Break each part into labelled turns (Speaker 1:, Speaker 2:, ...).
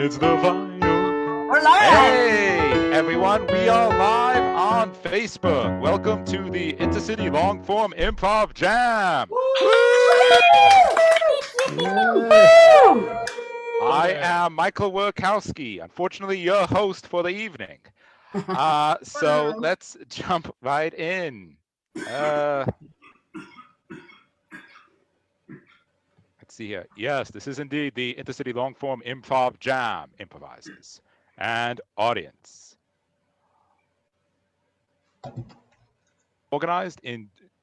Speaker 1: It's the final.
Speaker 2: We're live!
Speaker 1: Hey, everyone, we are live on Facebook. Welcome to the InterCity long form improv jam. I am Michael Wirkowski, unfortunately your host for the evening. So let's jump right in. Let's see here. Yes, this is indeed the InterCity long form improv jam. Improvisers and audience. Organized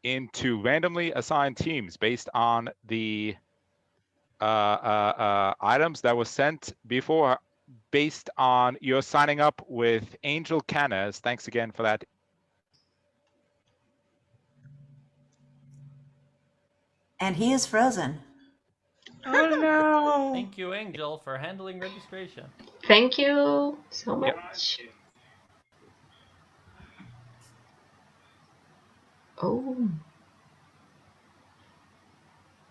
Speaker 1: into randomly assigned teams based on the items that were sent before, based on your signing up with Angell Canez. Thanks again for that.
Speaker 2: And he is frozen.
Speaker 3: Oh no!
Speaker 4: Thank you, Angell, for handling registration.
Speaker 3: Thank you so much.
Speaker 1: Yep.
Speaker 3: Oh.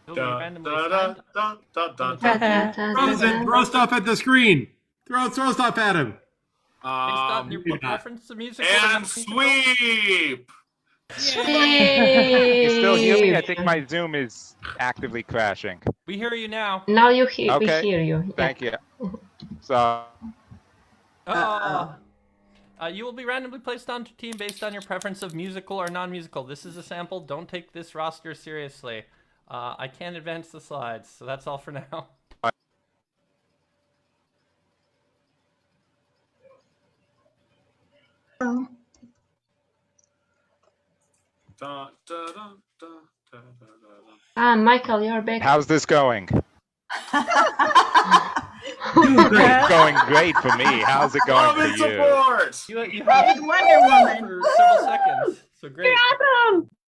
Speaker 5: Frozen, throw stuff at the screen. Throw stuff at him.
Speaker 4: Based on your preference to music
Speaker 6: and sweep.
Speaker 3: Sweep.
Speaker 1: You still hear me? I think my Zoom is actively crashing.
Speaker 4: We hear you now.
Speaker 3: Now you hear.
Speaker 1: Okay.
Speaker 3: We hear you.
Speaker 1: Thank you. So.
Speaker 4: You will be randomly placed onto a team based on your preference of musical or non-musical. This is a sample. Don't take this roster seriously. I can't advance the slides, so that's all for now.
Speaker 3: Michael, you're back.
Speaker 1: How's this going? It's going great for me. How's it going for you?
Speaker 6: Support.
Speaker 4: You have
Speaker 2: Wonder Woman
Speaker 4: for several seconds, so great.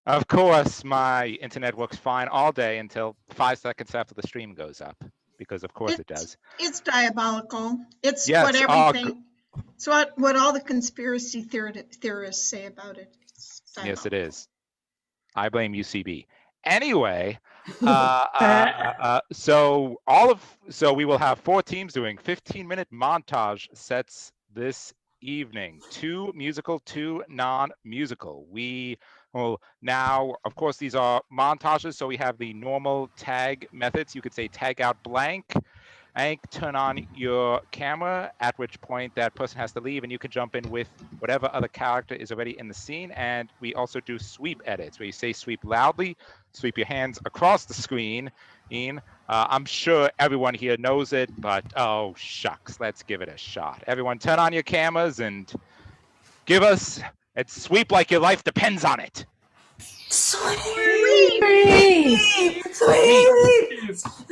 Speaker 1: Of course, my internet works fine all day until 5 seconds after the stream goes up, because of course it does.
Speaker 7: It's diabolical. It's
Speaker 1: Yes,
Speaker 7: what everything. It's what all the conspiracy theorists say about it.
Speaker 1: Yes, it is. I blame UCB. Anyway, so we will have 4 teams doing 15-minute montage sets this evening. 2 musical, 2 non-musical. We will now, of course, these are montages, so we have the normal tag methods. You could say tag out blank. Turn on your camera, at which point that person has to leave, and you can jump in with whatever other character is already in the scene. And we also do sweep edits, where you say sweep loudly, sweep your hands across the screen. I'm sure everyone here knows it, but oh shucks, let's give it a shot. Everyone turn on your cameras and give us a sweep like your life depends on it.
Speaker 2: Sweet!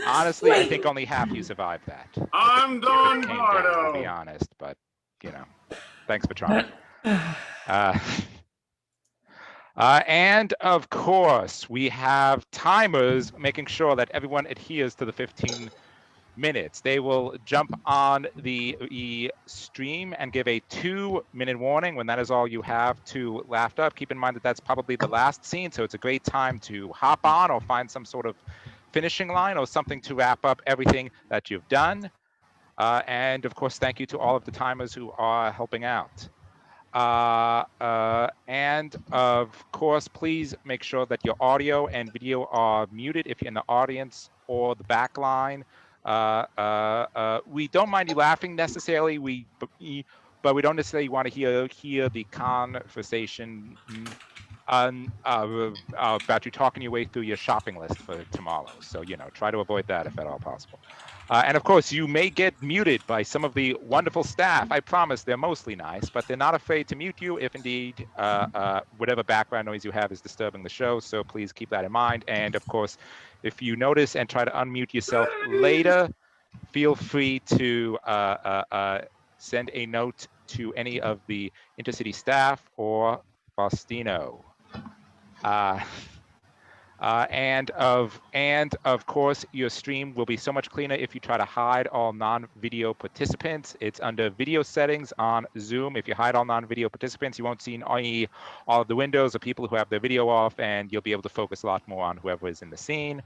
Speaker 1: Honestly, I think only half you survived that.
Speaker 6: I'm Don
Speaker 1: To
Speaker 6: Bardo.
Speaker 1: be honest, but you know, thanks for trying. And of course, we have timers making sure that everyone adheres to the 15 minutes. They will jump on the stream and give a 2-minute warning when that is all you have to laugh up. Keep in mind that that's probably the last scene, so it's a great time to hop on or find some sort of finishing line or something to wrap up everything that you've done. And of course, thank you to all of the timers who are helping out. And of course, please make sure that your audio and video are muted if you're in the audience or the back line. We don't mind you laughing necessarily, but we don't necessarily want to hear the conversation about you talking your way through your shopping list for tomorrow. So, you know, try to avoid that if at all possible. And of course, you may get muted by some of the wonderful staff. I promise they're mostly nice, but they're not afraid to mute you if indeed whatever background noise you have is disturbing the show. So please keep that in mind. And of course, if you notice and try to unmute yourself later, feel free to send a note to any of the InterCity staff or Faustino. And of course, your stream will be so much cleaner if you try to hide all non-video participants. It's under video settings on Zoom. If you hide all non-video participants, you won't see all of the windows of people who have their video off, and you'll be able to focus a lot more on whoever is in the scene.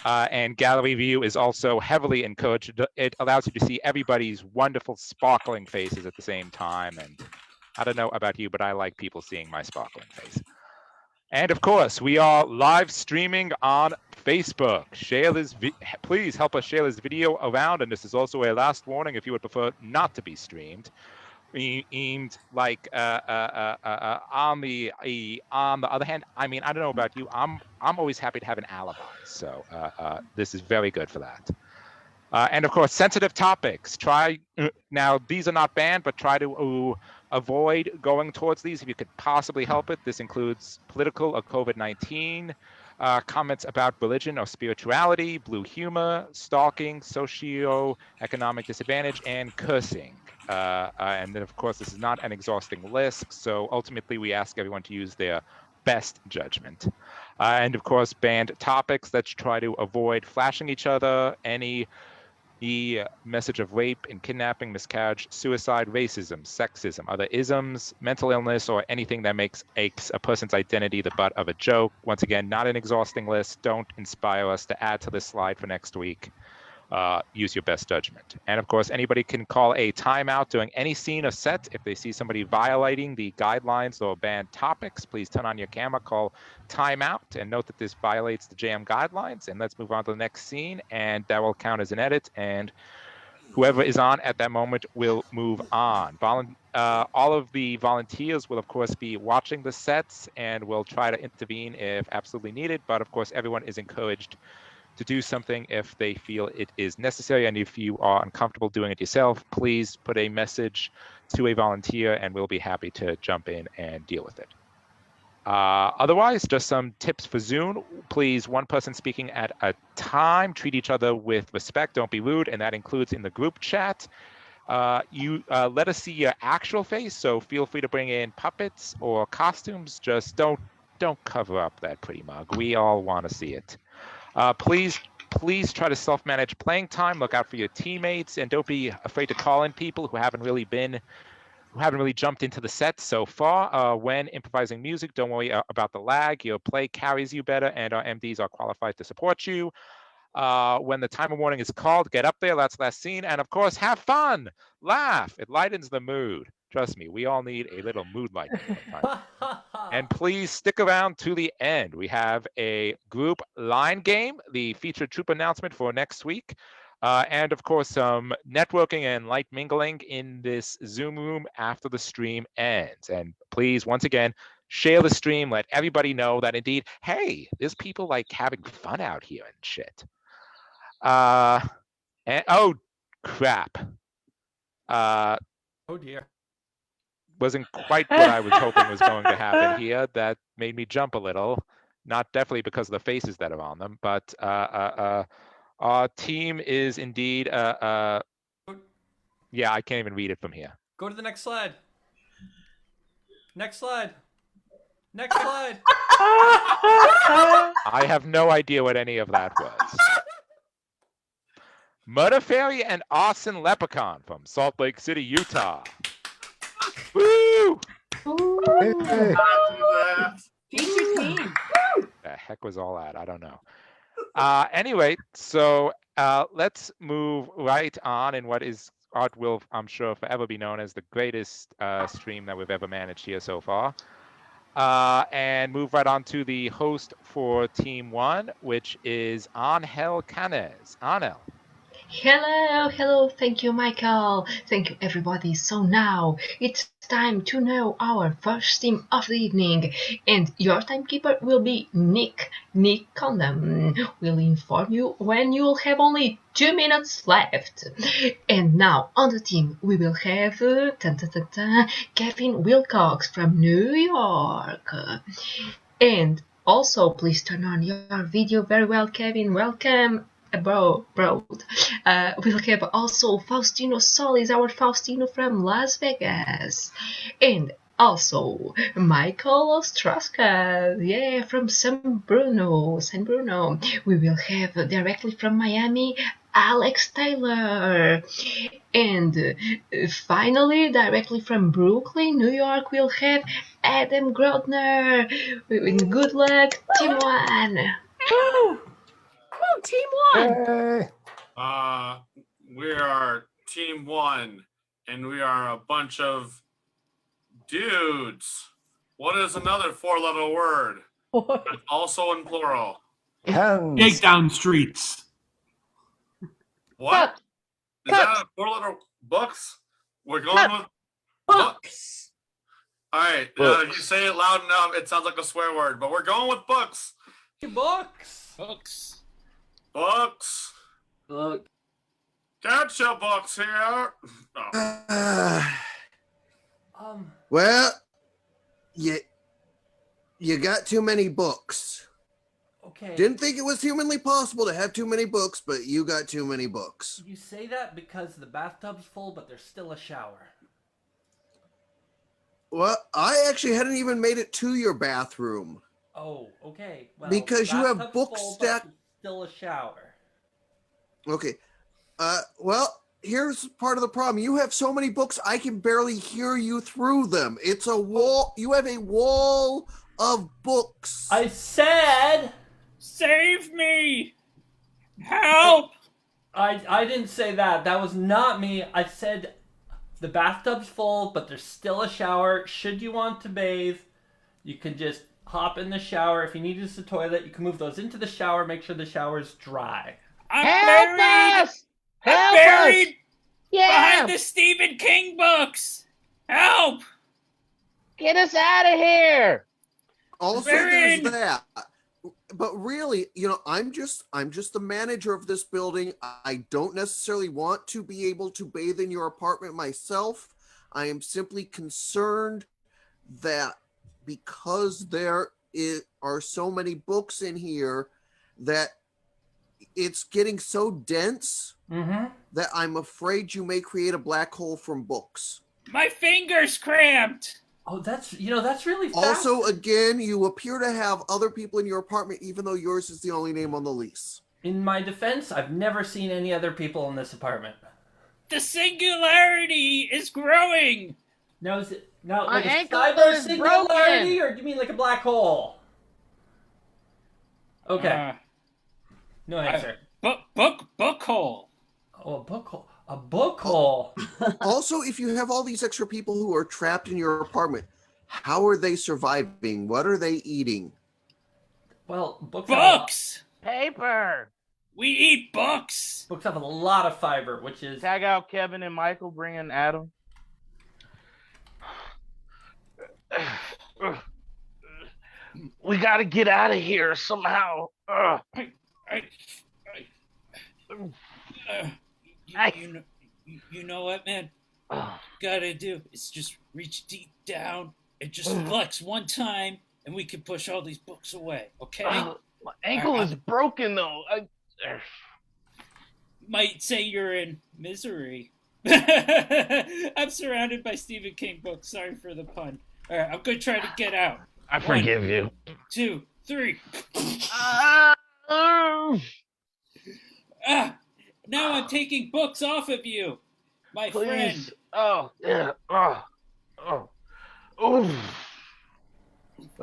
Speaker 1: And gallery view is also heavily encouraged. It allows you to see everybody's wonderful sparkling faces at the same time. And I don't know about you, but I like people seeing my sparkling face. And of course, we are live streaming on Facebook. Please help us share this video around. And this is also a last warning if you would prefer not to be streamed. Aimed like on the other hand, I mean, I don't know about you. I'm always happy to have an alibi. So this is very good for that. And of course, sensitive topics. Now, these are not banned, but try to avoid going towards these if you could possibly help it. This includes political or COVID-19, comments about religion or spirituality, blue humor, stalking, socio-economic disadvantage, and cursing. And then, of course, this is not an exhausting list. So ultimately, we ask everyone to use their best judgment. And of course, banned topics. Let's try to avoid flashing each other, any message of rape and kidnapping, miscarriage, suicide, racism, sexism, other isms, mental illness, or anything that makes a person's identity the butt of a joke. Once again, not an exhausting list. Don't inspire us to add to this slide for next week. Use your best judgment. And of course, anybody can call a timeout during any scene or set. If they see somebody violating the guidelines or banned topics, please turn on your camera, call timeout, and note that this violates the JM guidelines. And let's move on to the next scene, and that will count as an edit. And whoever is on at that moment will move on. All of the volunteers will, of course, be watching the sets and will try to intervene if absolutely needed. But of course, everyone is encouraged to do something if they feel it is necessary. And if you are uncomfortable doing it yourself, please put a message to a volunteer and we'll be happy to jump in and deal with it. Otherwise, just some tips for Zoom. Please, one person speaking at a time. Treat each other with respect. Don't be rude. And that includes in the group chat. Let us see your actual face. So feel free to bring in puppets or costumes. Just don't cover up that pretty mug. We all want to see it. Please try to self-manage playing time. Look out for your teammates, and don't be afraid to call in people who haven't really jumped into the set so far. When improvising music, don't worry about the lag. Your play carries you better, and our MDs are qualified to support you. When the timer warning is called, get up there. That's last scene, and of course, have fun, laugh. It lightens the mood. Trust me, we all need a little mood lightening. And please stick around to the end. We have a group line game, the featured troop announcement for next week, and of course some networking and light mingling in this Zoom room after the stream ends. And please, once again, share the stream. Let everybody know that indeed, hey, there's people like having fun out here and shit. And oh crap.
Speaker 4: Oh dear.
Speaker 1: Wasn't quite what I was hoping was going to happen here. That made me jump a little. Not definitely because of the faces that are on them, but our team is indeed. Yeah, I can't even read it from here.
Speaker 4: Go to the next slide. Next slide. Next slide.
Speaker 1: I have no idea what any of that was. Murder Fairy and Arson Leprechaun from Salt Lake City, Utah. Woo!
Speaker 6: Feature
Speaker 2: team.
Speaker 1: The heck was all that? I don't know. Anyway, so let's move right on in what is art will, I'm sure, forever be known as the greatest stream that we've ever managed here so far. And move right on to the host for Team 1, which is Angell Canez. Angell.
Speaker 3: Hello, thank you, Michael. Thank you, everybody. So now it's time to know our first team of the evening, and your timekeeper will be Nick Condon. Will inform you when you'll have only 2 minutes left. And now on the team we will have Kevin Wilcox from New York. And also, please turn on your video very well, Kevin. Welcome. Bro. We'll have also Faustino Solis, our Faustino from Las Vegas. And also Michael Astrauskas, from San Bruno. We will have directly from Miami, Alex Taylor. And finally, directly from Brooklyn, New York, we'll have Adam Grodner. Good luck, Team 1. on, team one.
Speaker 6: Hey.
Speaker 8: We are Team 1, and we are a bunch of dudes. What is another 4-letter word?
Speaker 4: What?
Speaker 8: That's also in plural.
Speaker 5: Take
Speaker 6: Canez.
Speaker 5: down streets.
Speaker 8: What? Is
Speaker 3: Cut.
Speaker 8: that a 4-letter books? We're going with books. All right. If you say it loud enough, it sounds like a swear word, but we're going with books.
Speaker 4: Books.
Speaker 9: Books.
Speaker 8: Books.
Speaker 9: Book.
Speaker 8: Get your books here. Oh.
Speaker 10: Well, you got too many books.
Speaker 4: Okay.
Speaker 10: Didn't think it was humanly possible to have too many books, but you got too many books.
Speaker 4: You say that because the bathtub's full, but there's still a shower.
Speaker 10: Well, I actually hadn't even made it to your bathroom.
Speaker 4: Oh, okay. Well,
Speaker 10: Because you have
Speaker 4: bathtub's
Speaker 10: books
Speaker 4: full, but
Speaker 10: stacked.
Speaker 4: there's still a shower.
Speaker 10: Okay. Well, here's part of the problem. You have so many books, I can barely hear you through them. It's a wall. You have a wall of books.
Speaker 4: I said...
Speaker 9: Save me! Help!
Speaker 4: I didn't say that. That was not me. I said the bathtub's full, but there's still a shower. Should you want to bathe, you can just hop in the shower. If you need to use the toilet, you can move those into the shower. Make sure the shower's dry.
Speaker 9: I'm
Speaker 3: Help
Speaker 9: buried!
Speaker 3: us!
Speaker 9: I'm
Speaker 3: Help
Speaker 9: buried
Speaker 3: us! Yeah!
Speaker 9: behind the Stephen King books! Help!
Speaker 3: Get us out of here!
Speaker 10: Also,
Speaker 9: Baron!
Speaker 10: there's that. But really, I'm just the manager of this building. I don't necessarily want to be able to bathe in your apartment myself. I am simply concerned that because there are so many books in here that it's getting so dense that I'm afraid you may create a black hole from books.
Speaker 9: My finger's cramped!
Speaker 4: Oh, that's really fast.
Speaker 10: Also, again, you appear to have other people in your apartment, even though yours is the only name on the lease.
Speaker 4: In my defense, I've never seen any other people in this apartment.
Speaker 9: The singularity is growing!
Speaker 4: Now, is it now
Speaker 3: My
Speaker 4: like a
Speaker 3: ankle
Speaker 4: cyber
Speaker 3: is
Speaker 4: singularity,
Speaker 3: broken.
Speaker 4: or do you mean like a black hole? Okay, no answer.
Speaker 9: Book hole.
Speaker 4: Oh, a book hole. A book hole.
Speaker 10: Also, if you have all these extra people who are trapped in your apartment, how are they surviving? What are they eating?
Speaker 4: Well, books.
Speaker 9: Books!
Speaker 3: Paper!
Speaker 9: We eat books!
Speaker 4: Books have a lot of fiber, which is.
Speaker 3: Tag out Kevin and Michael, bring in Adam. We gotta get out of here somehow.
Speaker 9: You know what, man? Gotta do is just reach deep down and just flex one time, and we can push all these books away. Okay?
Speaker 3: My ankle is broken though.
Speaker 9: Might say you're in misery. I'm surrounded by Stephen King books. Sorry for the pun. All right, I'm gonna try to get out.
Speaker 3: I forgive you.
Speaker 9: 2, 3. Now I'm taking books off of you, my friend.
Speaker 3: Please. Oh, yeah. Oh.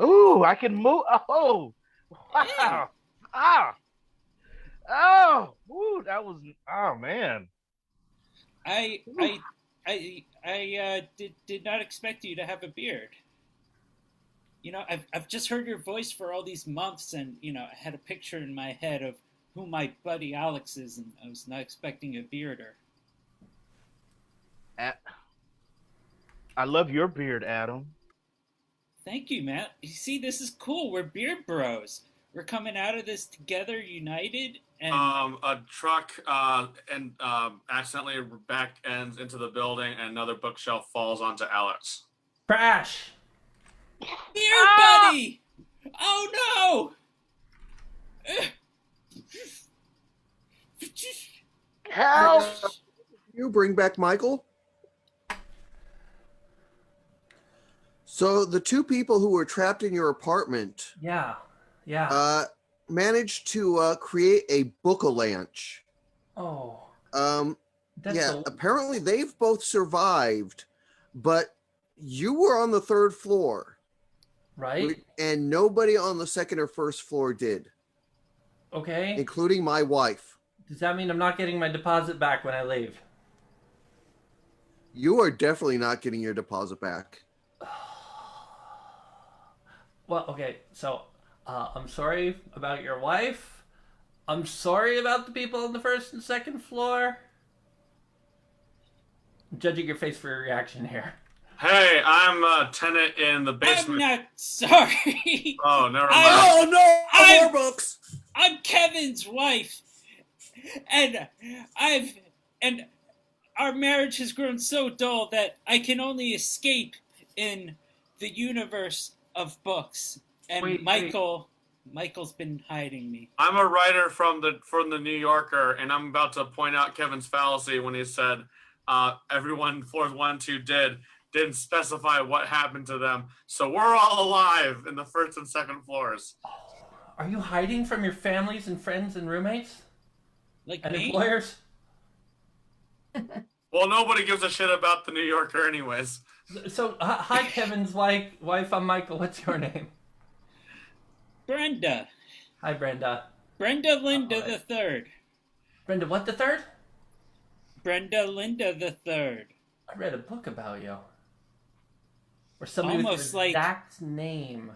Speaker 3: Ooh, I can move. Oh. Wow. Ah. Oh. Ooh, that was. Oh man.
Speaker 9: I did not expect you to have a beard. I've just heard your voice for all these months, and I had a picture in my head of who my buddy Alex is, and I was not expecting a bearder.
Speaker 3: I love your beard, Adam.
Speaker 9: Thank you, Matt. You see, this is cool. We're beard bros. We're coming out of this together, united, and
Speaker 8: A truck and accidentally back ends into the building, and another bookshelf falls onto Alex.
Speaker 4: Crash!
Speaker 9: Beard buddy! Oh no!
Speaker 3: Help!
Speaker 10: You bring back Michael? So the two people who were trapped in your apartment
Speaker 4: Yeah.
Speaker 10: managed to create a book-a-lanch.
Speaker 4: Oh.
Speaker 10: Apparently they've both survived, but you were on the third floor.
Speaker 4: Right?
Speaker 10: And nobody on the second or first floor did.
Speaker 4: Okay.
Speaker 10: including my wife.
Speaker 4: Does that mean I'm not getting my deposit back when I leave?
Speaker 10: You are definitely not getting your deposit back.
Speaker 4: Well, okay, so I'm sorry about your wife. I'm sorry about the people on the first and second floor. I'm judging your face for your reaction here.
Speaker 8: Hey, I'm a tenant in the basement.
Speaker 9: I'm not sorry.
Speaker 8: Oh, never mind.
Speaker 10: Oh no!
Speaker 9: I'm-
Speaker 10: More books.
Speaker 9: I'm Kevin's wife, and our marriage has grown so dull that I can only escape in the universe of books. And
Speaker 4: Wait.
Speaker 9: Michael's been hiding me.
Speaker 8: I'm a writer from the New Yorker, and I'm about to point out Kevin's fallacy when he said everyone floors 1 and 2 didn't specify what happened to them. So we're all alive in the first and second floors.
Speaker 4: Are you hiding from your families and friends and roommates?
Speaker 9: Like
Speaker 4: And
Speaker 9: me?
Speaker 4: employers?
Speaker 8: Well, nobody gives a shit about the New Yorker anyways.
Speaker 4: So, hi, Kevin's wife. I'm Michael. What's your name?
Speaker 9: Brenda.
Speaker 4: Hi, Brenda.
Speaker 9: Brenda Linda
Speaker 4: All right.
Speaker 9: the Third.
Speaker 4: Brenda, what the third?
Speaker 9: Brenda Linda the Third.
Speaker 4: I read a book about you. Or somebody with
Speaker 9: Almost
Speaker 4: your
Speaker 9: like-
Speaker 4: exact name.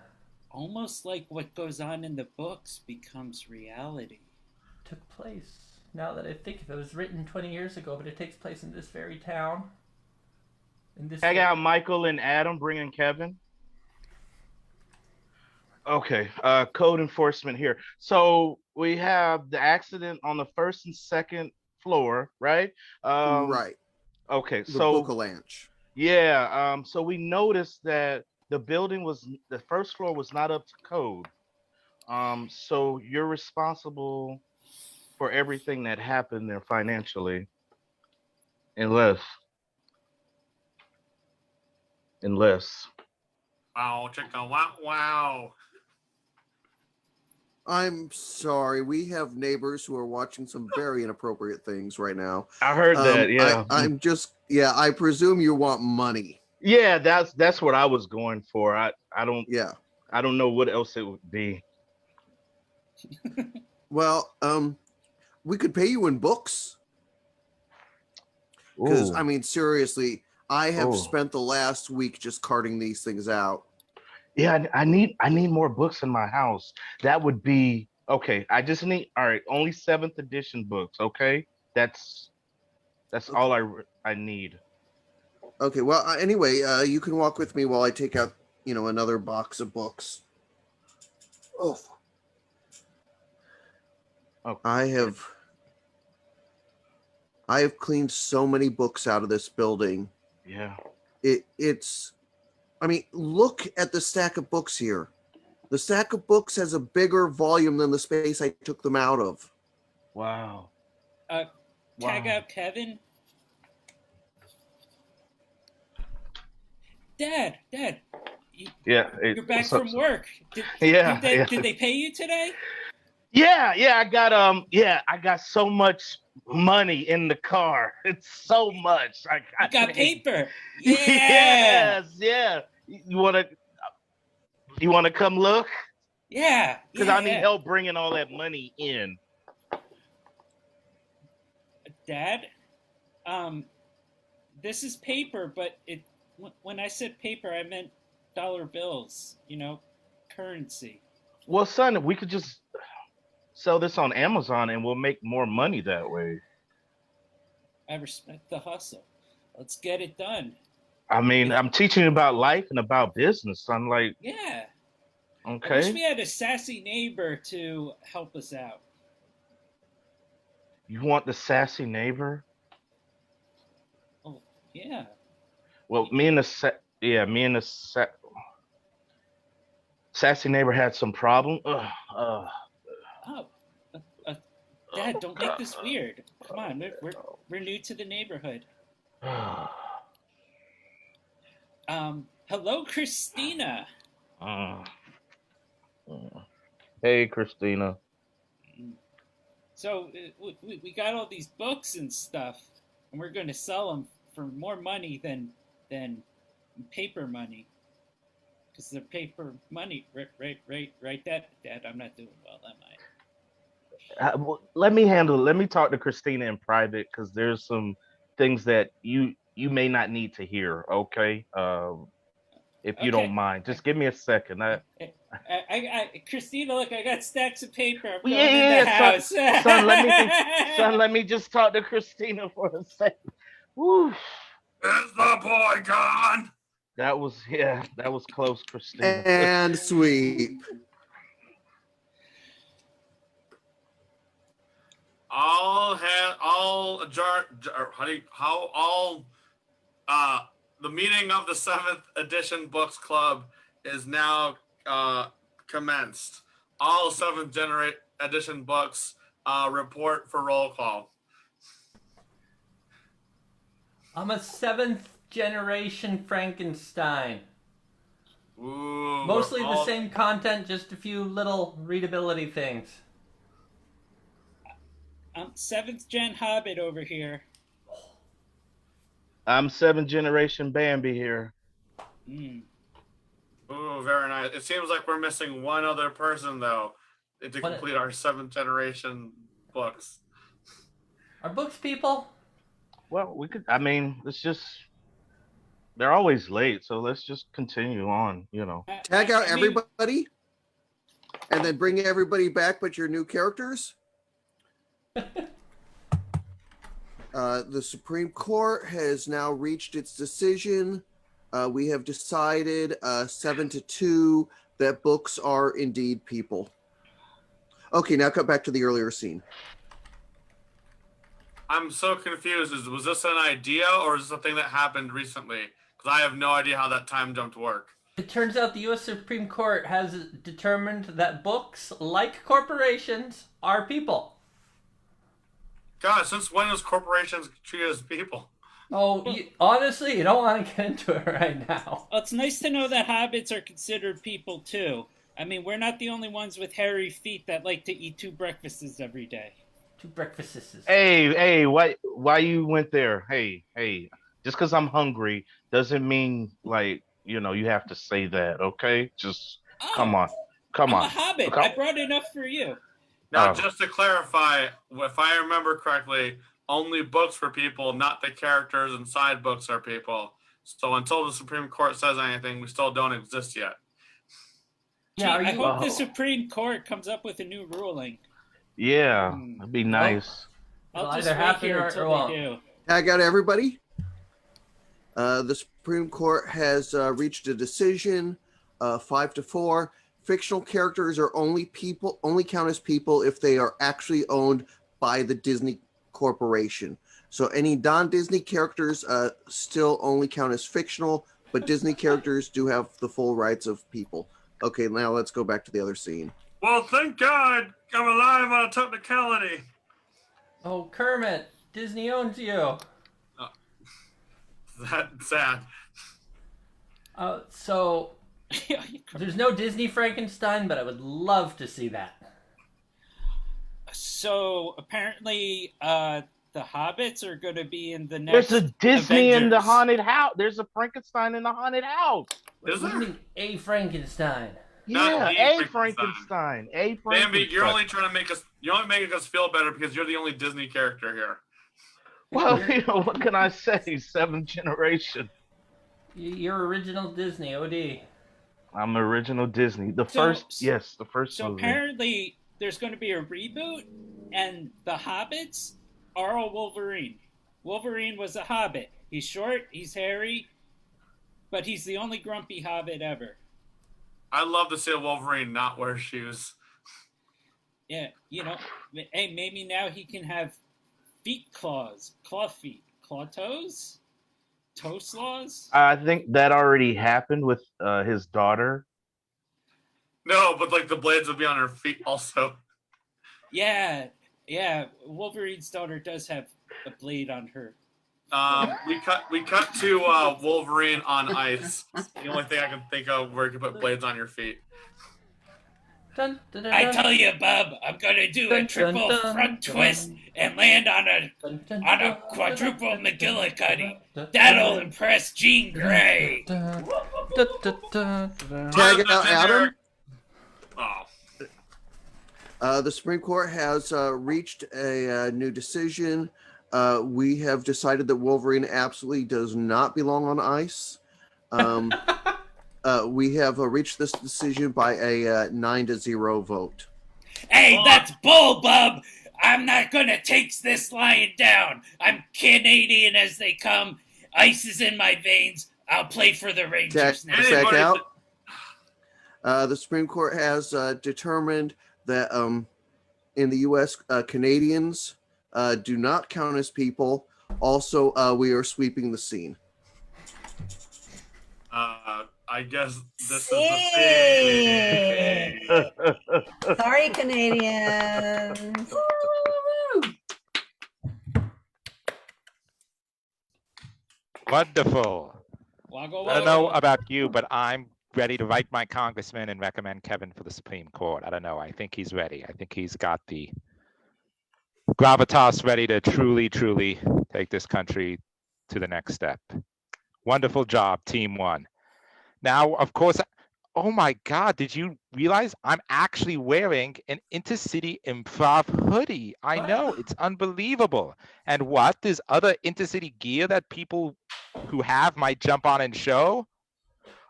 Speaker 9: Almost like what goes on in the books becomes reality.
Speaker 4: Took place. Now that I think of it, it was written 20 years ago, but it takes place in this very town. In this
Speaker 11: Hang out Michael and Adam bringing Kevin. Okay, code enforcement here. So we have the accident on the first and second floor, right?
Speaker 10: Right.
Speaker 11: Okay,
Speaker 10: The
Speaker 11: so
Speaker 10: Book-a-Lanch.
Speaker 11: yeah, so we noticed that the first floor was not up to code. So you're responsible for everything that happened there financially, unless.
Speaker 8: Wow, chicken, wow.
Speaker 10: I'm sorry. We have neighbors who are watching some very inappropriate things right now.
Speaker 11: I heard that. Yeah,
Speaker 10: I'm just. Yeah, I presume you want money.
Speaker 11: yeah, that's what I was going for. I don't
Speaker 10: Yeah.
Speaker 11: I don't know what else it would be.
Speaker 10: Well, we could pay you in books. Because
Speaker 11: Ooh.
Speaker 10: I mean, seriously, I have
Speaker 11: Ooh.
Speaker 10: spent the last week just carting these things out.
Speaker 11: Yeah, I need more books in my house. That would be okay. I just need all right, only 7th edition books. Okay, that's all I need.
Speaker 10: Okay. Well, anyway, you can walk with me while I take out, another box of books. Oh.
Speaker 11: Okay.
Speaker 10: I have cleaned so many books out of this building.
Speaker 11: Yeah.
Speaker 10: I mean, look at the stack of books here. The stack of books has a bigger volume than the space I took them out of.
Speaker 11: Wow.
Speaker 9: Tag out Kevin. Dad.
Speaker 11: Yeah.
Speaker 9: You're back from work. Did they pay you today?
Speaker 11: Yeah, I got so much money in the car. It's so much. I
Speaker 9: got paper. Yeah.
Speaker 11: Yes, yeah. You wanna come look?
Speaker 9: Yeah.
Speaker 11: Because I need help bringing all that money in.
Speaker 9: Dad, this is paper, but when I said paper, I meant dollar bills. Currency.
Speaker 11: Well, son, we could just sell this on Amazon and we'll make more money that way.
Speaker 9: I respect the hustle. Let's get it done.
Speaker 11: I mean, I'm teaching you about life and about business. I'm like,
Speaker 9: Yeah.
Speaker 11: okay.
Speaker 9: I wish we had a sassy neighbor to help us out.
Speaker 11: You want the sassy neighbor?
Speaker 9: Oh, yeah.
Speaker 11: Well, me and the sassy neighbor had some problem.
Speaker 9: Oh, Dad, don't make this weird. Come on, we're new to the neighborhood. Hello, Christina.
Speaker 11: Hey, Christina.
Speaker 9: So we got all these books and stuff, and we're going to sell them for more money than paper money, because they're paper money, right? Dad, I'm not doing well, am I?
Speaker 11: Let me handle it. Let me talk to Christina in private because there's some things that you may not need to hear. Okay, if you don't
Speaker 9: Okay.
Speaker 11: mind, just give me a second.
Speaker 9: Christina, look, I got stacks of paper. I'm
Speaker 11: Yeah,
Speaker 9: going in the house.
Speaker 11: son. Let me just talk to Christina for a second. Woo.
Speaker 8: Is the boy gone?
Speaker 11: That was close, Christina.
Speaker 10: And sweep.
Speaker 8: The meeting of the 7th edition books club is now commenced. All 7th edition books report for roll call.
Speaker 4: I'm a 7th generation Frankenstein.
Speaker 8: Ooh,
Speaker 4: Mostly the same content, just a few little readability things.
Speaker 9: I'm 7th gen Hobbit over here.
Speaker 11: I'm 7th generation Bambi here.
Speaker 9: Mm.
Speaker 8: Ooh, very nice. It seems like we're missing one other person though to complete our 7th generation books.
Speaker 4: Are books people?
Speaker 11: Well, we could. I mean, let's just. They're always late, so let's just continue on.
Speaker 10: Tag out everybody, and then bring everybody back, but your new characters. The Supreme Court has now reached its decision. We have decided 7-2 that books are indeed people. Okay, now cut back to the earlier scene.
Speaker 8: I'm so confused. Was this an idea or is this a thing that happened recently? Because I have no idea how that time jump work.
Speaker 4: It turns out the U.S. Supreme Court has determined that books, like corporations, are people.
Speaker 8: God, since when is corporations treated as people?
Speaker 4: Oh, honestly, you don't want to get into it right now.
Speaker 9: Well, it's nice to know that hobbits are considered people, too. I mean, we're not the only ones with hairy feet that like to eat 2 breakfasts every day.
Speaker 4: 2 breakfasts.
Speaker 11: Hey, why you went there? Hey, just because I'm hungry doesn't mean, you have to say that, okay? Just, come on.
Speaker 9: I'm a hobbit. I brought enough for you.
Speaker 8: Now, just to clarify, if I remember correctly, only books for people, not the characters inside books are people. So until the Supreme Court says anything, we still don't exist yet.
Speaker 9: Yeah, I hope the Supreme Court comes up with a new ruling.
Speaker 11: Yeah, that'd be nice.
Speaker 9: I'll just wait here until they do.
Speaker 10: I got everybody. The Supreme Court has reached a decision, 5-4. Fictional characters are only count as people if they are actually owned by the Disney Corporation. So any non-Disney characters still only count as fictional, but Disney characters do have the full rights of people. Okay, now let's go back to the other scene.
Speaker 8: Well, thank God I'm alive on a technicality.
Speaker 4: Oh, Kermit, Disney owns you.
Speaker 8: That's sad.
Speaker 4: So, there's no Disney Frankenstein, but I would love to see that.
Speaker 9: So, apparently, the Hobbits are going to be in the next
Speaker 11: There's a Disney
Speaker 9: Avengers.
Speaker 11: in the haunted house. There's a Frankenstein in the haunted house.
Speaker 8: Is there?
Speaker 4: A Frankenstein.
Speaker 11: Yeah, a Frankenstein.
Speaker 8: Bambi, you're only trying to make us. You're only making us feel better because you're the only Disney character here.
Speaker 11: Well, what can I say? 7th generation.
Speaker 4: You're original Disney, OD.
Speaker 11: I'm original Disney. The first
Speaker 9: So
Speaker 11: movie.
Speaker 9: apparently, there's going to be a reboot, and the Hobbits are all Wolverine. Wolverine was a Hobbit. He's short, he's hairy, but he's the only grumpy Hobbit ever.
Speaker 8: I'd love to see a Wolverine not wear shoes.
Speaker 9: Yeah, hey, maybe now he can have feet claws, claw feet, claw toes, toe slaws.
Speaker 11: I think that already happened with his daughter.
Speaker 8: No, but the blades would be on her feet also.
Speaker 9: Yeah, Wolverine's daughter does have a blade on her.
Speaker 8: We cut to Wolverine on ice. The only thing I can think of where you can put blades on your feet.
Speaker 4: Dun, dun, dun,
Speaker 9: I tell you, bub, I'm gonna do a triple front twist and land on a quadruple McGillicuddy. That'll impress Jean Grey.
Speaker 10: Tag out Adam. The Supreme Court has reached a new decision. We have decided that Wolverine absolutely does not belong on ice. We have reached this decision by a 9-0 vote.
Speaker 9: Hey, that's bull, bub! I'm not gonna take this lying down. I'm Canadian as they come. Ice is in my veins. I'll play for the Rangers now.
Speaker 10: Check out. The Supreme Court has determined that in the U.S., Canadians do not count as people. Also, we are sweeping the scene.
Speaker 8: I guess this
Speaker 2: See?
Speaker 8: is the scene.
Speaker 2: Sorry, Canadians.
Speaker 1: Wonderful.
Speaker 9: Waggle,
Speaker 1: I don't know about you, but I'm ready to write my congressman and recommend Kevin for the Supreme Court. I don't know. I think he's ready. I think he's got the gravitas ready to truly, truly take this country to the next step. Wonderful job, Team One. Now, of course, oh my God, did you realize I'm actually wearing an InterCity Improv hoodie? I know, it's unbelievable. And what? There's other InterCity gear that people who have might jump on and show?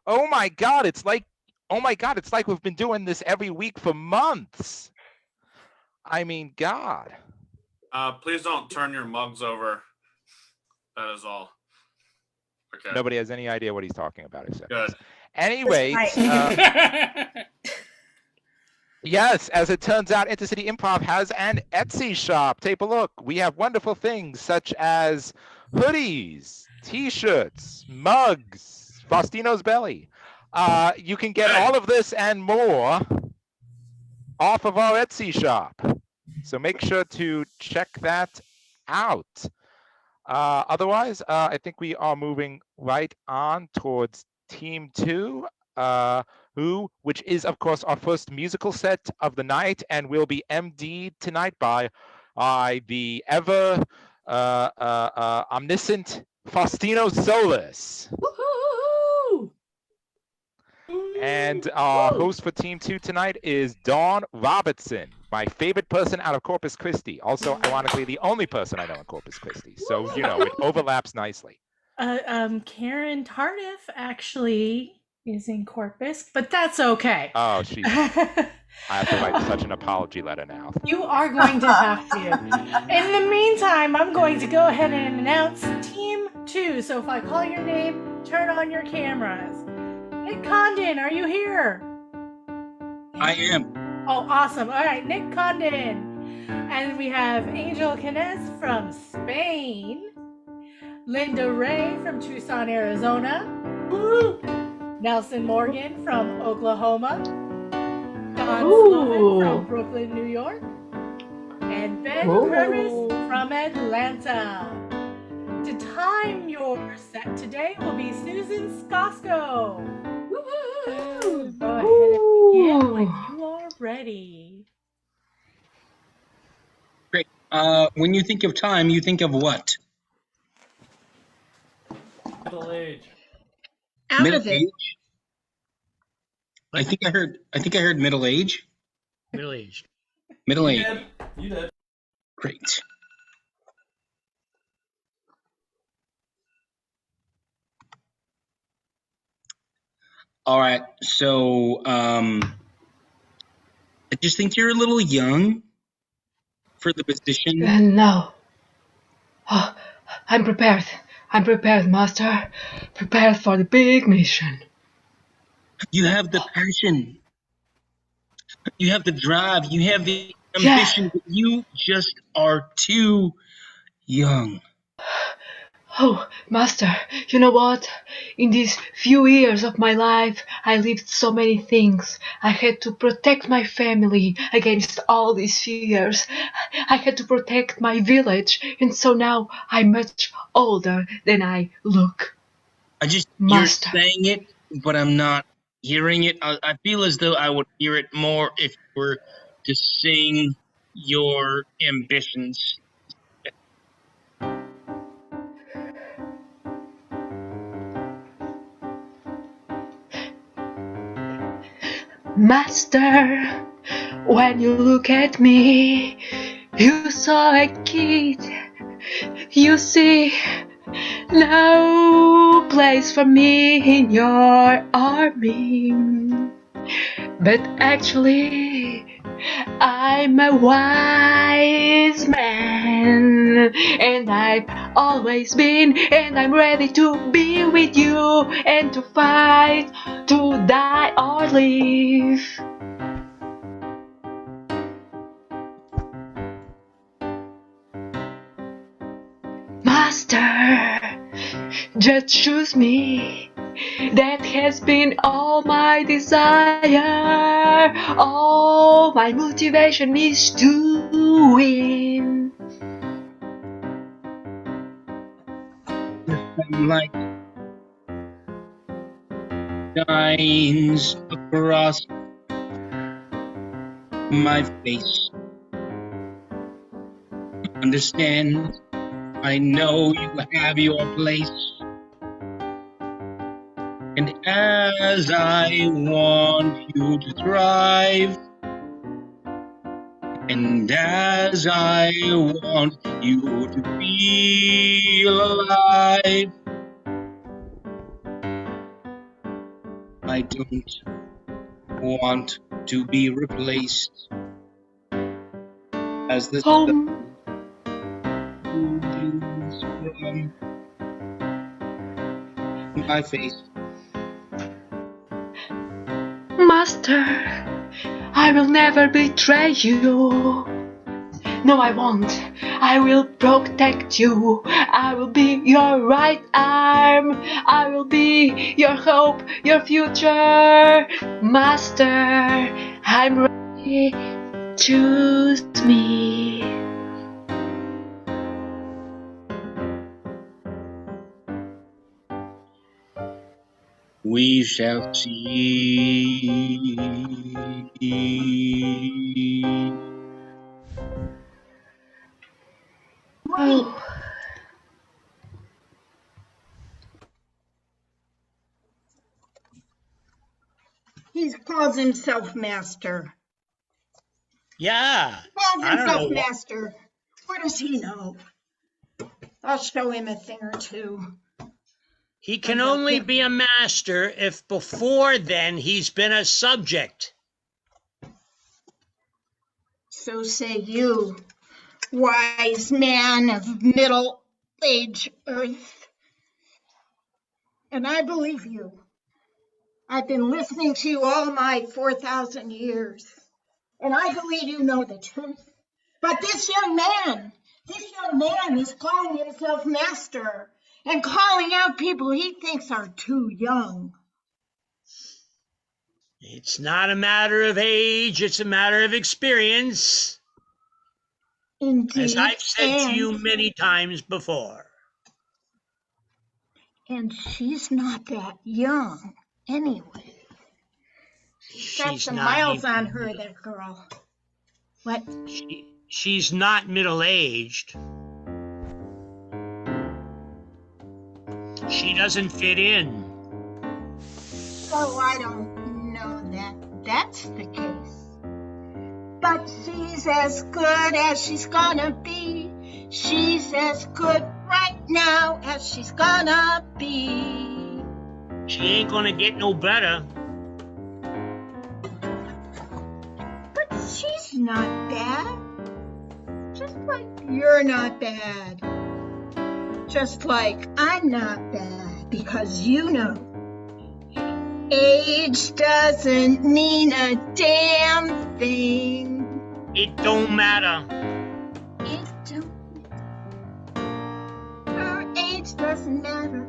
Speaker 1: Oh my God, it's like we've been doing this every week for months. I mean, God.
Speaker 8: Please don't turn your mugs over. That is all. Okay.
Speaker 1: Nobody has any idea what he's talking about except
Speaker 8: Good.
Speaker 1: us. Anyway, yes, as it turns out, InterCity Improv has an Etsy shop. Take a look. We have wonderful things such as hoodies, T-shirts, mugs, Faustino's belly. You can get all of this and more off of our Etsy shop. So make sure to check that out. Otherwise, I think we are moving right on towards Team Two, which is, of course, our first musical set of the night, and will be MD'd tonight by the ever omniscient Faustino Solis.
Speaker 2: Woohoo!
Speaker 1: And our host for Team Two tonight is Dawn Robertson, my favorite person out of Corpus Christi. Also, ironically, the only person I know in Corpus Christi. So, you know, it overlaps nicely.
Speaker 12: Karen Tardif actually is in Corpus, but that's okay.
Speaker 1: Oh, she's. I have to write such an apology letter now.
Speaker 12: You are going to have to. In the meantime, I'm going to go ahead and announce Team 2. So if I call your name, turn on your cameras. Nick Condon, are you here?
Speaker 13: I am.
Speaker 12: Oh, awesome. All right, Nick Condon. And we have Angell Canez from Spain. Linda Ray from Tucson, Arizona. Woo! Nelson Morgan from Oklahoma. Don Sloan from Brooklyn, New York. And Ben Curtis from Atlanta. To time your set today will be Susan Skosko. Woo-hoo! Go ahead and begin when you are ready.
Speaker 13: Great. When you think of time, you think of what?
Speaker 4: Middle age.
Speaker 7: Out of it.
Speaker 13: Age? I think I heard middle age.
Speaker 14: Middle aged.
Speaker 13: Middle age.
Speaker 4: You did.
Speaker 13: Great. All right. So I just think you're a little young for the position.
Speaker 3: No. Oh, I'm prepared. I'm prepared, Master. Prepared for the big mission.
Speaker 13: You have the passion. You have the drive. You have the ambition. But you just are too young.
Speaker 3: Oh, Master, you know what? In these few years of my life, I lived so many things. I had to protect my family against all these fears. I had to protect my village, and so now I'm much older than I look.
Speaker 13: Master. You're saying it, but I'm not hearing it. I feel as though I would hear it more if you were to sing your ambitions.
Speaker 3: Master, When you look at me, you saw a kid. You see no place for me in your army. But actually, I'm a wise man, and I've always been, and I'm ready to be with you, and to fight, to die or live. Master, just choose me. That has been all my desire. All my motivation is to win.
Speaker 13: Sunlight shines across my face. Understand, I know you have your place. And as I want you to thrive, and as I want you to feel alive, I don't want to be replaced as the sun moves from my face.
Speaker 3: Master, I will never betray you. No, I won't. I will protect you. I will be your right arm. I will be your hope, your future. Master, I'm ready. Choose me.
Speaker 13: We shall see.
Speaker 3: Oh.
Speaker 7: He calls himself master.
Speaker 14: Yeah.
Speaker 7: Calls
Speaker 14: I don't
Speaker 7: himself
Speaker 14: know.
Speaker 7: master. What does he know? I'll show him a thing or two.
Speaker 14: He can only be a master if before then he's been a subject.
Speaker 7: So say you, wise man of middle-age Earth. And I believe you. I've been listening to you all my 4,000 years. And I believe you know the truth. But this young man is calling himself master and calling out people he thinks are too young.
Speaker 14: It's not a matter of age, it's a matter of experience.
Speaker 7: Indeed.
Speaker 14: As I've said to you many times before.
Speaker 7: And she's not that young anyway. She's got some miles on her, that girl. What?
Speaker 14: She's not middle-aged. She doesn't fit in.
Speaker 7: Oh, I don't know that that's the case. But she's as good as she's gonna be. She's as good right now as she's gonna be.
Speaker 14: She ain't gonna get no better.
Speaker 7: But she's not bad. Just like you're not bad. Just like I'm not bad, because you know, age doesn't mean a damn thing.
Speaker 14: It don't matter.
Speaker 7: It don't. Her age doesn't matter.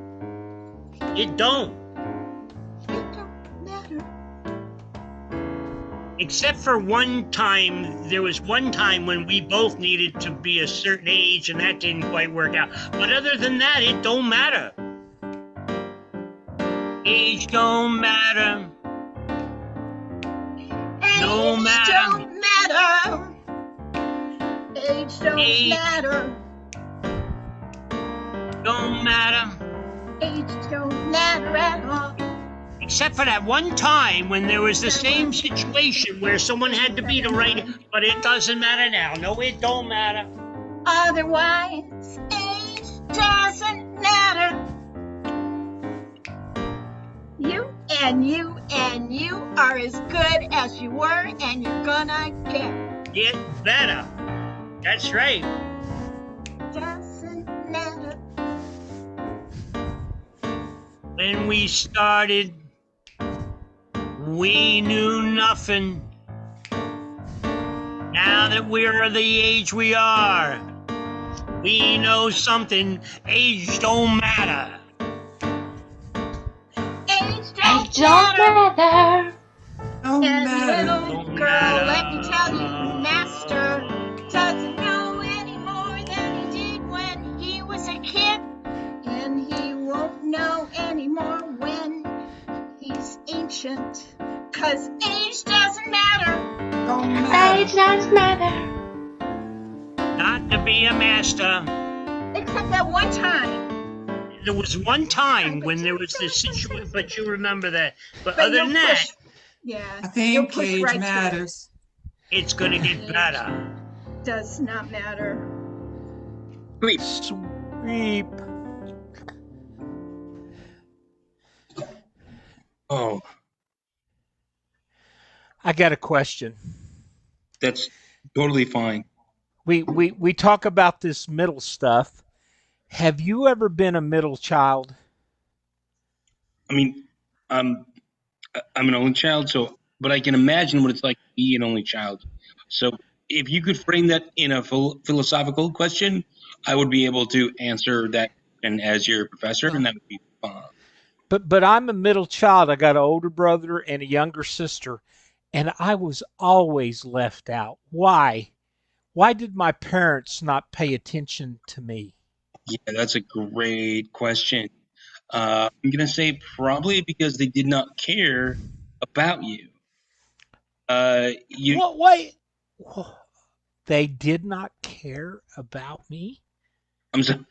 Speaker 14: It don't.
Speaker 7: It don't matter.
Speaker 14: Except for one time, there was one time when we both needed to be a certain age and that didn't quite work out. But other than that, it don't matter. Age don't matter. No matter.
Speaker 7: Don't matter. Age don't matter.
Speaker 14: Don't matter.
Speaker 7: Age don't matter at all.
Speaker 14: Except for that one time when there was the same situation where someone had to be the right, but it doesn't matter now. No, it don't matter.
Speaker 7: Otherwise, age doesn't matter. You and you and you are as good as you were, and you're gonna
Speaker 14: get better. That's right.
Speaker 7: Doesn't matter.
Speaker 14: When we started, we knew nothing. Now that we're the age we are, we know something. Age don't matter.
Speaker 7: Age
Speaker 3: don't matter.
Speaker 7: And little girl, let me tell you, Master doesn't know any more than he did when he was a kid, and he won't know anymore when he's ancient, 'cause age doesn't matter.
Speaker 3: Age doesn't matter.
Speaker 14: Not to be a master.
Speaker 7: Except that one time.
Speaker 14: There was one time when there was this situation, but you remember that. But other
Speaker 7: you'll
Speaker 14: than that,
Speaker 7: push- yeah,
Speaker 15: I think
Speaker 7: you'll push
Speaker 15: age
Speaker 7: right through it.
Speaker 15: matters.
Speaker 14: it's gonna get better.
Speaker 7: Does not matter.
Speaker 14: Sweep.
Speaker 13: Oh,
Speaker 16: I got a question.
Speaker 13: that's totally fine.
Speaker 16: We talk about this middle stuff. Have you ever been a middle child?
Speaker 13: I mean, I'm an only child, so but I can imagine what it's like to be an only child. So if you could frame that in a philosophical question, I would be able to answer that and as your professor, and that would be fun.
Speaker 16: But I'm a middle child. I got an older brother and a younger sister, and I was always left out. Why? Why did my parents not pay attention to me?
Speaker 13: Yeah, that's a great question. I'm gonna say probably because they did not care about you.
Speaker 16: What? Wait. They did not care about me?
Speaker 13: I'm sorry.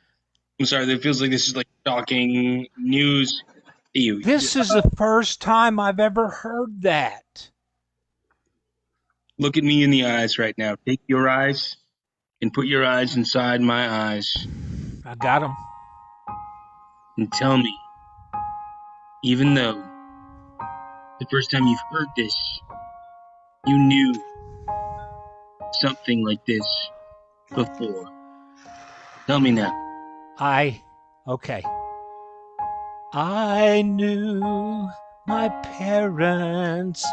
Speaker 13: It feels like this is like shocking news to you.
Speaker 16: This is the first time I've ever heard that.
Speaker 13: Look at me in the eyes right now. Take your eyes and put your eyes inside my eyes.
Speaker 16: I got them.
Speaker 13: And tell me, even though the first time you've heard this, you knew something like this before. Tell me now.
Speaker 16: Okay. I knew my parents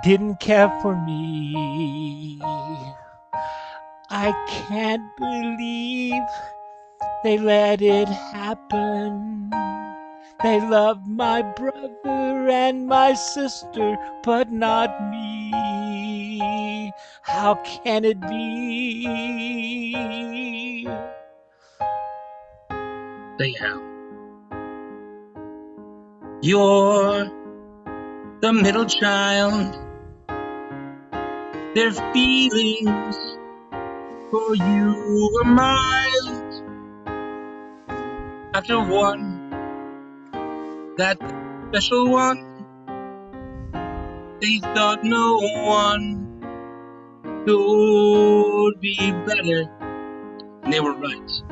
Speaker 16: didn't care for me. I can't believe they let it happen. They loved my brother and my sister, but not me. How can it be?
Speaker 13: Say how. You're the middle child. Their feelings for you were mild. After one, that special one, they thought no one could be better. And they were right.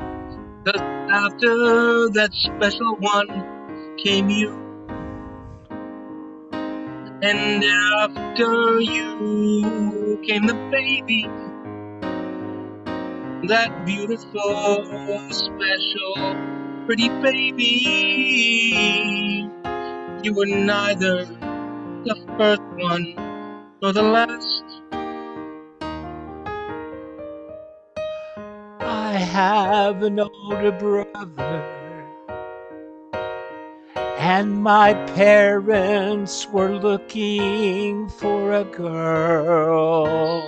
Speaker 13: 'Cause after that special one came you. And after you came the baby. That beautiful, special, pretty baby. You were neither the first one nor the last.
Speaker 16: I have an older brother, and my parents were looking for a girl.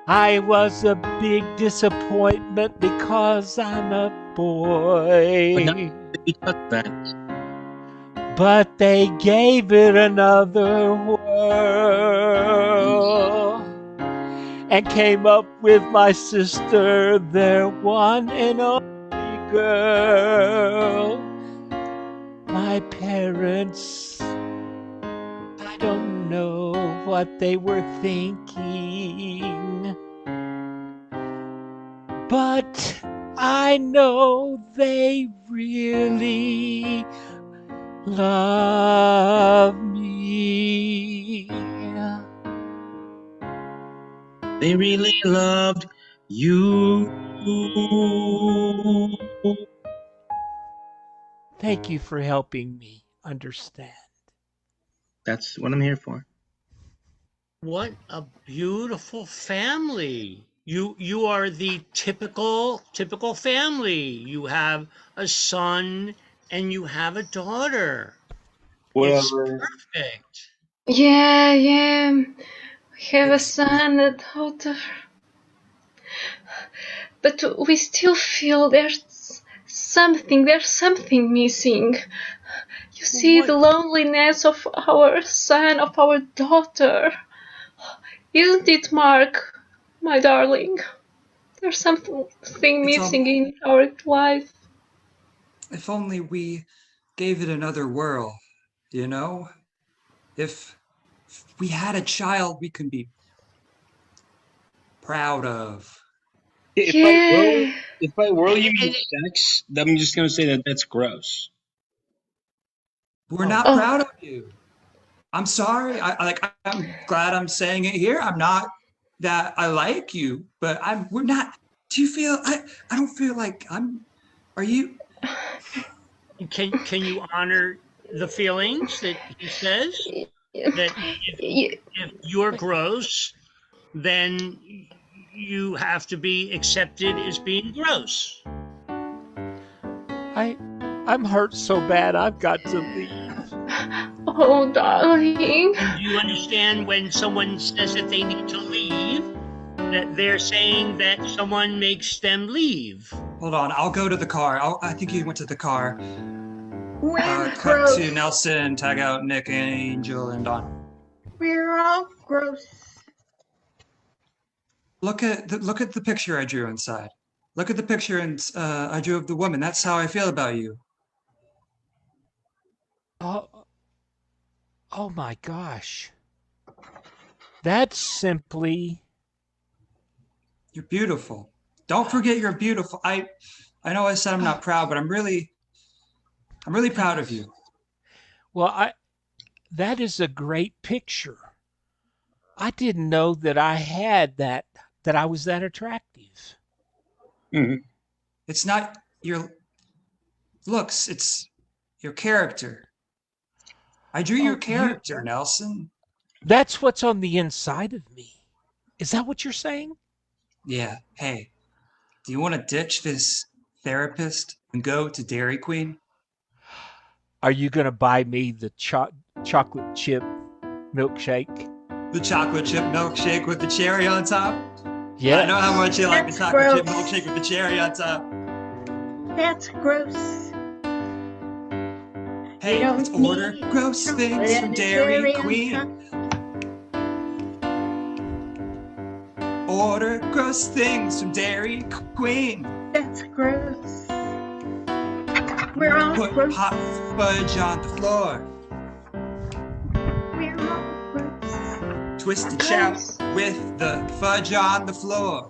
Speaker 16: I was a big disappointment because I'm a boy. But they gave it another whirl and came up with my sister, their one and only girl. My parents parents, I don't know what they were thinking, but I know they really love me.
Speaker 13: They really loved you.
Speaker 16: Thank you for helping me understand.
Speaker 13: That's what I'm here for.
Speaker 14: What a beautiful family. You are the typical family. You have a son and you have a daughter. It's
Speaker 13: Whatever.
Speaker 14: perfect.
Speaker 3: Yeah, we have a son, a daughter. But we still feel there's something missing. You see the loneliness of our son, of our daughter. Isn't it, Mark, my darling? There's something missing in our life.
Speaker 15: If only we gave it another whirl, you know? If we had a child we can be proud of.
Speaker 13: If I whirl you with sex, I'm just gonna say that that's gross.
Speaker 15: We're not proud of you. I'm sorry. I'm glad I'm saying it here. I'm not that I like you, but we're not. Do you feel? I don't feel like I'm. Are you?
Speaker 14: Can you honor the feelings that he says? That if you're gross, then you have to be accepted as being gross.
Speaker 16: I'm hurt so bad I've got to leave.
Speaker 3: Oh, darling.
Speaker 14: Do you understand when someone says that they need to leave, that they're saying that someone makes them leave?
Speaker 15: Hold on. I'll go to the car. I think you went to the car.
Speaker 7: We're
Speaker 15: Cut
Speaker 7: gross.
Speaker 15: to Nelson. Tag out Nick, Angel, and Don.
Speaker 7: We're all gross.
Speaker 15: Look at the picture I drew inside. Look at the picture I drew of the woman. That's how I feel about you.
Speaker 16: Oh my gosh. That's simply...
Speaker 15: You're beautiful. Don't forget you're beautiful. I know I said I'm not proud, but I'm really proud of you.
Speaker 16: Well, that is a great picture. I didn't know that I had that I was that attractive.
Speaker 13: Mm-hmm.
Speaker 15: It's not your looks, it's your character. I drew your character, Nelson.
Speaker 16: That's what's on the inside of me. Is that what you're saying?
Speaker 15: Yeah. Hey, do you want to ditch this therapist and go to Dairy Queen?
Speaker 16: Are you going to buy me the chocolate chip milkshake?
Speaker 15: The chocolate chip milkshake with the cherry on top?
Speaker 16: Yeah.
Speaker 15: I know how much you like the chocolate chip milkshake with the cherry on top.
Speaker 7: That's gross.
Speaker 15: Hey, let's order gross things from Dairy Queen. Order gross things from Dairy Queen.
Speaker 7: That's gross. We're all
Speaker 15: Put
Speaker 7: gross.
Speaker 15: hot fudge on the floor.
Speaker 7: We're all gross.
Speaker 15: Twist and shout with the fudge on the floor.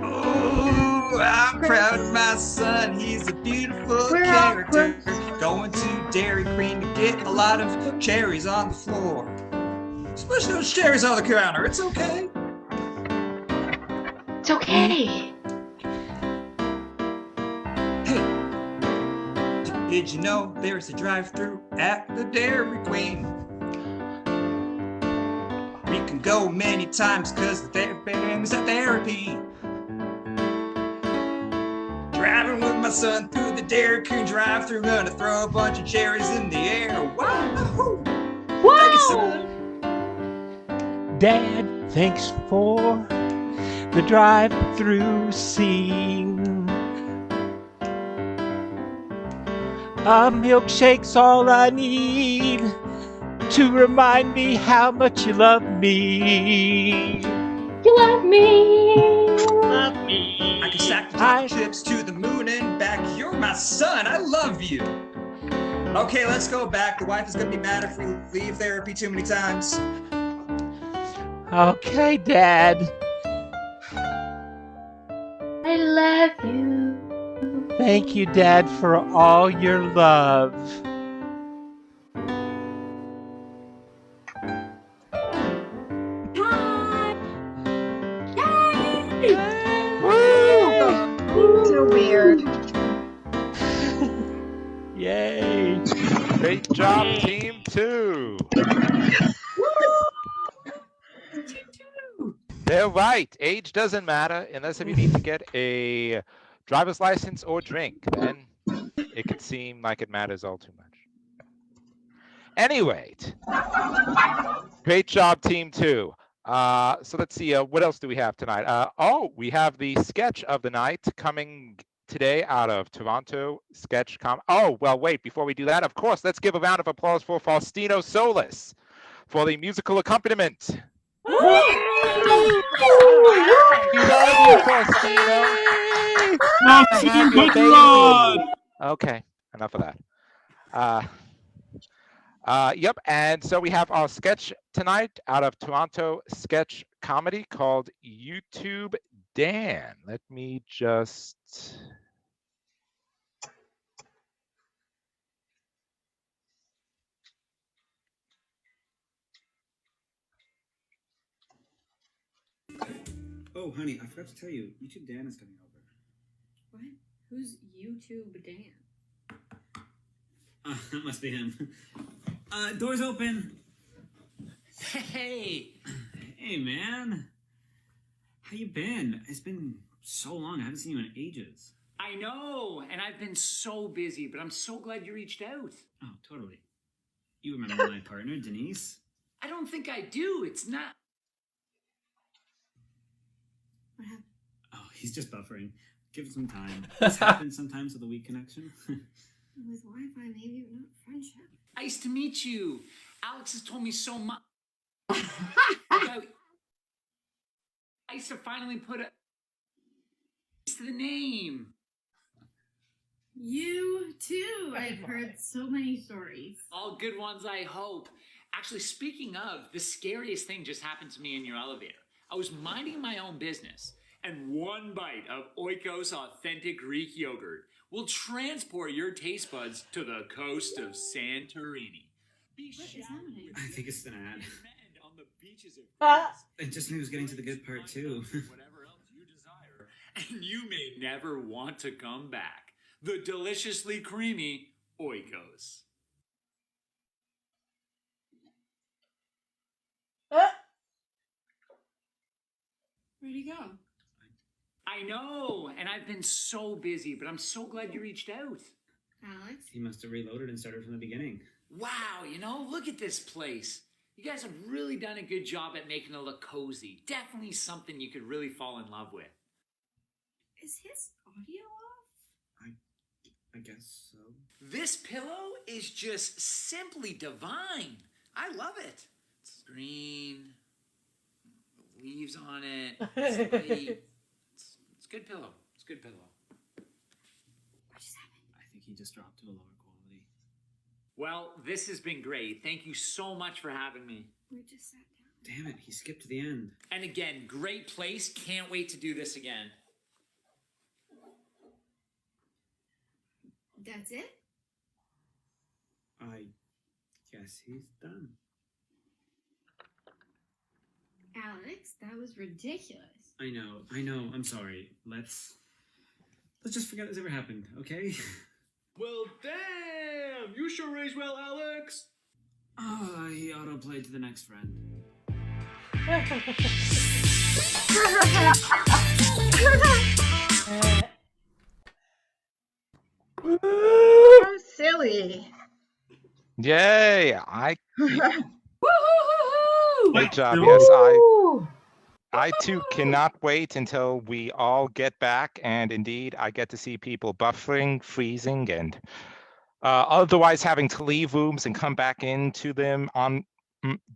Speaker 15: Oh, I'm proud of my son. He's a beautiful character. Going to Dairy Queen to get a lot of cherries on the floor. Smush those cherries on the counter. It's okay.
Speaker 3: It's okay.
Speaker 15: Did you know there's a drive-thru at the Dairy Queen? We can go many times because the thing's a therapy. Driving with my son through the Dairy Queen drive-thru, gonna throw a bunch of cherries in the air. Wahoo! Thank you, son.
Speaker 16: Dad, thanks for the drive-through scene. A milkshake's all I need to remind me how much you love me.
Speaker 3: You love me.
Speaker 14: Love me.
Speaker 15: I can stack the chocolate chips to the moon and back. You're my son. I love you. Okay, let's go back. The wife is gonna be mad if we leave therapy too many times.
Speaker 16: Okay, Dad.
Speaker 3: I love you.
Speaker 16: Thank you, Dad, for all your love.
Speaker 7: So weird.
Speaker 16: Yay.
Speaker 1: Great job, Team 2. They're right. Age doesn't matter unless if you need to get a driver's license or drink. Then it could seem like it matters all too much. Anyway, great job, Team 2. So let's see, what else do we have tonight? We have the sketch of the night coming today out of Toronto Sketch Com. Oh, well, wait, before we do that, of course, let's give a round of applause for Faustino Solis for the musical accompaniment. We love you, Faustino. Okay, enough of that. Yep, and so we have our sketch tonight out of Toronto Sketch Comedy called YouTube Dan. Let me just...
Speaker 17: Oh, honey, I forgot to tell you, YouTube Dan is coming over.
Speaker 18: What? Who's YouTube Dan?
Speaker 17: That must be him. Doors open.
Speaker 18: Hey!
Speaker 17: Hey, man. How you been? It's been so long. I haven't seen you in ages.
Speaker 18: I know, and I've been so busy, but I'm so glad you reached out.
Speaker 17: Oh, totally. You remember my partner, Denise?
Speaker 18: I don't think I do. It's not... What happened?
Speaker 17: Oh, he's just buffering. Give it some time. This happens sometimes with a weak connection.
Speaker 18: With Wi-Fi, maybe, but not friendship. Nice to meet you. Alex has told me so much. I used to finally put a to the name.
Speaker 19: You too. I've heard so many stories.
Speaker 18: All good ones, I hope. Actually, speaking of, the scariest thing just happened to me in your elevator. I was minding my own business, and one bite of Oikos authentic Greek yogurt will transport your taste buds to the coast of Santorini.
Speaker 19: What is happening?
Speaker 17: I think it's an ad.
Speaker 18: On the beaches of
Speaker 17: And just when he was getting to the good part, too.
Speaker 18: whatever else you desire, and you may never want to come back. The deliciously creamy Oikos.
Speaker 19: Where'd he go?
Speaker 18: I know, and I've been so busy, but I'm so glad you reached out.
Speaker 19: Alex?
Speaker 17: He must have reloaded and started from the beginning.
Speaker 18: Wow, look at this place. You guys have really done a good job at making it look cozy. Definitely something you could really fall in love with.
Speaker 19: Is his audio off?
Speaker 17: I guess so.
Speaker 18: This pillow is just simply divine. I love it. It's green, leaves on it. It's light. It's good pillow. It's good pillow.
Speaker 19: What just happened?
Speaker 17: I think he just dropped to a lower quality.
Speaker 18: Well, this has been great. Thank you so much for having me.
Speaker 19: We just sat down.
Speaker 17: Damn it, he skipped to the end.
Speaker 18: And again, great place. Can't wait to do this again.
Speaker 19: That's it?
Speaker 17: I guess he's done.
Speaker 19: Alex, that was ridiculous.
Speaker 17: I know. I'm sorry. Let's just forget this ever happened, okay?
Speaker 18: Well, damn! You sure raised well, Alex.
Speaker 17: Oh, he auto-played to the next friend.
Speaker 7: So silly.
Speaker 1: Yay!
Speaker 19: Woo-hoo-hoo-hoo!
Speaker 1: Great job. Yes, I too cannot wait until we all get back, and indeed, I get to see people buffering, freezing, and otherwise having to leave rooms and come back into them on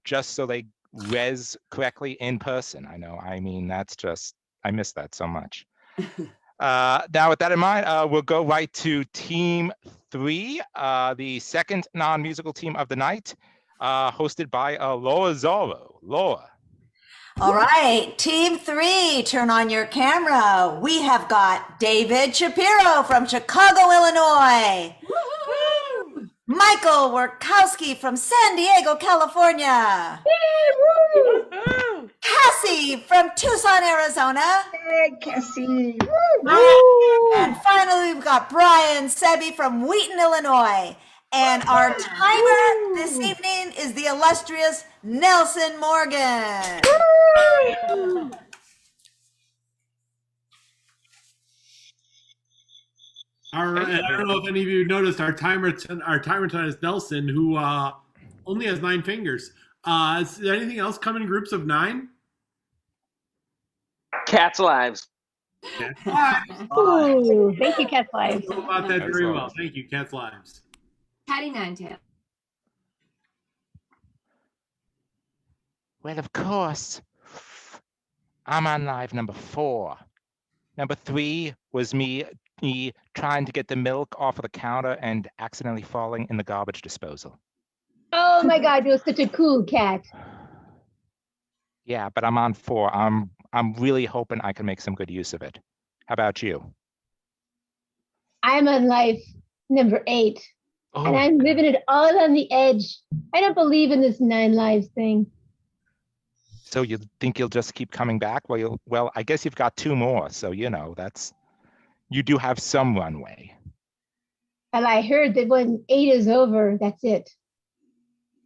Speaker 1: just so they res correctly in person. I know. I mean, that's just I miss that so much. Now, with that in mind, we'll go right to Team 3, the second non-musical team of the night, hosted by Laura Zaro. Laura.
Speaker 2: All right, Team 3, turn on your camera. We have got David Shapiro from Chicago, Illinois. Michael Wirkowski from San Diego, California. Cassie from Tucson, Arizona.
Speaker 7: Hey, Cassie.
Speaker 2: And finally, we've got Brian Sebby from Wheaton, Illinois. And our timer this evening is the illustrious Nelson Morgan.
Speaker 5: All right. I don't know if any of you noticed our timer tonight is Nelson, who only has 9 fingers. Is there anything else come in groups of 9?
Speaker 20: Cats' lives.
Speaker 5: Cat's lives.
Speaker 12: Ooh, thank you, Cat's Lives.
Speaker 5: I know about that very well. Thank you, Cat's lives.
Speaker 19: Patty Ninetail.
Speaker 1: Well, of course. I'm on live number 4. Number 3 was me trying to get the milk off of the counter and accidentally falling in the garbage disposal.
Speaker 21: Oh my God, you're such a cool cat.
Speaker 1: Yeah, but I'm on 4. I'm really hoping I can make some good use of it. How about you?
Speaker 21: I'm on life number 8,
Speaker 1: Oh.
Speaker 21: and I'm living it all on the edge. I don't believe in this 9 lives thing.
Speaker 1: So you think you'll just keep coming back? Well, I guess you've got 2 more, so you do have some runway.
Speaker 21: And I heard that when 8 is over, that's it.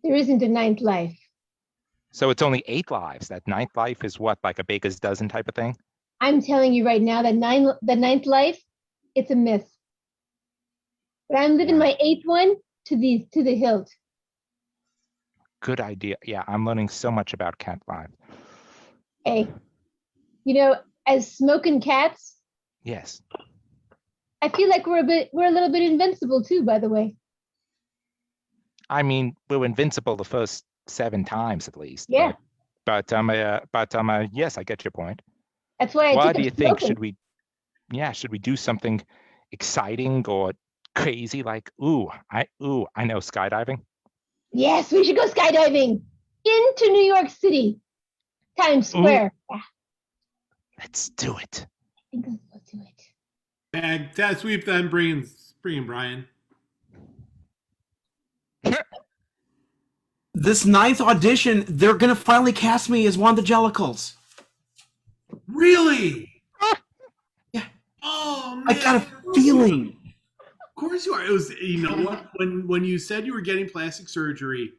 Speaker 21: There isn't a 9th life.
Speaker 1: So it's only 8 lives. That 9th life is what, like a baker's dozen type of thing?
Speaker 21: I'm telling you right now that the 9th life, it's a myth. But I'm living my 8th one to the hilt.
Speaker 1: Good idea. Yeah, I'm learning so much about cat life.
Speaker 21: Hey, as smoking cats,
Speaker 1: Yes.
Speaker 21: I feel like we're a little bit invincible too, by the way.
Speaker 1: I mean, we're invincible the first 7 times at least.
Speaker 21: Yeah.
Speaker 1: But yes, I get your point.
Speaker 21: That's why I
Speaker 1: What
Speaker 21: took
Speaker 1: do
Speaker 21: up
Speaker 1: you think?
Speaker 21: smoking.
Speaker 1: Should we do something exciting or crazy like I know skydiving?
Speaker 21: Yes, we should go skydiving into New York City, Times Square. Yeah,
Speaker 1: Let's do it.
Speaker 21: I think let's do it.
Speaker 5: Bag, that sweep, then bring in Brian.
Speaker 22: This 9th audition, they're gonna finally cast me as one of the Jellicles.
Speaker 5: Really?
Speaker 22: Yeah.
Speaker 5: Oh man.
Speaker 22: I got a feeling.
Speaker 5: Of course you are. It was, you know what? When you said you were getting plastic surgery,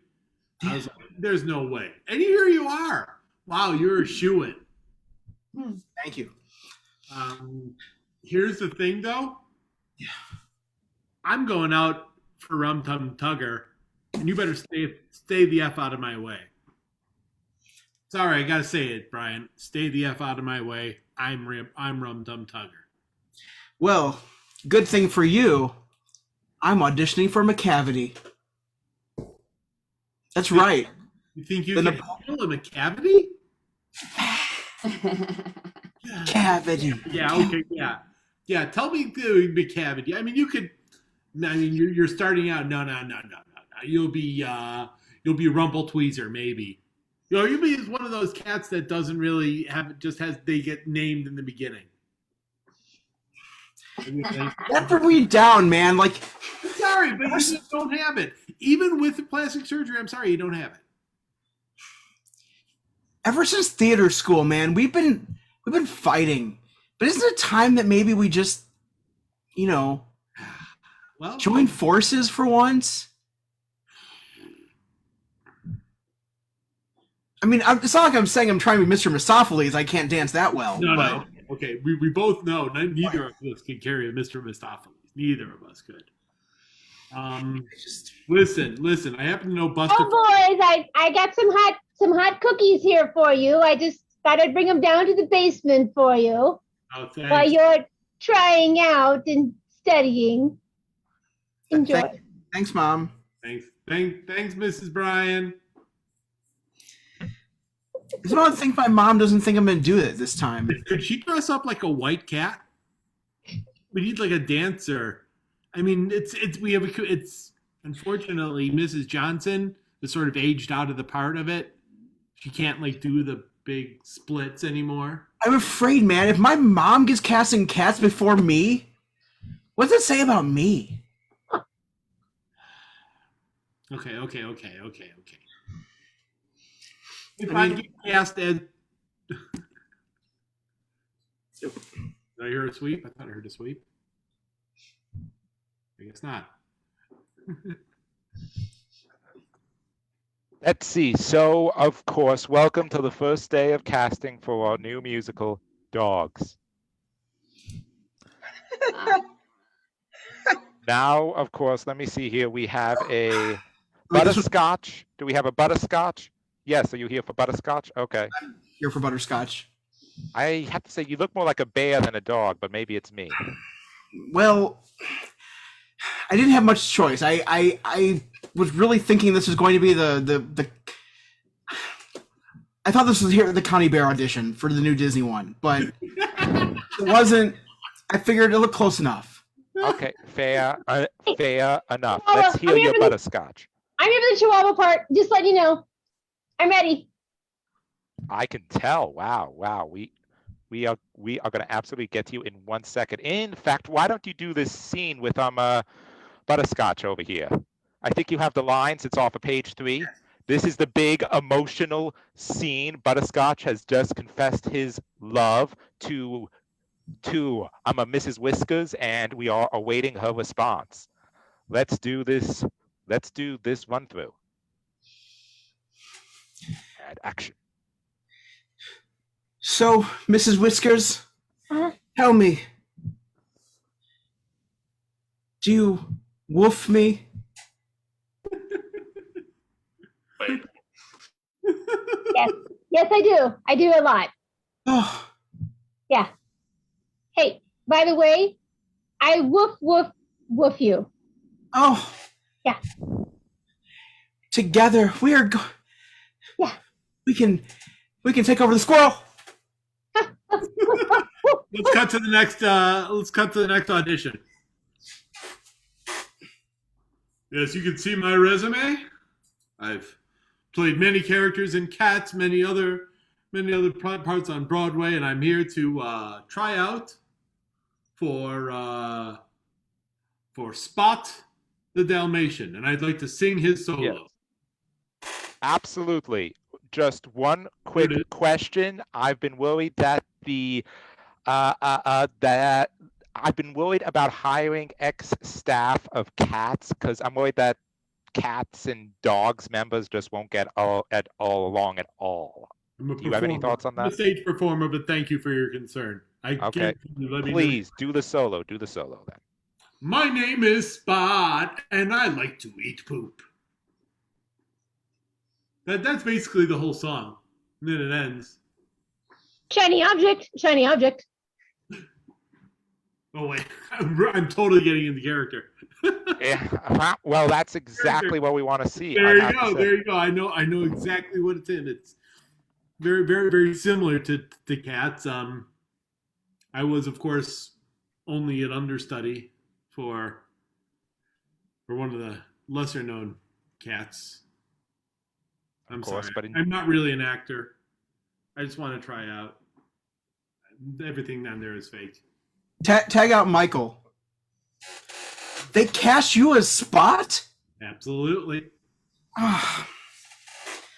Speaker 5: I was like, there's no way. And here you are. Wow, you're a shoo-in.
Speaker 22: Thank you.
Speaker 5: Here's the thing, though.
Speaker 22: Yeah.
Speaker 5: I'm going out for Rum Tum Tugger, and you better stay the F out of my way. Sorry, I gotta say it, Brian. Stay the F out of my way. I'm Rum Tum Tugger.
Speaker 22: Well, good thing for you, I'm auditioning for McCavity. That's right.
Speaker 5: You think you can kill a McCavity?
Speaker 22: Cavity.
Speaker 5: Yeah, okay, yeah. Yeah, tell me the McCavity. I mean, you could. I mean, you're starting out. No. You'll be Rumple Tweezer, maybe. You'll be one of those cats that doesn't really they get named in the beginning.
Speaker 22: Never read down, man. Like,
Speaker 5: I'm sorry, but you just don't have it. Even with the plastic surgery, I'm sorry, you don't have it.
Speaker 22: ever since theater school, man, we've been fighting. But isn't it time that maybe we just, join forces for once? I mean, it's not like I'm saying I'm trying to be Mr. Mistopheles. I can't dance that well.
Speaker 5: No. Okay, we both know neither of us can carry a Mr. Mistopheles. Neither of us could. Listen. I happen to know Buster.
Speaker 21: Oh, boys, I got some hot cookies here for you. I just thought I'd bring them down to the basement for you.
Speaker 5: Oh, thanks.
Speaker 21: While you're trying out and studying. Enjoy.
Speaker 22: Thanks, Mom.
Speaker 5: Thanks, Mrs. Bryan.
Speaker 22: It's about to think my mom doesn't think I'm going to do it this time.
Speaker 5: Could she dress up like a white cat? like a dancer. I mean, it's unfortunately Mrs. Johnson is sort of aged out of the part of it. She can't like do the big splits anymore.
Speaker 22: I'm afraid, man, if my mom gets casting cats before me, what does it say about me?
Speaker 5: Okay. If I get cast as... Did I hear a sweep? I thought I heard a sweep. I guess not.
Speaker 1: Let's see. So, of course, welcome to the first day of casting for our new musical, Dogs. Now, of course, let me see here. We have a butterscotch. Do we have a butterscotch? Yes. Are you here for butterscotch? Okay.
Speaker 22: Here for butterscotch.
Speaker 1: I have to say, you look more like a bear than a dog, but maybe it's me.
Speaker 22: Well, I didn't have much choice. I was really thinking this was going to be the I thought this was here at the County Bear audition for the new Disney one, but it wasn't. I figured it looked close enough.
Speaker 1: Okay, fair enough. Let's hear your butterscotch.
Speaker 21: I'm here for the Chihuahua part. Just let you know. I'm ready.
Speaker 1: I can tell. Wow. We are going to absolutely get to you in 1 second. In fact, why don't you do this scene with butterscotch over here? I think you have the lines. It's off of page 3. This is the big emotional scene. Butterscotch has just confessed his love to I'm a Mrs. Whiskers, and we are awaiting her response. Let's do this run through. And action.
Speaker 22: So, Mrs. Whiskers, tell me, do you woof me?
Speaker 21: Yes, I do. I do a lot.
Speaker 22: Oh.
Speaker 21: Yeah. Hey, by the way, I woof you.
Speaker 22: Oh.
Speaker 21: Yeah.
Speaker 22: Together, we are
Speaker 21: Yeah.
Speaker 22: We can take over the squirrel.
Speaker 5: Let's cut to the next audition. Yes, you can see my resume. I've played many characters in Cats, many other parts on Broadway, and I'm here to try out for Spot the Dalmatian, and I'd like to sing his solo.
Speaker 1: Yes. Absolutely. Just one quick question. I've been worried that that I've been worried about hiring ex-staff of Cats, because I'm worried that Cats and Dogs members just won't get all along at all. Do you have any thoughts on
Speaker 5: I'm a
Speaker 1: that?
Speaker 5: stage performer, but thank you for your concern.
Speaker 1: Okay. Please do the solo. Do the solo then.
Speaker 5: My name is Spot, and I like to eat poop. That's basically the whole song. And then it ends.
Speaker 21: Shiny object.
Speaker 5: Oh wait, I'm totally getting into character.
Speaker 1: Yeah. Well, that's exactly what we want to see.
Speaker 5: There you go. I know exactly what it's in. It's very, very, very similar to Cats. I was, of course, only an understudy for one of the lesser known Cats. I'm sorry. I'm not really an actor. I just want to try out. Everything down there is fake.
Speaker 22: Tag out Michael. They cast you as Spot?
Speaker 5: Absolutely.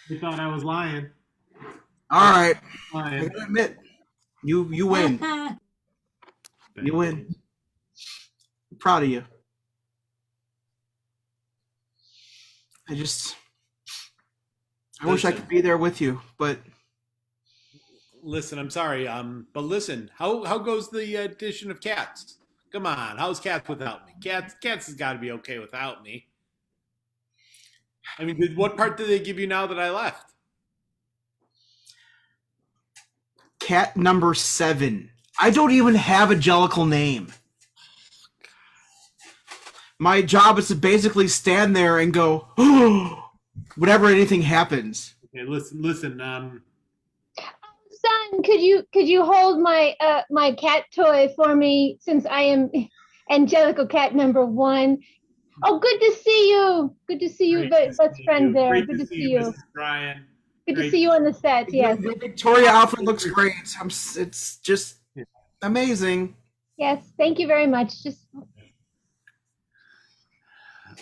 Speaker 5: You thought I was lying.
Speaker 22: All right.
Speaker 5: Lying.
Speaker 22: I gotta admit, you win. You win. I'm proud of you. I wish I could be there with you, but
Speaker 5: listen, I'm sorry. But listen, how goes the edition of Cats? Come on, how's Cats without me? Cats has got to be okay without me. I mean, what part did they give you now that I left?
Speaker 22: Cat number 7. I don't even have a Jellicle name. My job is to basically stand there and go, whenever anything happens.
Speaker 5: Okay, listen.
Speaker 21: Son, One, could you hold my my cat toy for me since I am Angelical cat number 1? Oh, good to see you. Good to see you, best friend there.
Speaker 5: Great
Speaker 21: Good
Speaker 5: to
Speaker 21: to
Speaker 5: see
Speaker 21: see
Speaker 5: you,
Speaker 21: you.
Speaker 5: Mrs. Bryan.
Speaker 21: Good to
Speaker 5: Great
Speaker 21: see you on the set. Yes.
Speaker 22: Your Victoria outfit looks great. It's just amazing.
Speaker 21: Yes. Thank you very much. Just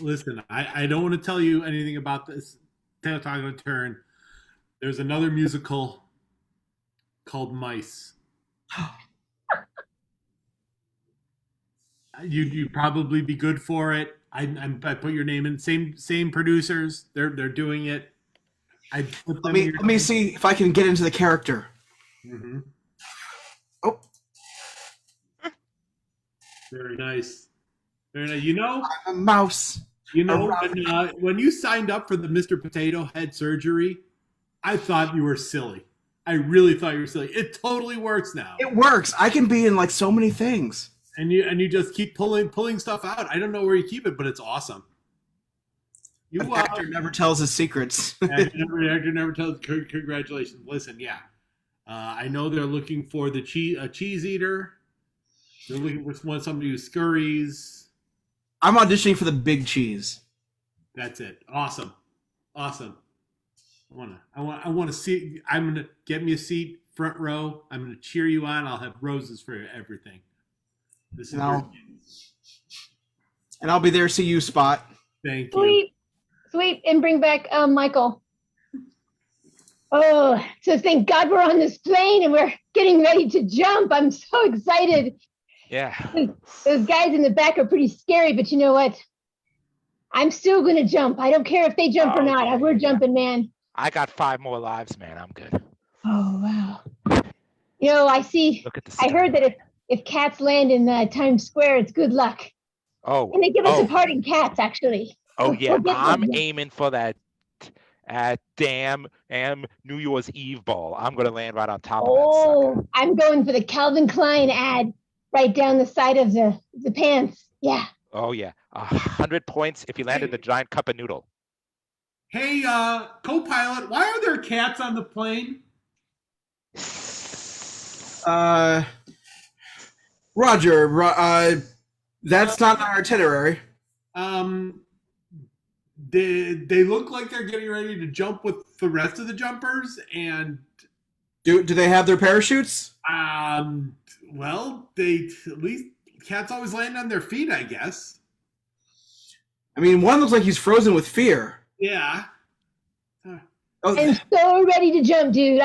Speaker 5: Listen, I don't want to tell you anything about this. Talking a turn. There's another musical called Mice. You'd probably be good for it. I put your name in. Same producers. They're doing it. I put them
Speaker 22: Let me see if I can get into the character.
Speaker 5: Mm-hmm.
Speaker 22: Oh,
Speaker 5: very nice. Very nice. You know,
Speaker 22: I'm a mouse.
Speaker 5: You know, when you signed up for the Mr. Potato Head surgery, I thought you were silly. I really thought you were silly. It totally works now.
Speaker 22: It works. I can be in like so many things.
Speaker 5: And you just keep pulling stuff out. I don't know where you keep it, but it's awesome.
Speaker 22: An actor never tells his secrets.
Speaker 5: actor never tells. Congratulations. Listen, yeah, I know they're looking for the cheese eater. They're looking for somebody who scurries.
Speaker 22: I'm auditioning for the big cheese.
Speaker 5: That's it. Awesome. I want to see. I'm gonna get me a seat, front row. I'm gonna cheer you on. I'll have roses for everything. This is
Speaker 22: and I'll be there to see you, Spot.
Speaker 5: Thank you.
Speaker 21: Sweet, and bring back Michael. Oh, so thank God we're on this plane and we're getting ready to jump. I'm so excited.
Speaker 1: Yeah.
Speaker 21: Those guys in the back are pretty scary, but you know what? I'm still going to jump. I don't care if they jump or not. We're jumping, man.
Speaker 1: I got 5 more lives, man. I'm good.
Speaker 21: Oh, wow. You know, I heard that if cats land in Times Square, it's good luck.
Speaker 1: Oh.
Speaker 21: And they give us a parting cats, actually.
Speaker 1: Oh, yeah. I'm aiming for that damn New Year's Eve ball. I'm going to land right on top of that.
Speaker 21: Oh, I'm going for the Calvin Klein ad right down the side of the pants. Yeah.
Speaker 1: Oh, yeah. 100 points if you landed the giant cup of noodle.
Speaker 5: Hey, co-pilot, why are there cats on the plane?
Speaker 22: Roger, that's not our itinerary.
Speaker 5: They look like they're getting ready to jump with the rest of the jumpers, and
Speaker 22: do they have their parachutes?
Speaker 5: Well, they at least cats always land on their feet, I guess.
Speaker 22: I mean, one looks like he's frozen with fear.
Speaker 5: Yeah.
Speaker 21: I'm so ready to jump, dude.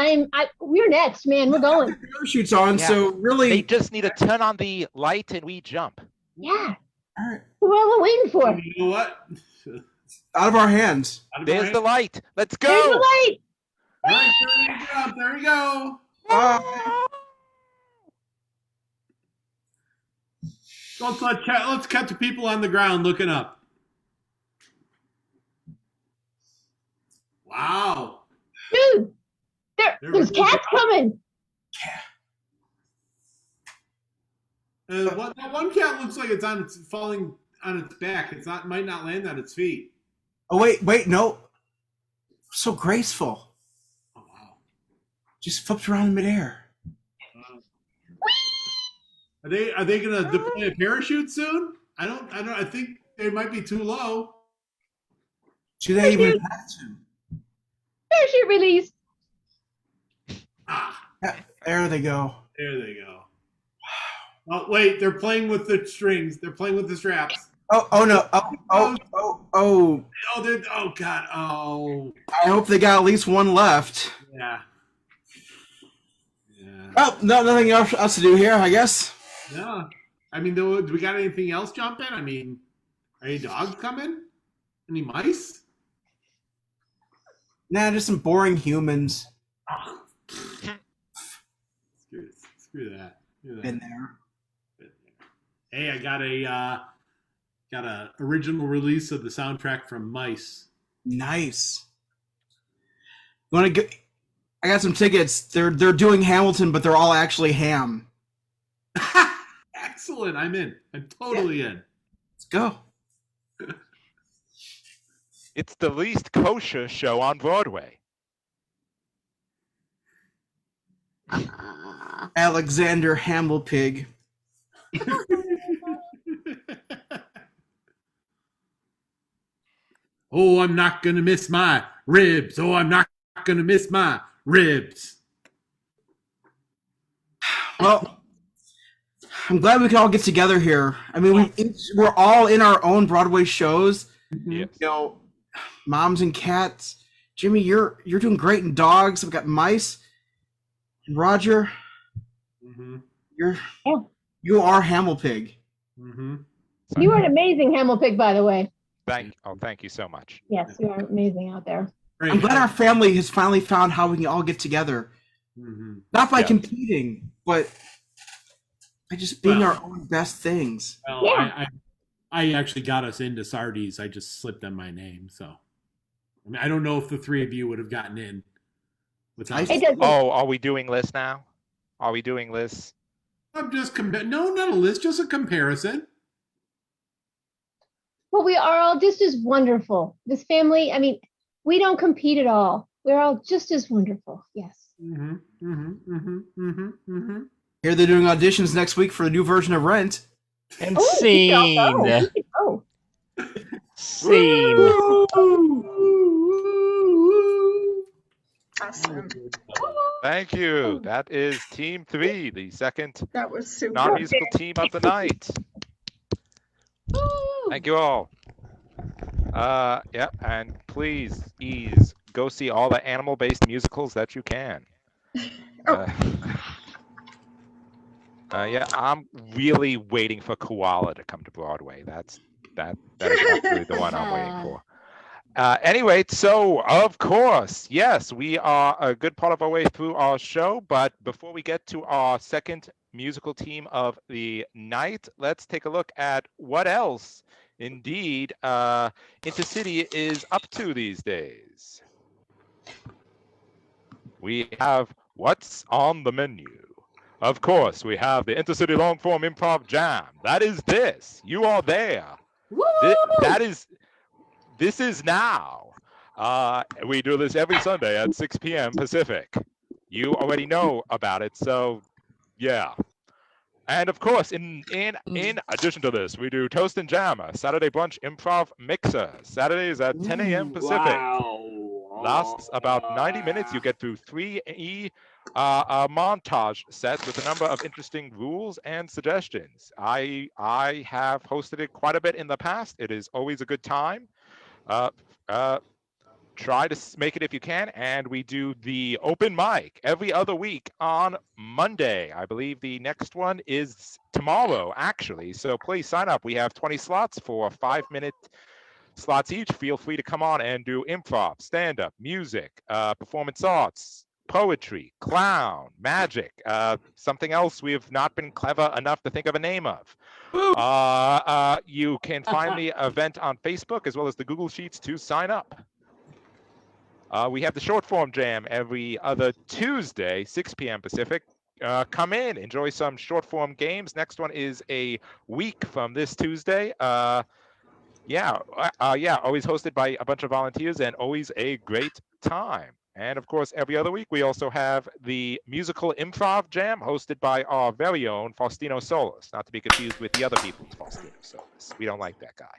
Speaker 21: We're next, man. We're going.
Speaker 22: Parachutes on, so really
Speaker 1: they just need to turn on the light and we jump.
Speaker 21: Yeah. All right. What are we waiting for?
Speaker 5: You know what?
Speaker 22: Out of our hands.
Speaker 1: There's the light. Let's go.
Speaker 21: There's the light.
Speaker 5: All right, there we go. Let's cut to people on the ground looking up. Wow.
Speaker 21: Dude, there's cats coming.
Speaker 5: That one cat looks like it's falling on its back. Might not land on its feet.
Speaker 22: Oh wait, no. So graceful.
Speaker 5: Oh wow.
Speaker 22: Just flipped around in midair.
Speaker 5: Are they gonna deploy a parachute soon? I don't. I think they might be too low.
Speaker 22: Do they even have to?
Speaker 21: Parachute release.
Speaker 22: There they go.
Speaker 5: There they go. Oh wait, they're playing with the strings. They're playing with the straps.
Speaker 22: Oh no! Oh!
Speaker 5: Oh God! Oh!
Speaker 22: I hope they got at least one left.
Speaker 5: Yeah.
Speaker 22: Oh no! Nothing else to do here, I guess.
Speaker 5: Yeah. I mean, do we got anything else jumping? I mean, are any dogs coming? Any mice?
Speaker 22: Nah, just some boring humans.
Speaker 5: Screw that.
Speaker 22: Been there.
Speaker 5: Hey, I got a original release of the soundtrack from Mice.
Speaker 22: Nice. I got some tickets. They're doing Hamilton, but they're all actually ham.
Speaker 5: Excellent. I'm in. I'm totally in.
Speaker 22: Let's go.
Speaker 1: It's the least kosher show on Broadway.
Speaker 22: Alexander Hamilpig.
Speaker 5: Oh, I'm not going to miss my ribs. Oh, I'm not going to miss my ribs.
Speaker 22: Well, I'm glad we could all get together here. I mean, we're all in our own Broadway shows.
Speaker 1: Yes.
Speaker 22: You know, Moms and Cats. Jimmy, you're doing great in Dogs. We've got Mice. And Roger, you are Hamilpig.
Speaker 21: You are an amazing Hamilpig, by the way.
Speaker 1: Thank you so much.
Speaker 21: Yes, you are amazing out there.
Speaker 22: I'm glad our family has finally found how we can all get together. Not by competing, but by just being our own best things.
Speaker 5: Well, I actually got us into Sardi's. I just slipped on my name. So, I mean, I don't know if the three of you would have gotten in.
Speaker 1: Oh, are we doing lists now? Are we doing lists?
Speaker 5: I'm just no, not a list, just a comparison.
Speaker 21: Well, we are all just as wonderful. This family, I mean, we don't compete at all. We're all just as wonderful. Yes.
Speaker 22: Here they're doing auditions next week for a new version of Rent.
Speaker 16: And scene. Scene.
Speaker 7: Awesome.
Speaker 1: Thank you. That is Team 3, the second
Speaker 7: That was super.
Speaker 1: non-musical team of the night. Thank you all. Yeah, and please go see all the animal-based musicals that you can. Yeah, I'm really waiting for Koala to come to Broadway. That is absolutely the one I'm waiting for. Anyway, so of course, yes, we are a good part of our way through our show, but before we get to our second musical team of the night, let's take a look at what else indeed InterCity is up to these days. We have what's on the menu. Of course, we have the InterCity Long Form Improv Jam. That is this. You are there. This is now. We do this every Sunday at 6 p.m. Pacific. You already know about it, so yeah. And of course, in addition to this, we do Toast and Jam, a Saturday brunch improv mixer. Saturdays at 10 a.m. Pacific. Lasts about 90 minutes. You get through 3 montage sets with a number of interesting rules and suggestions. I have hosted it quite a bit in the past. It is always a good time. Try to make it if you can, and we do the open mic every other week on Monday. I believe the next one is tomorrow, actually, so please sign up. We have 20 slots for 5-minute slots each. Feel free to come on and do improv, stand-up, music, performance arts, poetry, clown, magic, something else we have not been clever enough to think of a name of. You can find the event on Facebook as well as the Google Sheets to sign up. We have the short form jam every other Tuesday, 6 p.m. Pacific. Come in, enjoy some short form games. Next one is a week from this Tuesday. Yeah, always hosted by a bunch of volunteers and always a great time. And of course, every other week, we also have the musical improv jam hosted by our very own Faustino Solis, not to be confused with the other people's Faustino Solis. We don't like that guy.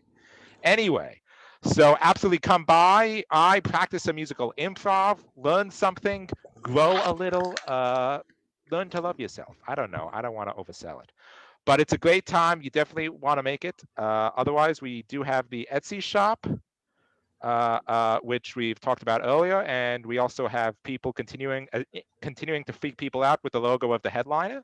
Speaker 1: Anyway, so absolutely come by. I practice some musical improv, learn something, grow a little, learn to love yourself. I don't know. I don't want to oversell it. But it's a great time. You definitely want to make it. Otherwise, we do have the Etsy shop, which we've talked about earlier, and we also have people continuing to freak people out with the logo of the headliner,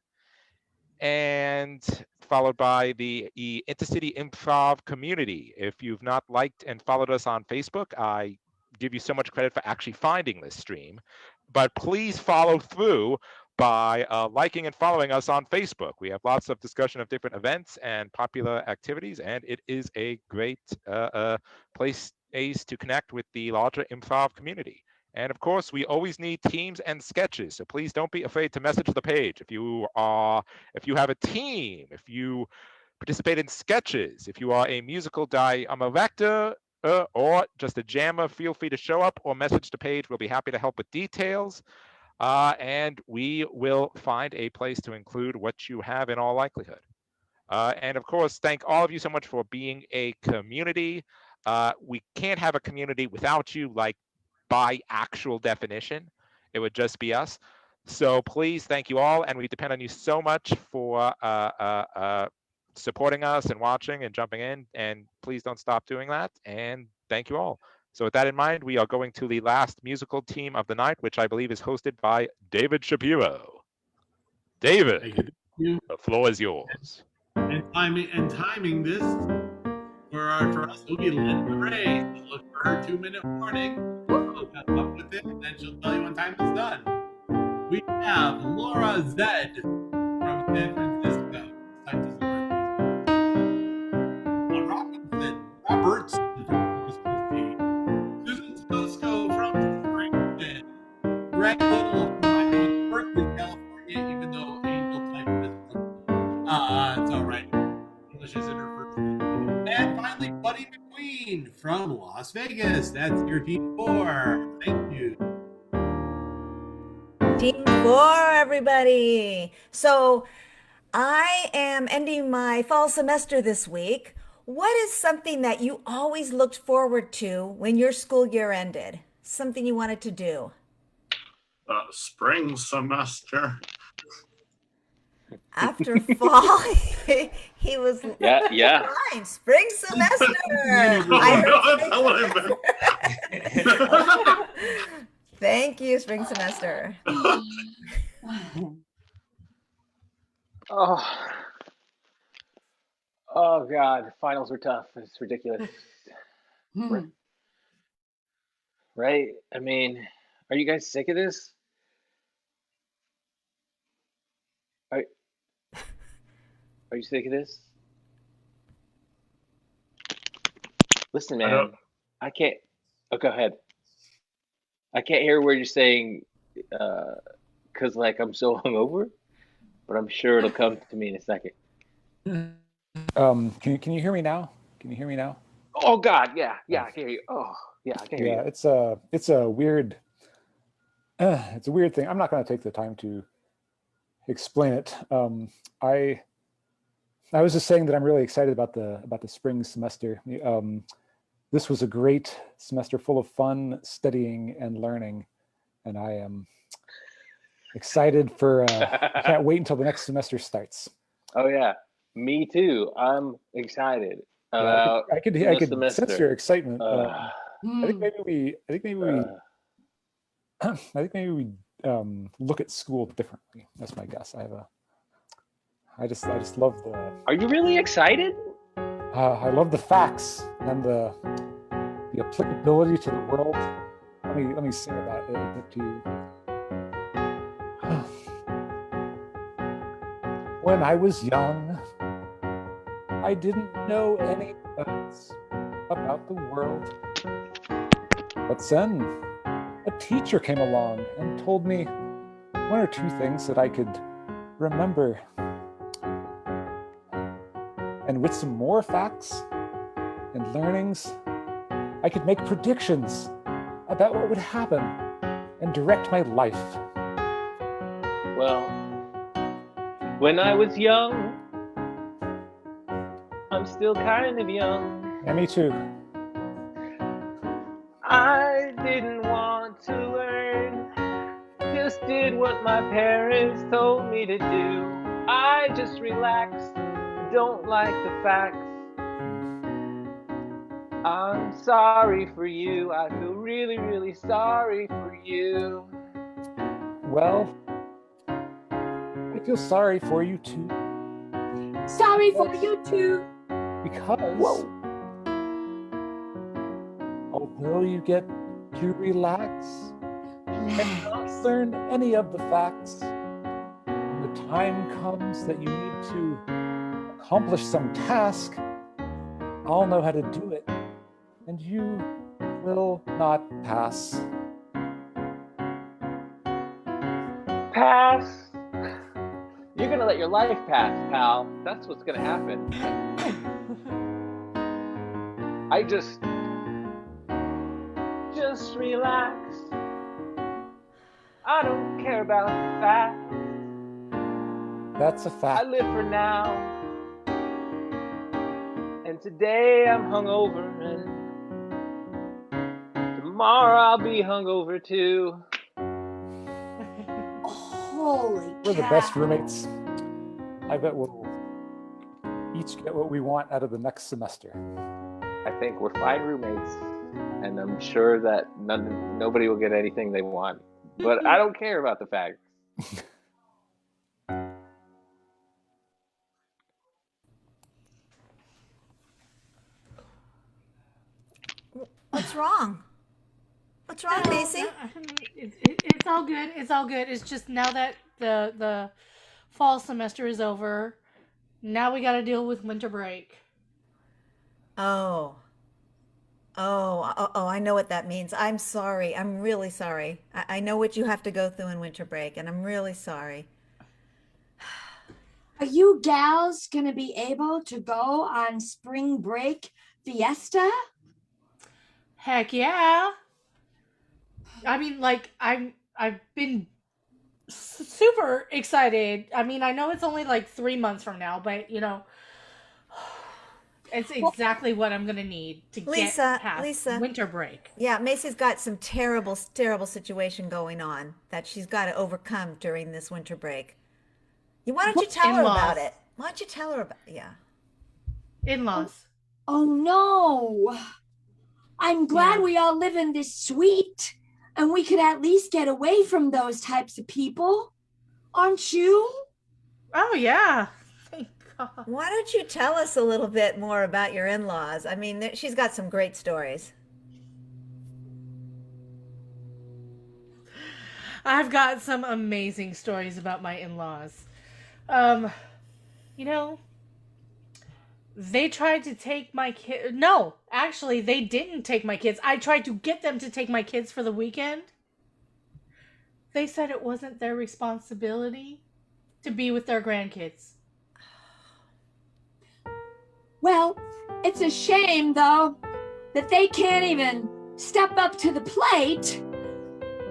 Speaker 1: and followed by the InterCity Improv community. If you've not liked and followed us on Facebook, I give you so much credit for actually finding this stream, but please follow through by liking and following us on Facebook. We have lots of discussion of different events and popular activities, and it is a great place to connect with the larger improv community. And of course, we always need teams and sketches, so please don't be afraid to message the page. If you have a team, if you participate in sketches, if you are a musical director or just a jammer, feel free to show up or message the page. We'll be happy to help with details. and we will find a place to include what you have in all likelihood. And of course, thank all of you so much for being a community. We can't have a community without you, like by actual definition. It would just be us. So please, thank you all, and we depend on you so much for supporting us and watching and jumping in. And please don't stop doing that. And thank you all. So with that in mind, we are going to the last musical team of the night, which I believe is hosted by David Shapiro. David, the floor is yours.
Speaker 5: And timing this for us will be Linda Ray. So look for her 2-minute warning. We'll have up with it, and then she'll tell you when time is done. We have Laura Zed from San Francisco. Time to Robertson from Susan Skosko from Springton. Greg Little from Berkeley, California, even though Angel typed this. It's all right. English isn't her first language. And finally, Buddy McQueen from Las Vegas. That's your team 4. Thank you.
Speaker 2: Team 4, everybody. So I am ending my fall semester this week. What is something that you always looked forward to when your school year ended? Something you wanted to do?
Speaker 8: Spring semester.
Speaker 2: After fall, he was
Speaker 6: Yeah.
Speaker 2: fine. Spring semester. Thank you, spring semester.
Speaker 6: Oh God, finals were tough. It's ridiculous. Right? I mean, are you guys sick of this? Are you sick of this? Listen, man, I can't. Oh, go ahead. I can't hear where you're saying, cause like I'm so hungover, but I'm sure it'll come to me in a second.
Speaker 20: Can you hear me now? Can you hear me now?
Speaker 6: Oh God, yeah, I can hear you. Oh, yeah, I can hear you.
Speaker 20: Yeah, it's a weird thing. I'm not going to take the time to explain it. I was just saying that I'm really excited about the spring semester. This was a great semester full of fun, studying, and learning, and I am excited for. I can't wait until the next semester starts.
Speaker 6: Oh yeah, me too. I'm excited.
Speaker 20: I could
Speaker 6: semester.
Speaker 20: sense your excitement. I think maybe we look at school differently. That's my guess. I just love the.
Speaker 6: Are you really excited?
Speaker 20: I love the facts and the applicability to the world. Let me sing about it a bit to you. When I was young, I didn't know any facts about the world. But then a teacher came along and told me one or two things that I could remember. And with some more facts and learnings, I could make predictions about what would happen and direct my life.
Speaker 6: Well, when I was young, I'm still kind of young.
Speaker 20: Yeah, me too.
Speaker 6: I didn't want to learn, just did what my parents told me to do. I just relaxed, don't like the facts. I'm sorry for you, I feel really, really sorry for you.
Speaker 20: Well, I feel sorry for you too.
Speaker 21: Sorry for you too.
Speaker 20: Because although you get to relax and not learn any of the facts, when the time comes that you need to accomplish some task, I'll know how to do it, and you will not pass.
Speaker 6: Pass? You're gonna let your life pass, pal. That's what's gonna happen. I just relax. I don't care about the facts.
Speaker 20: That's a
Speaker 6: I
Speaker 20: fact.
Speaker 6: live for now. And today I'm hungover, and tomorrow I'll be hungover too.
Speaker 10: Holy
Speaker 20: We're the
Speaker 10: cow.
Speaker 20: best roommates. I bet we'll each get what we want out of the next semester.
Speaker 6: I think we're fine roommates, and I'm sure that nobody will get anything they want. But I don't care about the facts.
Speaker 2: What's wrong? What's wrong, Macy?
Speaker 12: It's all good. It's all good. It's just now that the fall semester is over, now we got to deal with winter break.
Speaker 2: Oh, I know what that means. I'm sorry. I'm really sorry. I know what you have to go through in winter break, and I'm really sorry.
Speaker 10: Are you gals gonna be able to go on spring break fiesta?
Speaker 12: Heck yeah. I mean, like, I've been super excited. I mean, I know it's only like 3 months from now, but you know, it's exactly what I'm gonna need to get past winter break.
Speaker 2: Yeah, Macy's got some terrible situation going on that she's got to overcome during this winter break. Why don't you tell her about it? Why don't you tell her about
Speaker 12: in-laws?
Speaker 10: Oh no. I'm glad we all live in this suite and we could at least get away from those types of people. Aren't you?
Speaker 12: Oh yeah.
Speaker 2: Why don't you tell us a little bit more about your in-laws? I mean, she's got some great stories.
Speaker 12: I've got some amazing stories about my in-laws. You know, they tried to take my kid. No, actually, they didn't take my kids. I tried to get them to take my kids for the weekend. They said it wasn't their responsibility to be with their grandkids.
Speaker 10: Well, it's a shame, though, that they can't even step up to the plate.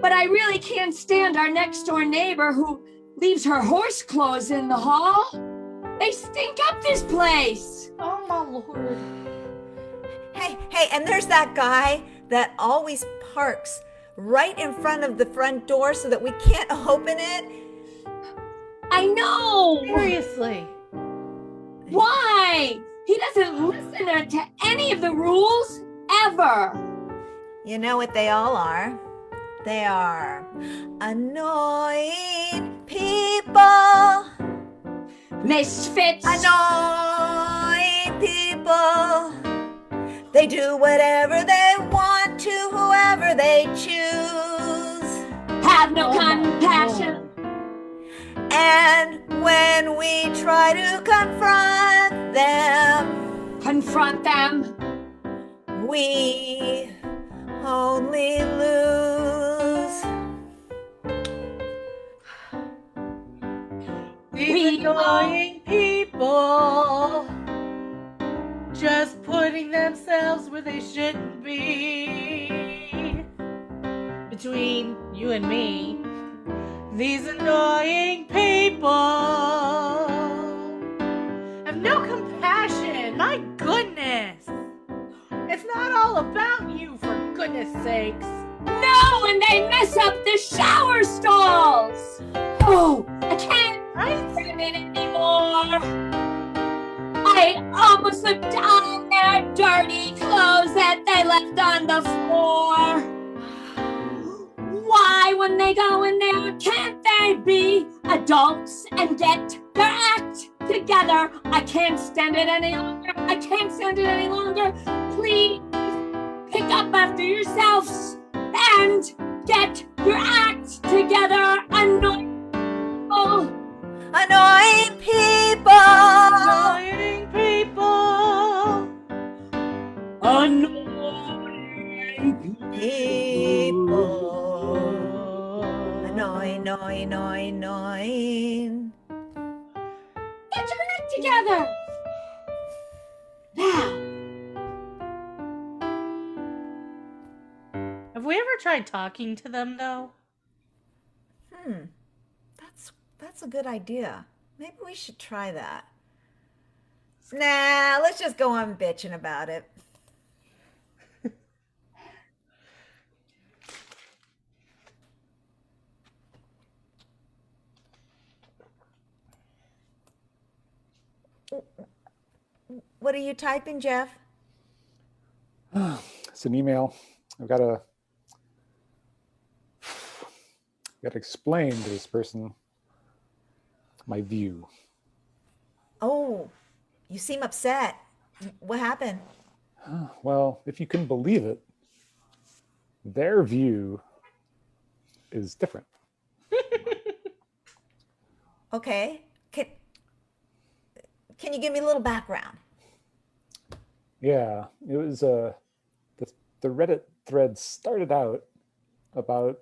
Speaker 10: But I really can't stand our next-door neighbor who leaves her horse clothes in the hall. They stink up this place.
Speaker 12: Oh, my Lord.
Speaker 2: Hey, and there's that guy that always parks right in front of the front door so that we can't open it.
Speaker 10: I know.
Speaker 12: Seriously.
Speaker 10: Why? He doesn't listen to any of the rules ever.
Speaker 2: You know what they all are? They are annoying people.
Speaker 10: Misfits.
Speaker 2: Annoying people. They do whatever they want to whoever they choose.
Speaker 10: Have no compassion.
Speaker 2: And when we try to confront them, we only lose.
Speaker 12: These annoying people just putting themselves where they shouldn't be. Between you and me, these annoying people have no compassion. My goodness. It's not all about you, for goodness sakes.
Speaker 10: No, and they mess up the shower stalls. Oh, I can't stand it anymore. I almost slipped on their dirty clothes that they left on the floor. Why, when they go in there, can't they be adults and get their act together? I can't stand it any longer. I can't stand it any longer. Please pick up after yourselves and get your act together. Annoying people.
Speaker 2: Annoying people.
Speaker 12: Annoying people.
Speaker 10: Annoying
Speaker 2: people. Annoying.
Speaker 10: Get your act together. Now.
Speaker 12: Have we ever tried talking to them, though?
Speaker 2: That's a good idea. Maybe we should try that. Nah, let's just go on bitching about it. What are you typing, Jeff?
Speaker 20: It's an email. I've got to explain to this person my view.
Speaker 2: Oh, you seem upset. What happened?
Speaker 20: Well, if you can believe it, their view is different.
Speaker 2: Okay. Can you give me a little background?
Speaker 20: Yeah, it was the Reddit thread started out about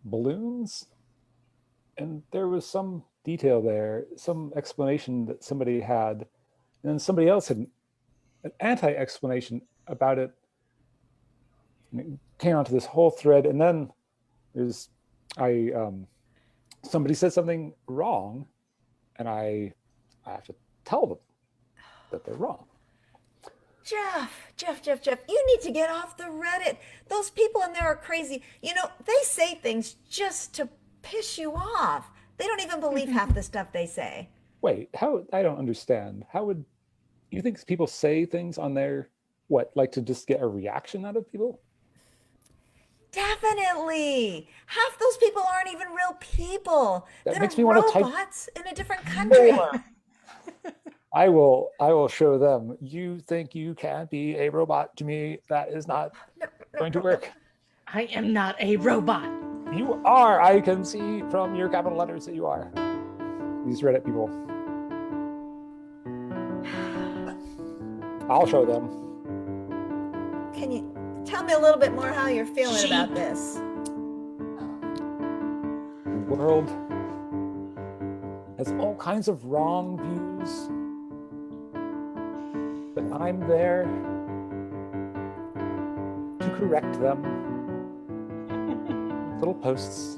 Speaker 20: balloons, and there was some detail there, some explanation that somebody had, and then somebody else had an anti-explanation about it. And it came onto this whole thread, and then there's somebody said something wrong, and I have to tell them that they're wrong.
Speaker 2: Jeff, you need to get off the Reddit. Those people in there are crazy. You know, they say things just to piss you off. They don't even believe half the stuff they say.
Speaker 20: Wait, how? I don't understand. How would you think people say things on there? What, like to just get a reaction out of people?
Speaker 2: Definitely. Half those people aren't even real people.
Speaker 20: That
Speaker 2: They're
Speaker 20: makes me want to type
Speaker 2: robots in a different country.
Speaker 20: I will show them. You think you can be a robot to me? That is not going to work.
Speaker 12: I am not a robot.
Speaker 20: You are. I can see from your capital letters that you are. These Reddit people. I'll show them.
Speaker 2: Can you tell me a little bit more how you're feeling about this?
Speaker 20: The world has all kinds of wrong views, but I'm there to correct them. Little posts.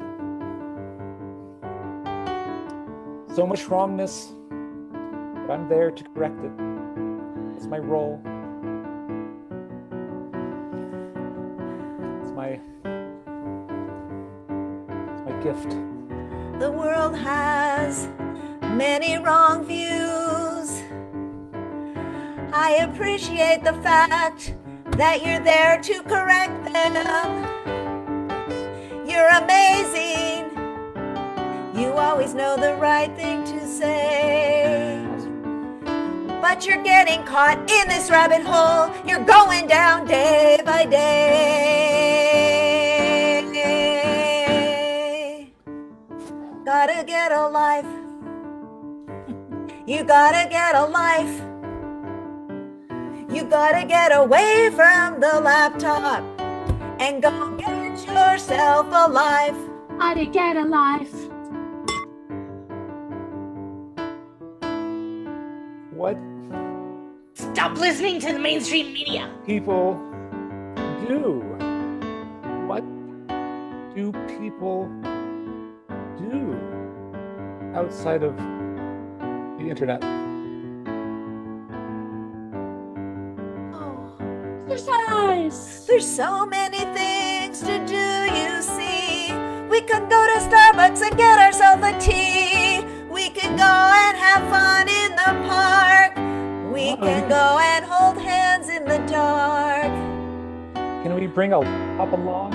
Speaker 20: So much wrongness, but I'm there to correct it. It's my role. It's my gift.
Speaker 2: The world has many wrong views. I appreciate the fact that you're there to correct them. You're amazing. You always know the right thing to say. But you're getting caught in this rabbit hole. You're going down day by day. Gotta get a life. You gotta get a life. You gotta get away from the laptop and go get yourself a life.
Speaker 10: Gotta get a life.
Speaker 20: What
Speaker 12: Stop listening to the mainstream media.
Speaker 20: people do? What do people do outside of the internet?
Speaker 2: Exercise. There's so many things to do, you see. We could go to Starbucks and get ourselves a tea. We could go and have fun in the park. We can go and hold hands in the dark.
Speaker 20: Can we bring a laptop along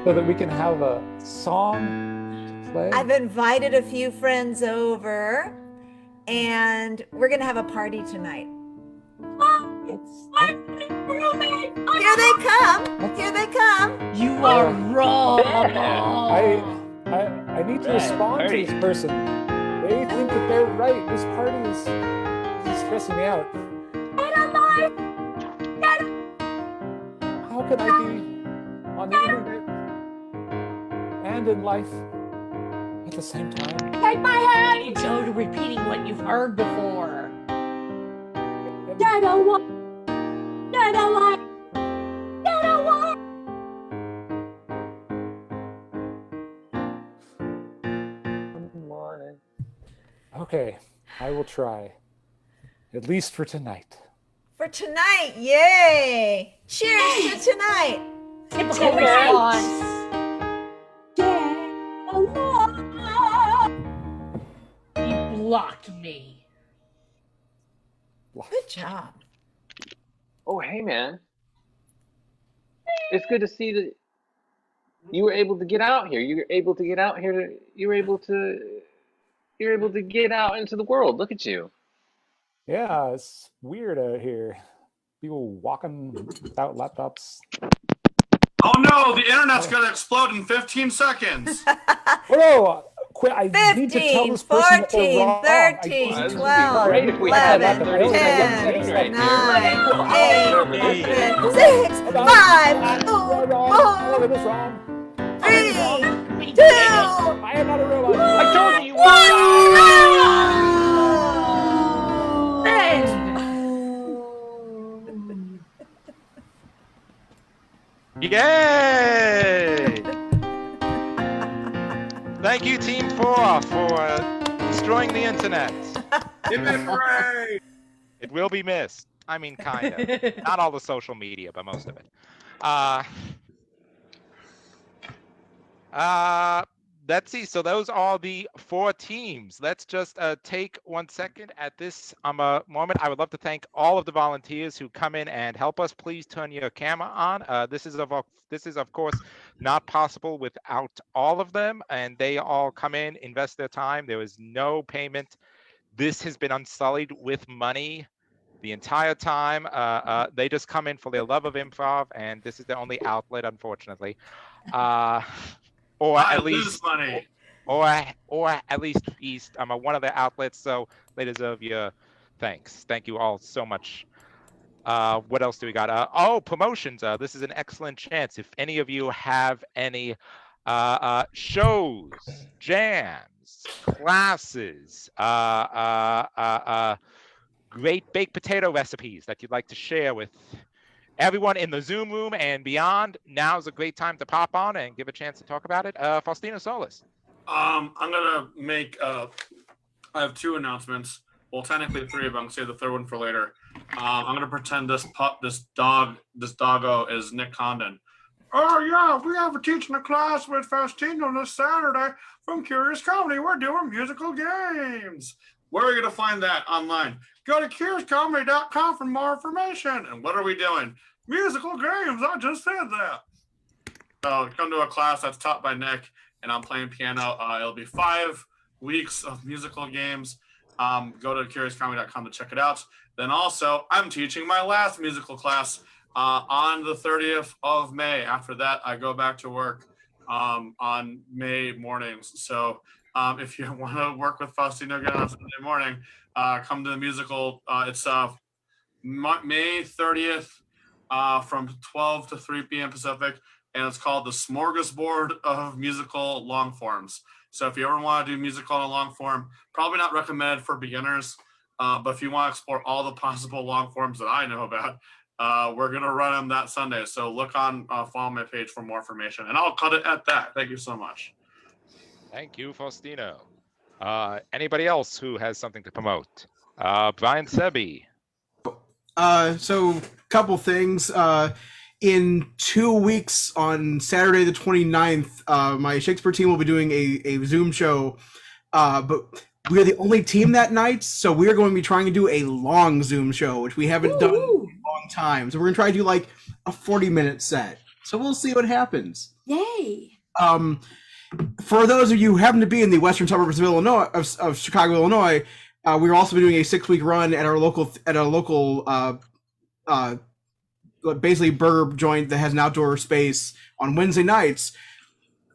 Speaker 20: so that we can have a song to play?
Speaker 2: I've invited a few friends over, and we're gonna have a party tonight. Here they come! Here they come!
Speaker 12: You are wrong.
Speaker 20: I need to respond to this person. They think that they're right. This party is stressing me out. How can I be on the internet and in life at the same time?
Speaker 12: Take my hand! Joe, to repeating what you've heard before.
Speaker 10: Get a life. Get a life. Get a life.
Speaker 20: Okay, I will try. At least for tonight.
Speaker 2: For tonight, yay! Cheers to tonight!
Speaker 12: Typical response. He blocked me.
Speaker 2: Good job.
Speaker 6: Oh, hey, man. It's good to see that you were able to get out here. You were able to get out here. You were able to get out into the world. Look at you.
Speaker 20: Yeah, it's weird out here. People walking without laptops.
Speaker 8: Oh no, the internet's gonna explode in 15 seconds.
Speaker 20: Whoa! Quit! I need to tell
Speaker 2: 15,
Speaker 20: this person that
Speaker 2: 14,
Speaker 20: they're wrong.
Speaker 2: 13, 12,
Speaker 20: Great if we
Speaker 2: 11,
Speaker 20: had that
Speaker 2: 10,
Speaker 20: right
Speaker 2: 9, 8, 6, 5, 4, 3, 2,
Speaker 20: I am not a robot.
Speaker 6: I told you.
Speaker 1: Yay! Thank you, Team 4, for destroying the internet. It will be missed. I mean, kind of. Not all the social media, but most of it. Let's see. So those are the 4 teams. Let's just take 1 second at this moment. I would love to thank all of the volunteers who come in and help us. Please turn your camera on. This is of course not possible without all of them, and they all come in, invest their time. There is no payment. This has been unsullied with money the entire time. They just come in for their love of improv, and this is the only outlet, unfortunately. Or at least money. Or at least East. I'm one of the outlets, so they deserve your thanks. Thank you all so much. What else do we got? Promotions. This is an excellent chance. If any of you have any shows, jams, classes, great baked potato recipes that you'd like to share with everyone in the Zoom room and beyond, now's a great time to pop on and give a chance to talk about it. Faustino, Solis.
Speaker 8: I'm gonna make. I have 2 announcements. Well, technically 3, but I'm gonna save the 3rd one for later. I'm gonna pretend this doggo is Nick Condon. Oh yeah, we have a teaching a class with Faustino this Saturday from Curious Comedy. We're doing musical games. Where are we gonna find that online? Go to curiouscomedy.com for more information. And what are we doing? Musical games. I just said that. So come to a class that's taught by Nick, and I'm playing piano. It'll be 5 weeks of musical games. Go to curiouscomedy.com to check it out. Then also, I'm teaching my last musical class on the 30th of May. After that, I go back to work on May mornings. So if you want to work with Faustino again on Sunday morning, come to the musical. It's May 30th from 12 to 3 p.m. Pacific, and it's called the Smorgasbord of Musical Long Forms. So if you ever want to do musical in long form, probably not recommended for beginners, but if you want to explore all the possible long forms that I know about, we're going to run them that Sunday. So look on, follow my page for more information, and I'll cut it at that. Thank you so much.
Speaker 1: Thank you, Faustino. Anybody else who has something to promote? Brian Sebby.
Speaker 22: So couple things. In 2 weeks on Saturday the 29th, my Shakespeare team will be doing a Zoom show, but we're the only team that night, so we're going to be trying to do a long Zoom show, which we haven't done in a long time. So we're going to try to do like a 40-minute set. So we'll see what happens.
Speaker 10: Yay!
Speaker 22: For those of you who happen to be in the western suburbs of Illinois, of Chicago, Illinois, we're also doing a 6-week run at our local basically burger joint that has an outdoor space on Wednesday nights.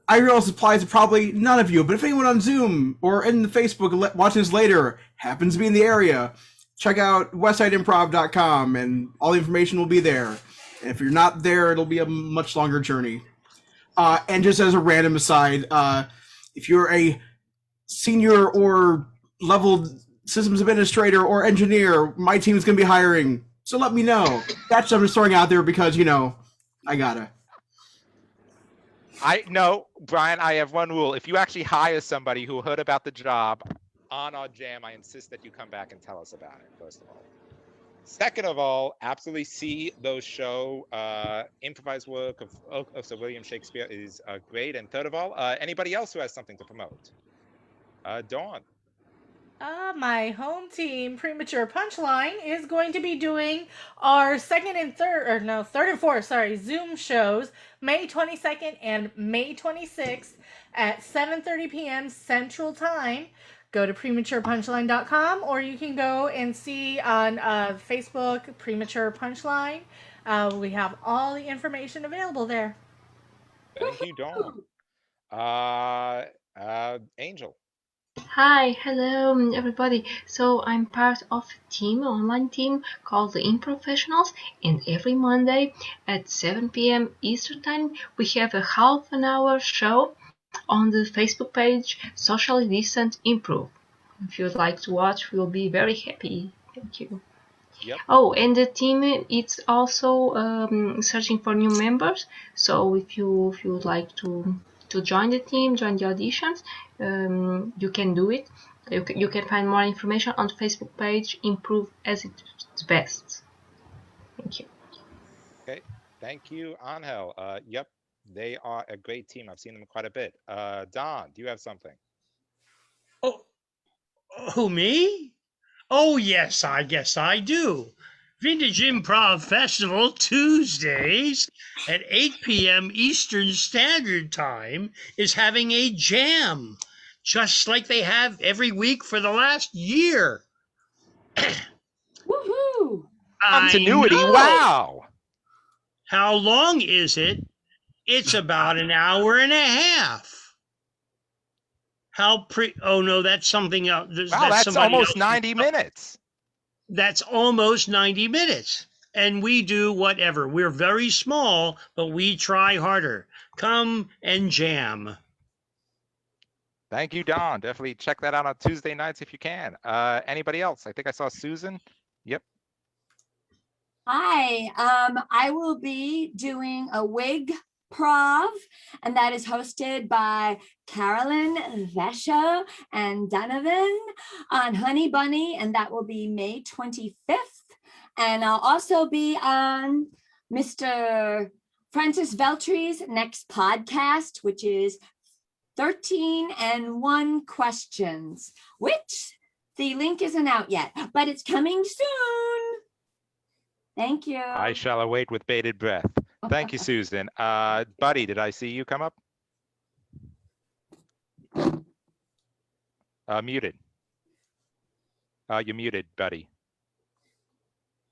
Speaker 22: I realize it applies to probably none of you, but if anyone on Zoom or in the Facebook watching this later happens to be in the area, check out westsidemprov.com and all the information will be there. And if you're not there, it'll be a much longer journey. And just as a random aside, if you're a senior or leveled systems administrator or engineer, my team is going to be hiring. So let me know. That's what I'm just throwing out there because, I gotta.
Speaker 1: No, Brian, I have one rule. If you actually hire somebody who heard about the job, on our jam, I insist that you come back and tell us about it, first of all. Second of all, absolutely see those show. Improvised work of Sir William Shakespeare is great. And third of all, anybody else who has something to promote? Dawn.
Speaker 12: My home team, Premature Punchline, is going to be doing our third and fourth, Zoom shows May 22nd and May 26th at 7:30 p.m. Central Time. Go to prematurepunchline.com, or you can go and see on Facebook, Premature Punchline. We have all the information available there.
Speaker 1: Thank you, Dawn. Angel.
Speaker 3: Hi, hello everybody. So I'm part of a team, online team called the Improfessionals, and every Monday at 7 p.m. Eastern Time we have a half an hour show on the Facebook page Socially Distant Improv. If you'd like to watch, we'll be very happy. Thank you.
Speaker 1: Yep.
Speaker 3: Oh, and the team it's also searching for new members. So if you would like to join the team, join the auditions, you can do it. You can find more information on the Facebook page Improve as it's best. Thank you.
Speaker 1: Okay, thank you, Angel. Yep, they are a great team. I've seen them quite a bit. Don, do you have something?
Speaker 14: Oh, who, me? Oh, yes, I guess I do. Vintage Improv Festival Tuesdays at 8 p.m. Eastern Standard Time is having a jam, just like they have every week for the last year.
Speaker 10: Woohoo!
Speaker 1: Continuity, wow!
Speaker 14: How long is it? It's about an hour and a half. Oh no, that's something else.
Speaker 1: Wow, that's almost 90 minutes.
Speaker 14: That's almost 90 minutes. And we do whatever. We're very small, but we try harder. Come and jam.
Speaker 1: Thank you, Don. Definitely check that out on Tuesday nights if you can. Anybody else? I think I saw Susan. Yep.
Speaker 10: Hi, I will be doing a wig Improv, and that is hosted by Carolyn Vesha and Donovan on Honey Bunny, and that will be May 25th. And I'll also be on Mr. Francis Veltri's next podcast, which is 13 and 1 Questions, which the link isn't out yet, but it's coming soon. Thank you.
Speaker 1: I shall await with bated breath. Thank you, Susan. Buddy, did I see you come up? Muted. You're muted, Buddy.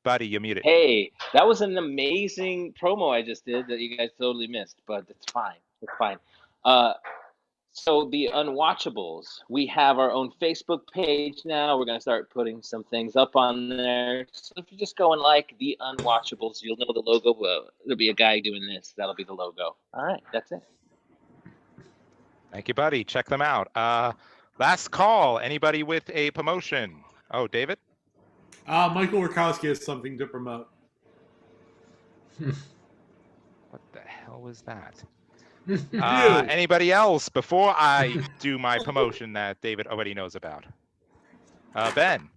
Speaker 1: Buddy, you're muted.
Speaker 6: Hey, that was an amazing promo I just did that you guys totally missed, but it's fine. It's fine. So the Unwatchables, we have our own Facebook page now. We're going to start putting some things up on there. So if you just go and like the Unwatchables, you'll know the logo. There'll be a guy doing this. That'll be the logo. All right, that's it.
Speaker 1: Thank you, Buddy. Check them out. Last call. Anybody with a promotion? Oh, David?
Speaker 5: Michael Wirkowski has something to promote.
Speaker 1: What the hell was that? Anybody else before I do my promotion that David already knows about? Ben.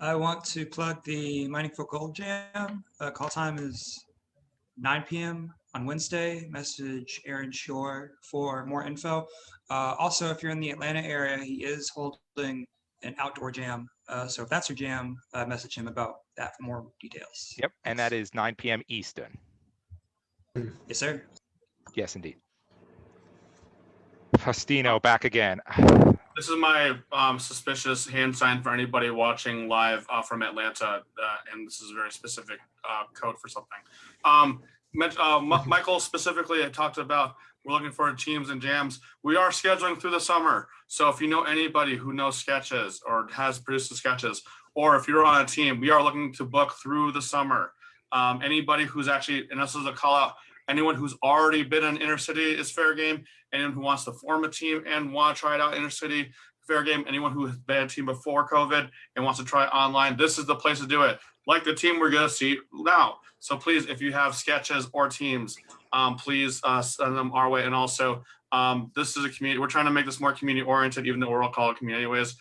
Speaker 15: I want to plug the Mining for Gold Jam. Call time is 9 p.m. on Wednesday. Message Aaron Shore for more info. Also, if you're in the Atlanta area, he is holding an outdoor jam. So if that's your jam, message him about that for more details.
Speaker 1: Yep, and that is 9 p.m. Eastern.
Speaker 15: Yes, sir.
Speaker 1: Yes, indeed. Faustino back again.
Speaker 8: This is my suspicious hand sign for anybody watching live from Atlanta, and this is a very specific code for something. Michael specifically talked about we're looking for teams and jams. We are scheduling through the summer, so if you know anybody who knows sketches or has produced the sketches, or if you're on a team, we are looking to book through the summer. Anybody who's actually, and this is a call out, anyone who's already been in InterCity is fair game. Anyone who wants to form a team and want to try it out InterCity, fair game. Anyone who has been a team before COVID and wants to try it online, this is the place to do it. Like the team we're going to see now. So please, if you have sketches or teams, please send them our way. And also, This is a community. We're trying to make this more community oriented, even though we're all called a community anyways.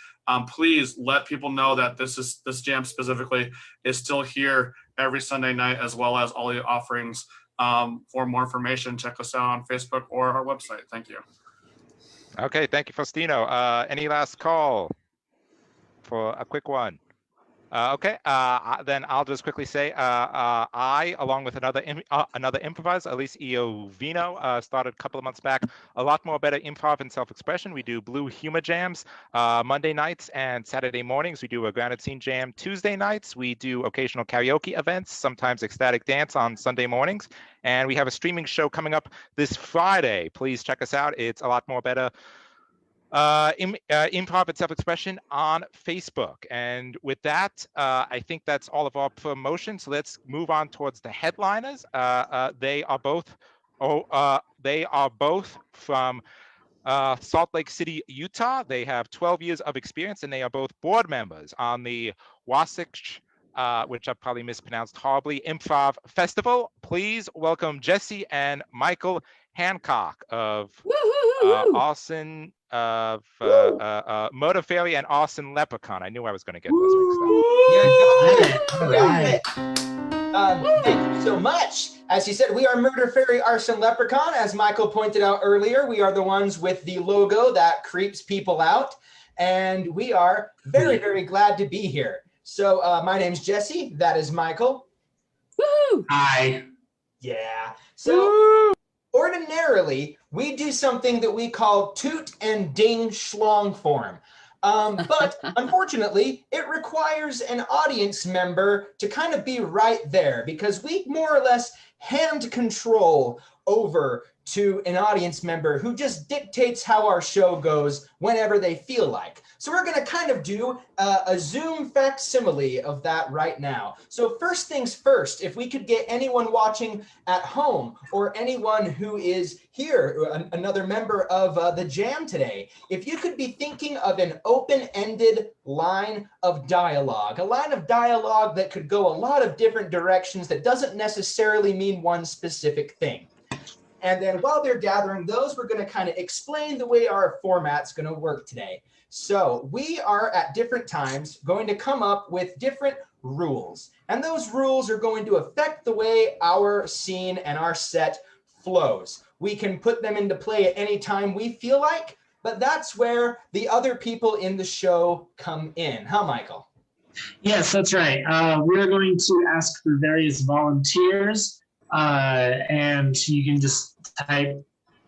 Speaker 8: Please let people know that this jam specifically is still here every Sunday night, as well as all the offerings. For more information, check us out on Facebook or our website. Thank you.
Speaker 1: Okay, thank you, Faustino. Any last call for a quick one? Okay, then I'll just quickly say I, along with another improviser, Elise Iovino, started a couple of months back, A Lot More Better Improv and Self-Expression. We do Blue Humor Jams Monday nights and Saturday mornings. We do a Granite Scene Jam Tuesday nights. We do occasional karaoke events, sometimes ecstatic dance on Sunday mornings. And we have a streaming show coming up this Friday. Please check us out. It's A Lot More Better Improv and Self-Expression on Facebook. And with that, I think that's all of our promotions. So let's move on towards the headliners. They are both from Salt Lake City, Utah. They have 12 years of experience, and they are both board members on the Wasatch, which I probably mispronounced horribly, Improv Festival. Please welcome Jesse and Michael Haycock of Arson Motor Fairy and Arson Leprechaun. I knew I was going to get those mixed up.
Speaker 9: Right. Thank you so much. As he said, we are Murder Fairy Arson Leprechaun. As Michael pointed out earlier, we are the ones with the logo that creeps people out. And we are very, very glad to be here. So my name's Jesse. That is Michael.
Speaker 14: Woo!
Speaker 9: Hi. Yeah. So ordinarily, we do something that we call toot and ding schlong form. But unfortunately, it requires an audience member to kind of be right there because we more or less hand control over to an audience member who just dictates how our show goes whenever they feel like. So we're going to kind of do a Zoom facsimile of that right now. So first things first, if we could get anyone watching at home or anyone who is here, another member of the jam today, if you could be thinking of an open-ended line of dialogue, a line of dialogue that could go a lot of different directions that doesn't necessarily mean one specific thing. And then while they're gathering those, we're going to kind of explain the way our format's going to work today. So we are at different times going to come up with different rules. And those rules are going to affect the way our scene and our set flows. We can put them into play at any time we feel like, but that's where the other people in the show come in. Huh, Michael?
Speaker 11: Yes, that's right. We're going to ask for various volunteers. And you can just type,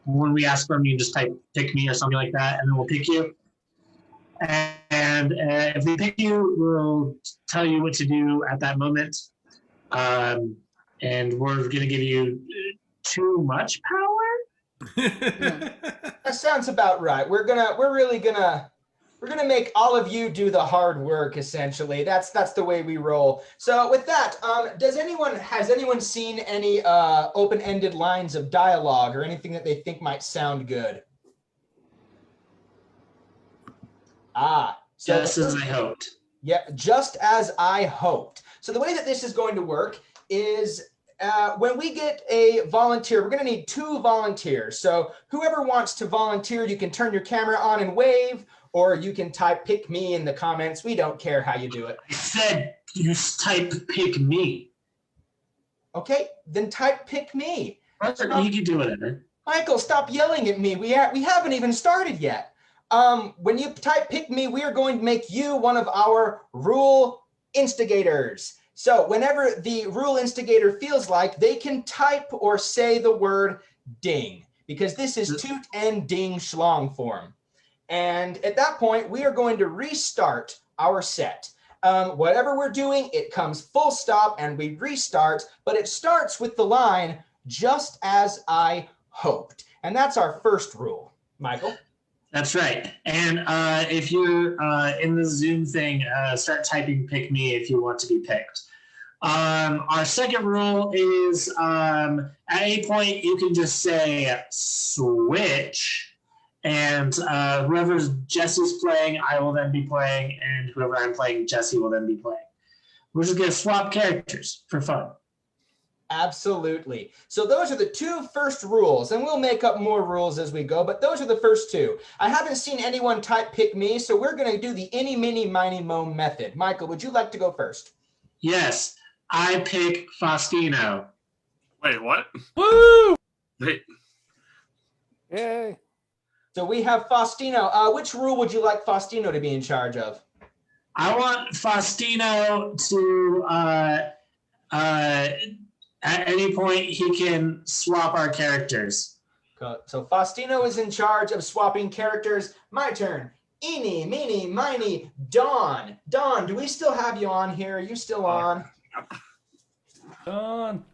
Speaker 11: when we ask for them, you can just type pick me or something like that, and then we'll pick you. And if we pick you, we'll tell you what to do at that moment. And we're going to give you too much power.
Speaker 9: That sounds about right. We're gonna make all of you do the hard work, essentially. That's the way we roll. So with that, has anyone seen any open-ended lines of dialogue or anything that they think might sound good? So
Speaker 11: just as I hoped.
Speaker 9: Yeah, just as I hoped. So the way that this is going to work is when we get a volunteer, we're going to need 2 volunteers. So whoever wants to volunteer, you can turn your camera on and wave, or you can type pick me in the comments. We don't care how you do it.
Speaker 11: I said you type pick me.
Speaker 9: Okay, then type pick me.
Speaker 11: You can do whatever.
Speaker 9: Michael, stop yelling at me. We haven't even started yet. When you type pick me, we are going to make you one of our rule instigators. So whenever the rule instigator feels like, they can type or say the word ding, because this is toot and ding schlong form. And at that point, we are going to restart our set. Whatever we're doing, it comes full stop and we restart, but it starts with the line, just as I hoped. And that's our first rule. Michael?
Speaker 11: That's right. And if you're in the Zoom thing, start typing pick me if you want to be picked. Our second rule is at any point you can just say switch, and whoever Jesse's playing, I will then be playing, and whoever I'm playing, Jesse will then be playing. We're just going to swap characters for fun.
Speaker 9: Absolutely. So those are the 2 first rules, and we'll make up more rules as we go, but those are the first 2. I haven't seen anyone type pick me, so we're going to do the any, mini, miny, mo method. Michael, would you like to go first?
Speaker 11: Yes, I pick Faustino.
Speaker 8: Wait, what?
Speaker 16: Woo!
Speaker 8: Wait.
Speaker 20: Yay.
Speaker 9: So we have Faustino. Which rule would you like Faustino to be in charge of?
Speaker 11: I want Faustino to, at any point, he can swap our characters.
Speaker 9: So Faustino is in charge of swapping characters. My turn. Eeny, meeny, miny, Dawn. Dawn, do we still have you on here? Are you still on?
Speaker 20: Dawn.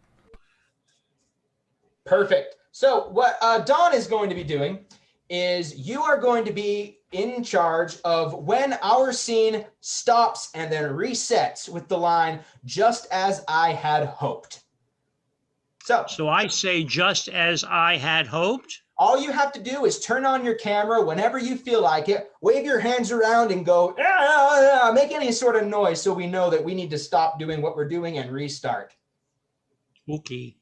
Speaker 9: Perfect. So what Dawn is going to be doing is you are going to be in charge of when our scene stops and then resets with the line, just as I had hoped.
Speaker 14: So I say, just as I had hoped?
Speaker 9: All you have to do is turn on your camera whenever you feel like it, wave your hands around and go, make any sort of noise so we know that we need to stop doing what we're doing and restart.
Speaker 14: Okay.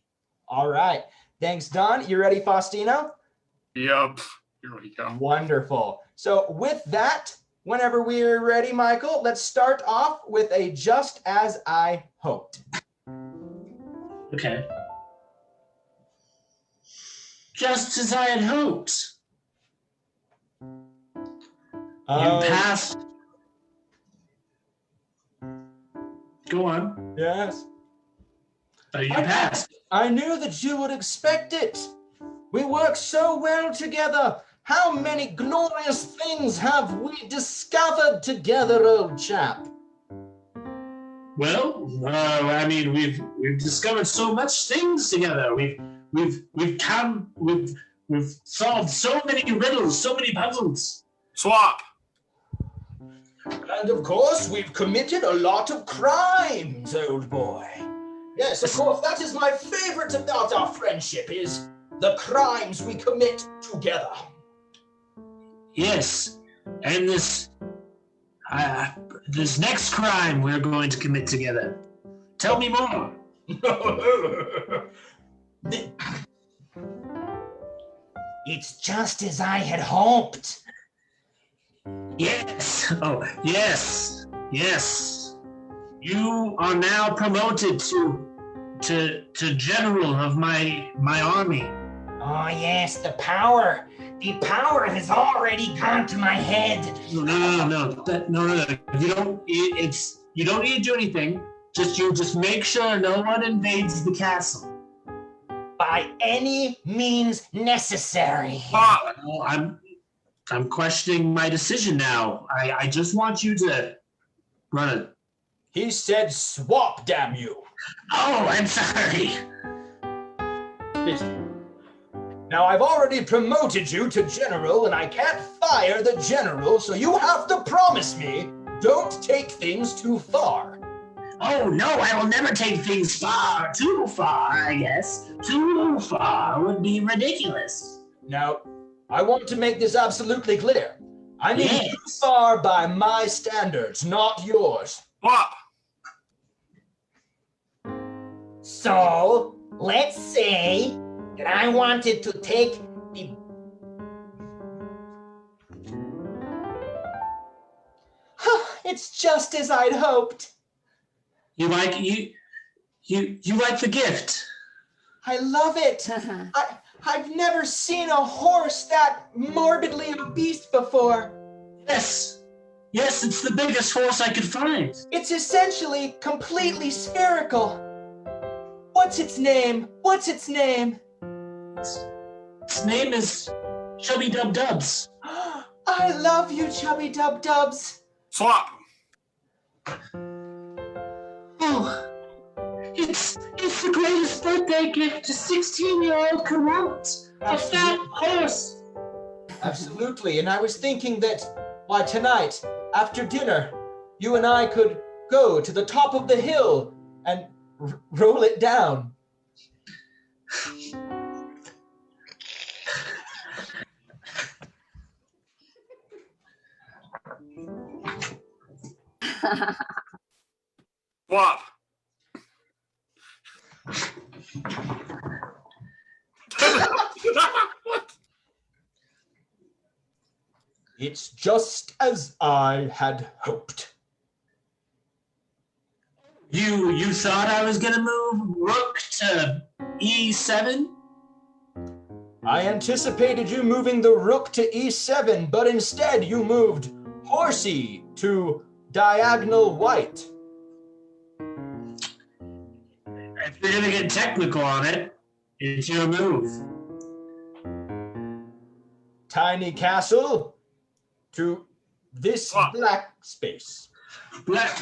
Speaker 9: All right. Thanks, Don. You ready, Faustino?
Speaker 8: Yep. Here we go.
Speaker 9: Wonderful. So with that, whenever we're ready, Michael, let's start off with a just as I hoped.
Speaker 11: Okay. Just as I had hoped. You passed. Go on.
Speaker 9: Yes.
Speaker 11: You passed.
Speaker 9: I knew that you would expect it. We work so well together. How many glorious things have we discovered together, old chap?
Speaker 11: Well, I mean, we've discovered so much things together. We've solved so many riddles, so many puzzles.
Speaker 8: Swap.
Speaker 9: And of course, we've committed a lot of crimes, old boy. Yes, of course, that is my favorite about our friendship, is the crimes we commit together.
Speaker 11: Yes, and this next crime we're going to commit together. Tell me more.
Speaker 9: It's just as I had hoped.
Speaker 11: Yes. Oh, yes. Yes. You are now promoted to general of my army.
Speaker 9: Oh yes, the power. The power has already gone to my head.
Speaker 11: No. You don't need to do anything. Just make sure no one invades the castle.
Speaker 9: By any means necessary.
Speaker 11: I'm questioning my decision now. I just want you to run it.
Speaker 9: He said swap, damn you.
Speaker 11: Oh, I'm sorry.
Speaker 9: Now, I've already promoted you to general, and I can't fire the general, so you have to promise me don't take things too far.
Speaker 11: Oh, no, I will never take things too far, I guess. Too far would be ridiculous.
Speaker 9: Now, I want to make this absolutely clear. I mean too far by my standards, not yours.
Speaker 8: What?
Speaker 9: So, let's say that I wanted to take the... It's just as I'd hoped.
Speaker 11: You like the gift.
Speaker 9: I love it. I've never seen a horse that morbidly obese before.
Speaker 11: Yes, it's the biggest horse I could find.
Speaker 9: It's essentially completely spherical. What's its name? Its name
Speaker 11: is Chubby Dub Dubs.
Speaker 9: I love you, Chubby Dub Dubs.
Speaker 8: Swap.
Speaker 11: Oh, it's the greatest birthday gift to 16-year-old Kermit. A fat horse.
Speaker 9: Absolutely, and I was thinking that, tonight, after dinner, you and I could go to the top of the hill and roll it down.
Speaker 8: Swap.
Speaker 9: It's just as I had hoped.
Speaker 11: You thought I was gonna move rook to e7?
Speaker 9: I anticipated you moving the rook to e7, but instead you moved horsey to diagonal white.
Speaker 11: If you're gonna get technical on it, it's your move.
Speaker 9: Tiny castle to this black space.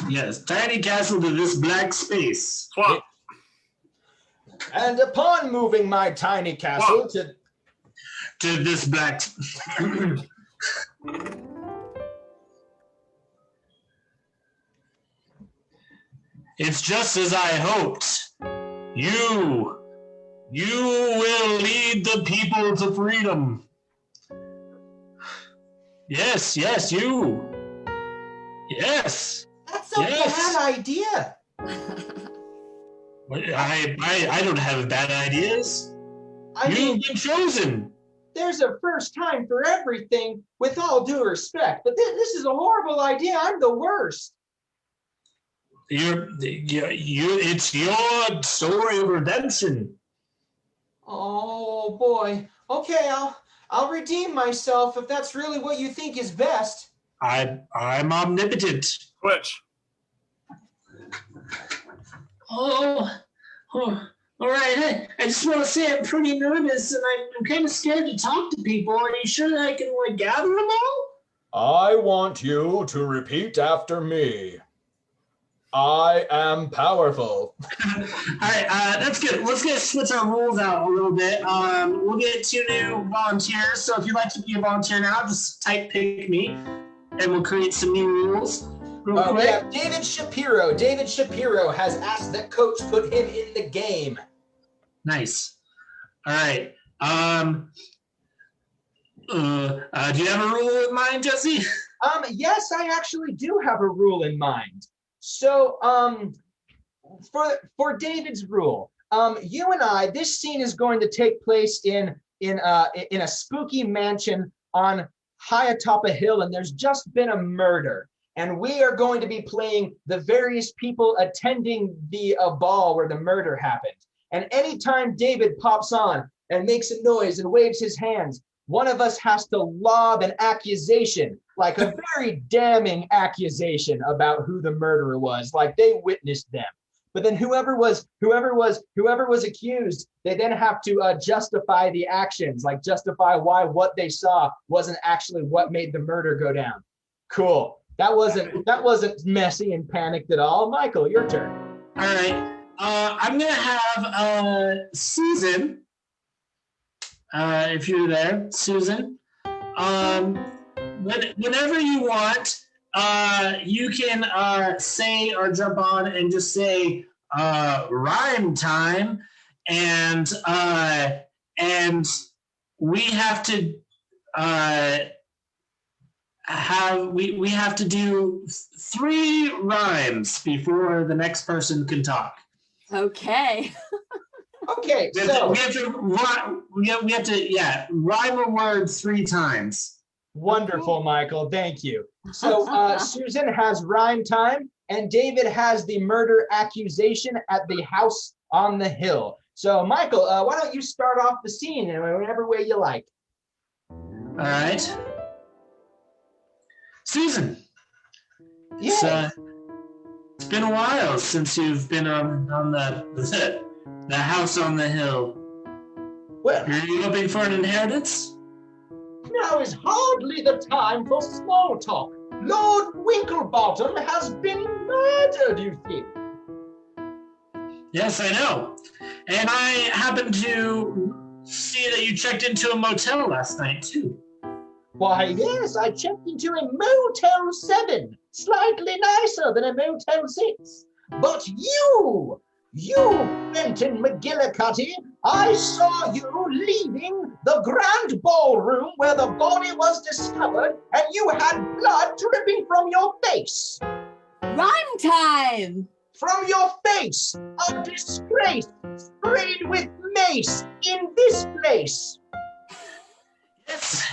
Speaker 11: Yes, tiny castle to this black space.
Speaker 9: And upon moving my tiny castle to
Speaker 11: this black. It's just as I hoped. You will lead the people to freedom. Yes, you. Yes.
Speaker 9: That's a bad idea.
Speaker 11: I don't have bad ideas. You've been chosen.
Speaker 9: There's a first time for everything, with all due respect. But this is a horrible idea. I'm the worst.
Speaker 11: It's your story of redemption.
Speaker 9: Oh boy. Okay, I'll redeem myself if that's really what you think is best.
Speaker 11: I'm omnipotent.
Speaker 8: Switch.
Speaker 11: Oh, all right. I just want to say I'm pretty nervous and I'm kind of scared to talk to people. Are you sure that I can gather them all?
Speaker 9: I want you to repeat after me. I am powerful.
Speaker 11: All right, that's good. Let's switch our rules out a little bit. We'll get 2 new volunteers. So if you'd like to be a volunteer now, just type pick me and we'll create some new rules.
Speaker 9: We have David Shapiro. David Shapiro has asked that coach put him in the game.
Speaker 11: Nice. All right. Do you have a rule in mind, Jesse?
Speaker 9: Yes, I actually do have a rule in mind. So, for David's rule, you and I, this scene is going to take place in a spooky mansion on high atop a hill, and there's just been a murder. And we are going to be playing the various people attending the ball where the murder happened. And anytime David pops on and makes a noise and waves his hands, one of us has to lob an accusation, like a very damning accusation about who the murderer was, like they witnessed them. But then whoever was accused, they then have to justify the actions, like justify why what they saw wasn't actually what made the murder go down. Cool. That wasn't messy and panicked at all. Michael, your turn.
Speaker 11: All right. I'm gonna have Susan. If you're there, Susan. Whenever you want, you can say or jump on and just say rhyme time, and we have to we have to do 3 rhymes before the next person can talk.
Speaker 10: Okay.
Speaker 9: Okay,
Speaker 11: we have to rhyme a word 3 times.
Speaker 9: Wonderful, Michael. Thank you. So Susan has rhyme time, and David has the murder accusation at the house on the hill. So, Michael, why don't you start off the scene in whatever way you like?
Speaker 11: All right. Susan.
Speaker 9: Yeah.
Speaker 11: It's been a while since you've been on the house on the hill.
Speaker 9: Well,
Speaker 11: are you hoping for an inheritance?
Speaker 9: Now is hardly the time for small talk. Lord Winklebottom has been murdered, you think?
Speaker 11: Yes, I know. And I happened to see that you checked into a motel last night, too.
Speaker 9: Why, yes, I checked into a Motel 7, slightly nicer than a Motel 6. But you, Benton McGillicuddy, I saw you leaving the grand ballroom where the body was discovered, and you had blood dripping from your face.
Speaker 10: Rhyme time!
Speaker 9: From your face, a disgrace sprayed with mace in this place.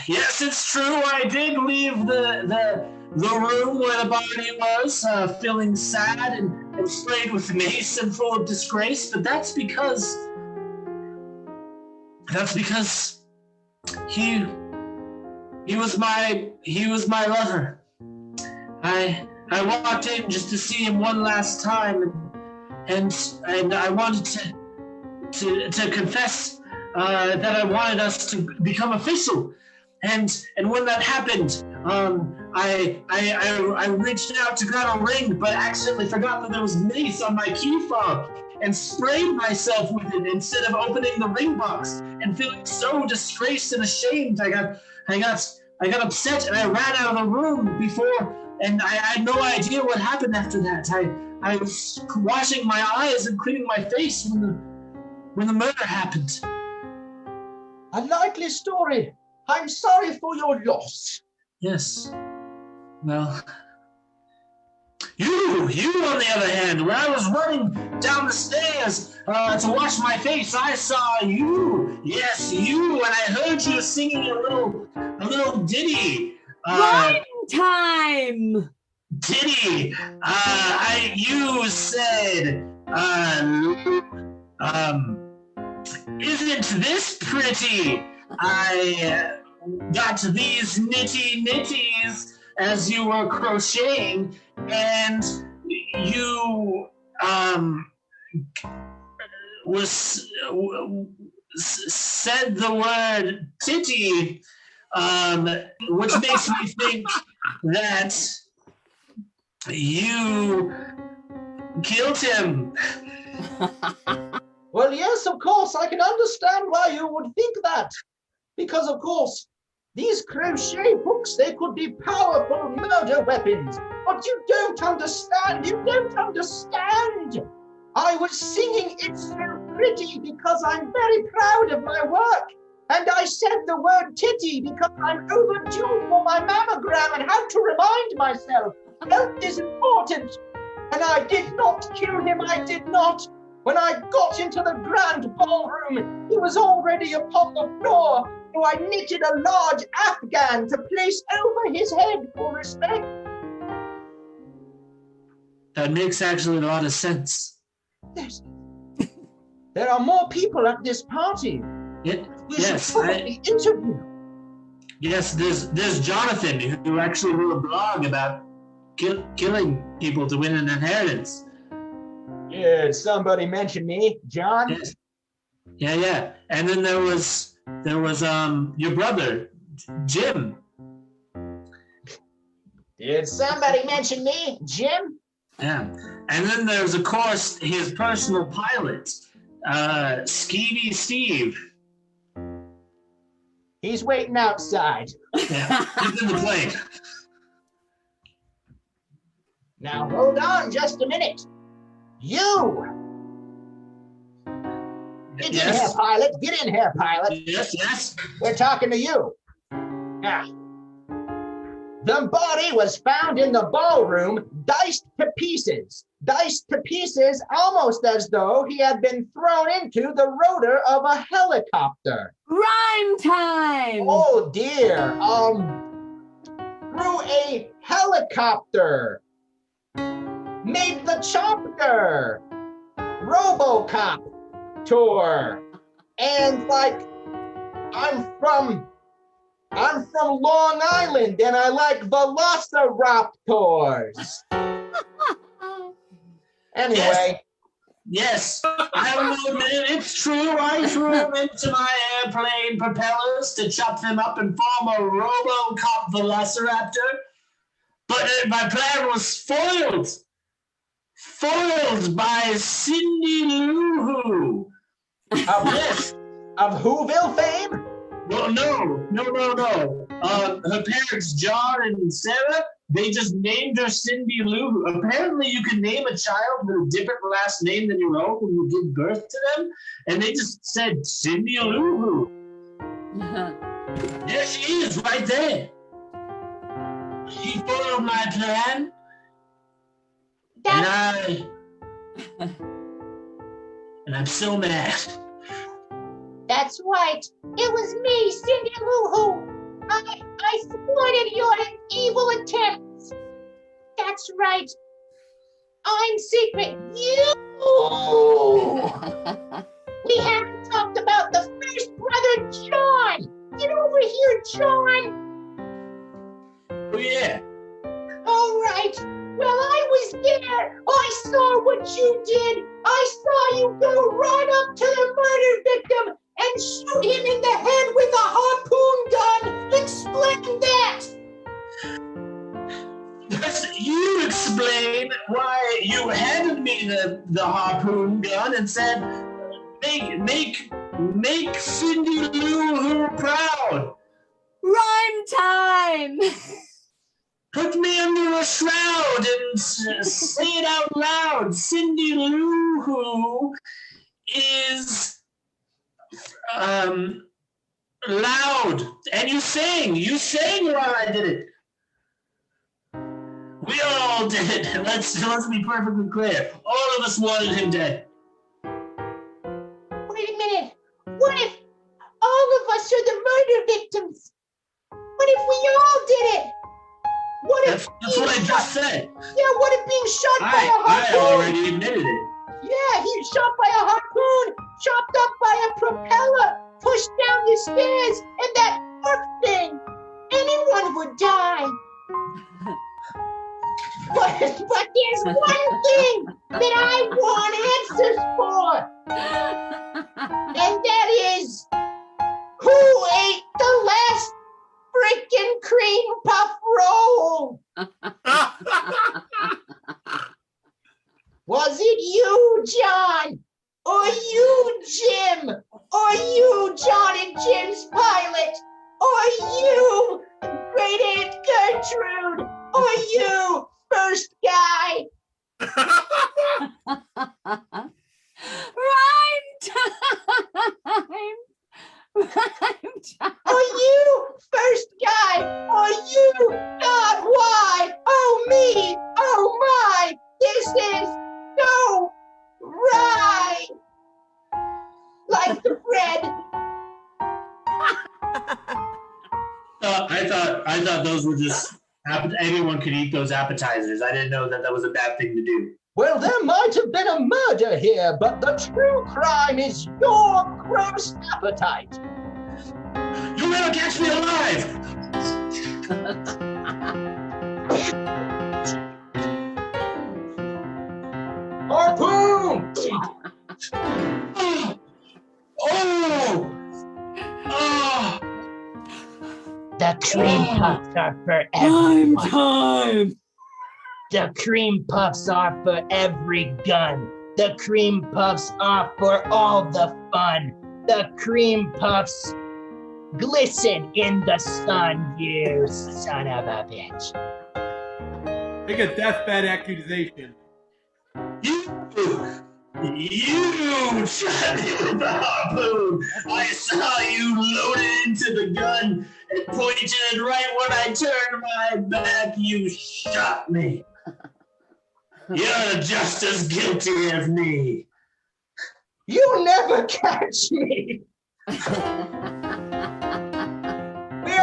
Speaker 11: Yes, it's true. I did leave the room where the body was, feeling sad and sprayed with mace and full of disgrace. But that's because he was my lover. I walked in just to see him one last time, and I wanted to confess that I wanted us to become official. And when that happened, I reached out to grab a ring, but accidentally forgot that there was mace on my key fob and sprayed myself with it instead of opening the ring box. And feeling so disgraced and ashamed, I got upset and I ran out of the room before. And I had no idea what happened after that. I was washing my eyes and cleaning my face when the murder happened.
Speaker 9: A likely story. I'm sorry for your loss.
Speaker 11: Yes. Well, you on the other hand, when I was running down the stairs to wash my face, I saw you. Yes, you, and I heard you singing a little ditty.
Speaker 10: Rhyme time!
Speaker 11: Ditty. You said, isn't this pretty? I got these nitties as you were crocheting, and you said the word titty, which makes me think that you killed him.
Speaker 9: Well, yes, of course, I can understand why you would think that. Because, of course, these crochet hooks, they could be powerful murder weapons. But you don't understand. I was singing It's So Pretty because I'm very proud of my work. And I said the word titty because I'm overdue for my mammogram and had to remind myself health is important. And I did not kill him, I did not. When I got into the grand ballroom, he was already upon the floor, so I knitted a large afghan to place over his head for respect.
Speaker 11: That makes actually a lot of sense.
Speaker 9: Yes. There are more people at this party. We should probably interview.
Speaker 11: Yes, there's Jonathan who actually wrote a blog about killing people to win an inheritance.
Speaker 9: Did somebody mention me, John?
Speaker 11: Yes. Yeah. And then there was your brother, Jim.
Speaker 9: Did somebody mention me, Jim?
Speaker 11: Yeah. And then there's, of course, his personal pilot, Skeevy Steve.
Speaker 9: He's waiting outside.
Speaker 11: Yeah, he's in the plane.
Speaker 9: Now, hold on just a minute. You! Get in here, pilot. Get in here, pilot.
Speaker 11: Yes.
Speaker 9: We're talking to you. Now, the body was found in the ballroom, diced to pieces. Diced to pieces almost as though he had been thrown into the rotor of a helicopter.
Speaker 10: Rhyme time!
Speaker 9: Oh, dear. Through a helicopter. Made the chopper. RoboCop tour. And I'm from Long Island and I like velociraptors. Anyway.
Speaker 11: Yes, I will admit it's true. I threw them into my airplane propellers to chop them up and form a RoboCop velociraptor. But my plan was foiled. Foiled by Cindy Lou Who.
Speaker 9: Of Whoville fame?
Speaker 11: Well, no. Her parents, John and Sarah, they just named her Cindy Lou. Apparently, you can name a child with a different last name than your own when you give birth to them, and they just said Cindy Lou. There she is, right there. She followed my plan, and and I'm so mad.
Speaker 21: That's right. It was me, Cindy Lou Who. I thwarted your evil attempts. That's right. I'm secret. You. We haven't talked about the first brother, John. Get over here, John.
Speaker 11: Oh yeah.
Speaker 21: All right. Well, I was there. I saw what you did. I saw you go right up to the murder victim and shoot him in the head with a harpoon gun. Explain that.
Speaker 11: You explain why you handed me the harpoon gun and said, make Cindy Lou Who proud.
Speaker 10: Rhyme time!
Speaker 11: Put me under a shroud and say it out loud. Cindy Lou Who is loud. And you sang while I did it. We all did it. Let's be perfectly clear. All of us wanted him dead.
Speaker 21: Wait a minute. What if all of us are the murder victims? What if we all did it? What if
Speaker 11: That's what I just said.
Speaker 21: Yeah, what if being shot by a harpoon?
Speaker 11: I already admitted it.
Speaker 21: Yeah, he was shot by a harpoon, chopped up by a propeller, pushed down the stairs, and that arc thing. Anyone would die. But there's one thing that I want answers for. And that is, who ate the last freaking cream puff roll? Was it you, John? Or you, Jim? Or you, John and Jim's pilot? Or you, Great Aunt Gertrude? Or you, first guy?
Speaker 10: Rhyme time! Rhyme time!
Speaker 21: Are you first guy? Are you God? Why? Oh me! Oh my! This is so right! Like the bread.
Speaker 11: I thought those were just anyone could eat those appetizers. I didn't know that was a bad thing to do.
Speaker 9: Well, there might have been a murder here, but the true crime is your gross appetite.
Speaker 11: You'll never catch me alive!
Speaker 9: Harpoon! The cream puffs are for everyone.
Speaker 10: Time!
Speaker 9: The cream puffs are for every gun. The cream puffs are for all the fun. The cream puffs glisten in the sun, you son of a bitch.
Speaker 5: Make a deathbed accusation.
Speaker 11: You shot me with the harpoon. I saw you load it into the gun and pointed it right when I turned my back. You shot me. You're just as guilty as me.
Speaker 9: You'll never catch me. We're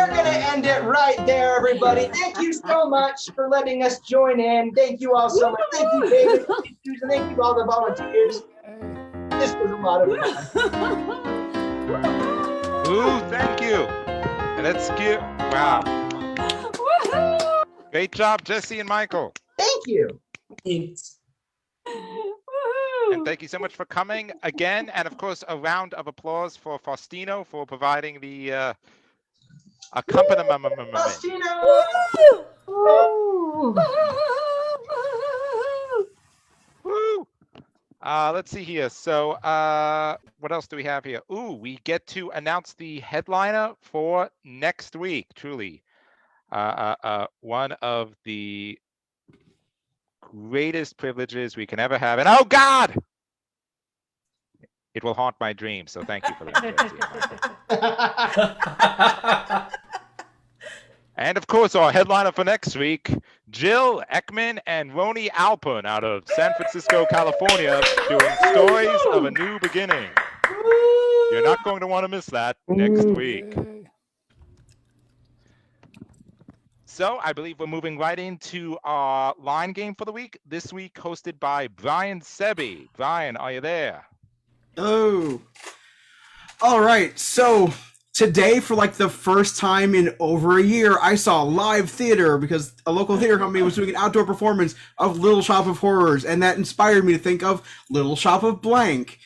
Speaker 9: gonna end it right there, everybody. Thank you so much for letting us join in. Thank you all so much. Thank you, David. Thank you, Susan. Thank you, all the volunteers. This was a lot of fun.
Speaker 1: Ooh, thank you. And let's give, wow. Great job, Jesse and Michael.
Speaker 9: Thank you.
Speaker 11: Thanks.
Speaker 1: And thank you so much for coming again. And of course, a round of applause for Faustino for providing the accompaniment.
Speaker 9: Faustino!
Speaker 1: Woo! Let's see here. So what else do we have here? Ooh, we get to announce the headliner for next week. Truly, one of the greatest privileges we can ever have. And oh God, it will haunt my dreams. So thank you for that. And of course, our headliner for next week, Jill Ekman and Roni Alpern out of San Francisco, California, doing Stories of a New Beginning. You're not going to want to miss that next week. So I believe we're moving right into our line game for the week. This week hosted by Brian Sebby. Brian, are you there?
Speaker 22: Oh. All right. So today, for like the first time in over a year, I saw live theater because a local theater company was doing an outdoor performance of Little Shop of Horrors, and that inspired me to think of Little Shop of Blank.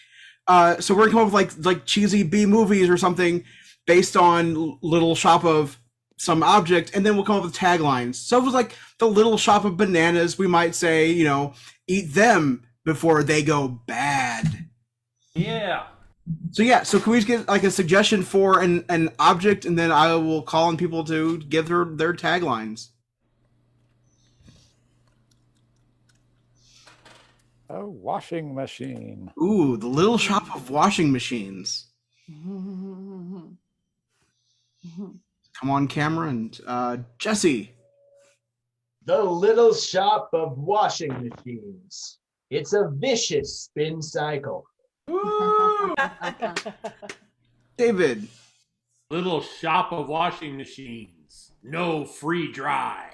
Speaker 22: So we're gonna come up with like cheesy B movies or something based on Little Shop of some object, and then we'll come up with taglines. So it was like the Little Shop of Bananas. We might say, you know, eat them before they go bad.
Speaker 4: Yeah.
Speaker 22: So can we just get like a suggestion for an object, and then I will call on people to give their taglines.
Speaker 20: A washing machine.
Speaker 22: Ooh, the Little Shop of Washing Machines. Come on, camera, and Jesse.
Speaker 13: The Little Shop of Washing Machines. It's a vicious spin cycle.
Speaker 22: David.
Speaker 5: Little Shop of Washing Machines. No free dry.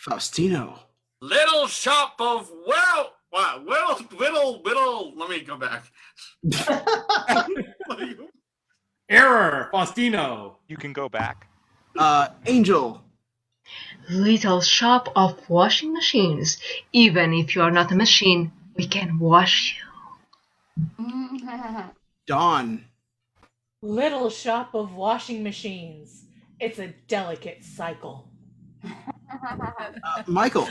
Speaker 22: Faustino.
Speaker 8: Little Shop of whittle. Let me go back.
Speaker 5: Error, Faustino.
Speaker 1: You can go back.
Speaker 22: Angell.
Speaker 3: Little Shop of Washing Machines. Even if you are not a machine, we can wash you.
Speaker 22: Dawn.
Speaker 12: Little Shop of Washing Machines. It's a delicate cycle.
Speaker 22: Michael.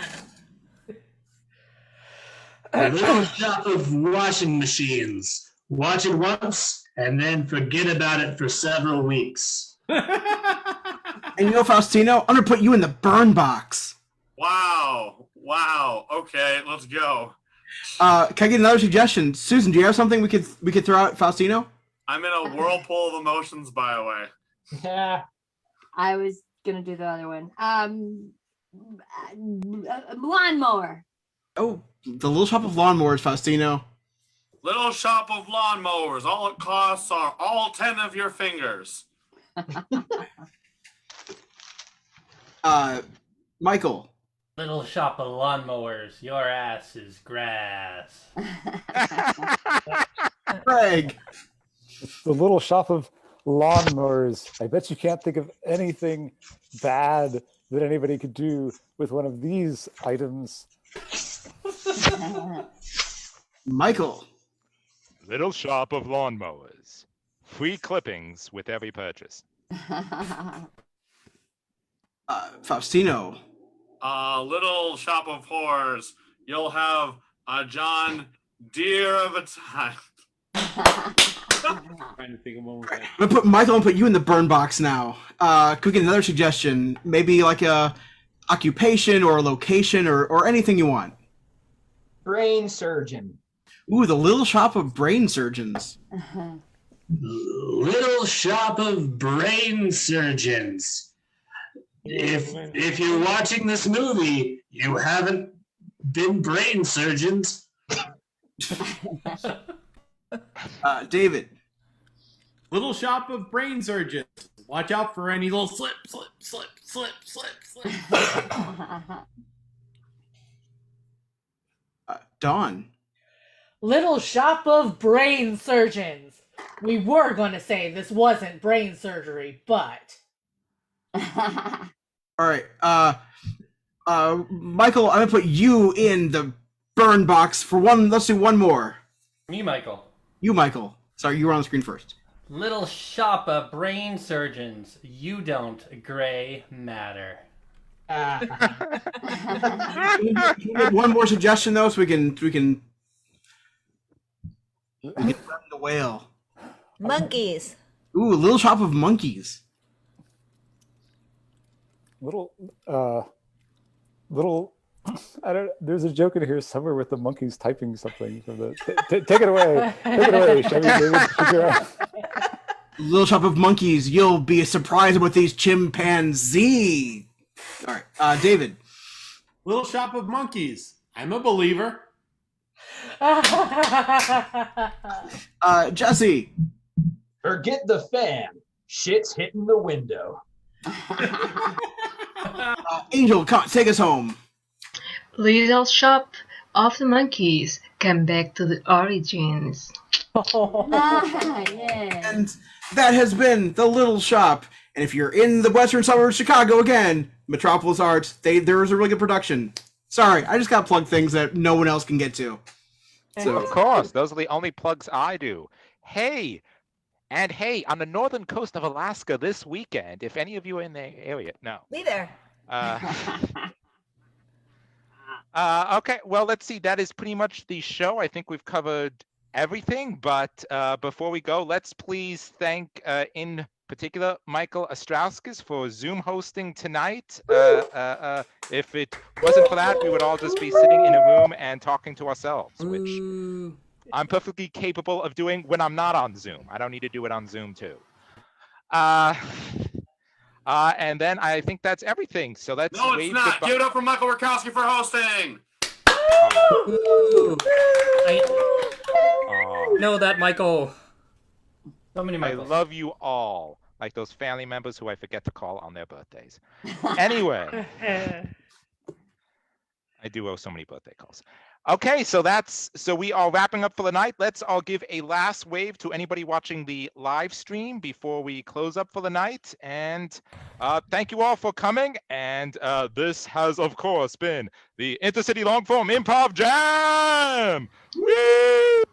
Speaker 11: Little Shop of Washing Machines. Watch it once and then forget about it for several weeks.
Speaker 22: And you know, Faustino, I'm gonna put you in the burn box.
Speaker 8: Wow. Okay, let's go.
Speaker 22: Can I get another suggestion? Susan, do you have something we could throw out, Faustino?
Speaker 8: I'm in a whirlpool of emotions, by the way.
Speaker 13: Yeah.
Speaker 10: I was gonna do the other one. Lawnmower.
Speaker 22: Oh, the Little Shop of Lawnmowers, Faustino.
Speaker 8: Little Shop of Lawnmowers. All it costs are all 10 of your fingers.
Speaker 22: Michael.
Speaker 4: Little Shop of Lawnmowers. Your ass is grass.
Speaker 22: Greg.
Speaker 20: The Little Shop of Lawnmowers. I bet you can't think of anything bad that anybody could do with one of these items.
Speaker 22: Michael.
Speaker 1: Little Shop of Lawnmowers. Free clippings with every purchase.
Speaker 22: Faustino.
Speaker 8: Little Shop of Horrors. You'll have a John Deere of a time.
Speaker 5: Trying to think of one more.
Speaker 22: I'm gonna put Michael and put you in the burn box now. Could we get another suggestion? Maybe like a occupation or a location or anything you want.
Speaker 13: Brain surgeon.
Speaker 22: Ooh, the Little Shop of Brain Surgeons.
Speaker 11: Little Shop of Brain Surgeons. If you're watching this movie, you haven't been brain surgeons.
Speaker 22: David.
Speaker 5: Little Shop of Brain Surgeons. Watch out for any little slip.
Speaker 22: Dawn.
Speaker 12: Little Shop of Brain Surgeons. We were going to say this wasn't brain surgery, but...
Speaker 22: All right. Michael, I'm gonna put you in the burn box for one. Let's do one more.
Speaker 4: Me, Michael.
Speaker 22: You, Michael. Sorry, you were on the screen first.
Speaker 4: Little Shop of Brain Surgeons. You don't gray matter.
Speaker 22: Can we get one more suggestion though, so we can run the whale.
Speaker 2: Monkeys.
Speaker 22: Ooh, Little Shop of Monkeys.
Speaker 20: There's a joke in here somewhere with the monkeys typing something from the. Take it away. Take it away, Chevy, David. Shapiro.
Speaker 22: Little Shop of Monkeys. You'll be surprised with these chimpanzee. All right, David.
Speaker 5: Little Shop of Monkeys. I'm a believer.
Speaker 22: Jesse.
Speaker 13: Forget the fan. Shit's hitting the window.
Speaker 22: Angel, come take us home.
Speaker 3: Little Shop of the Monkeys. Come back to the origins.
Speaker 22: And that has been the Little Shop. And if you're in the western suburbs of Chicago again, Metropolis Arts, there's a really good production. Sorry, I just got to plug things that no one else can get to. So
Speaker 1: of course, those are the only plugs I do. Hey, on the northern coast of Alaska this weekend, if any of you are in the area, no.
Speaker 2: Be there.
Speaker 1: Okay, well, let's see. That is pretty much the show. I think we've covered everything, but before we go, let's please thank, in particular, Michael Astrauskas for Zoom hosting tonight. If it wasn't for that, we would all just be sitting in a room and talking to ourselves, which I'm perfectly capable of doing when I'm not on Zoom. I don't need to do it on Zoom, too. And then I think that's everything. So let's
Speaker 8: No, it's not. Give it up for Michael Wirkowski for hosting.
Speaker 17: Know that, Michael.
Speaker 4: So many
Speaker 1: I love you all, like those family members who I forget to call on their birthdays. Anyway, I do owe so many birthday calls. Okay, so we are wrapping up for the night. Let's all give a last wave to anybody watching the live stream before we close up for the night. And thank you all for coming. And this has, of course, been the InterCity Long Form Improv Jam. Woo!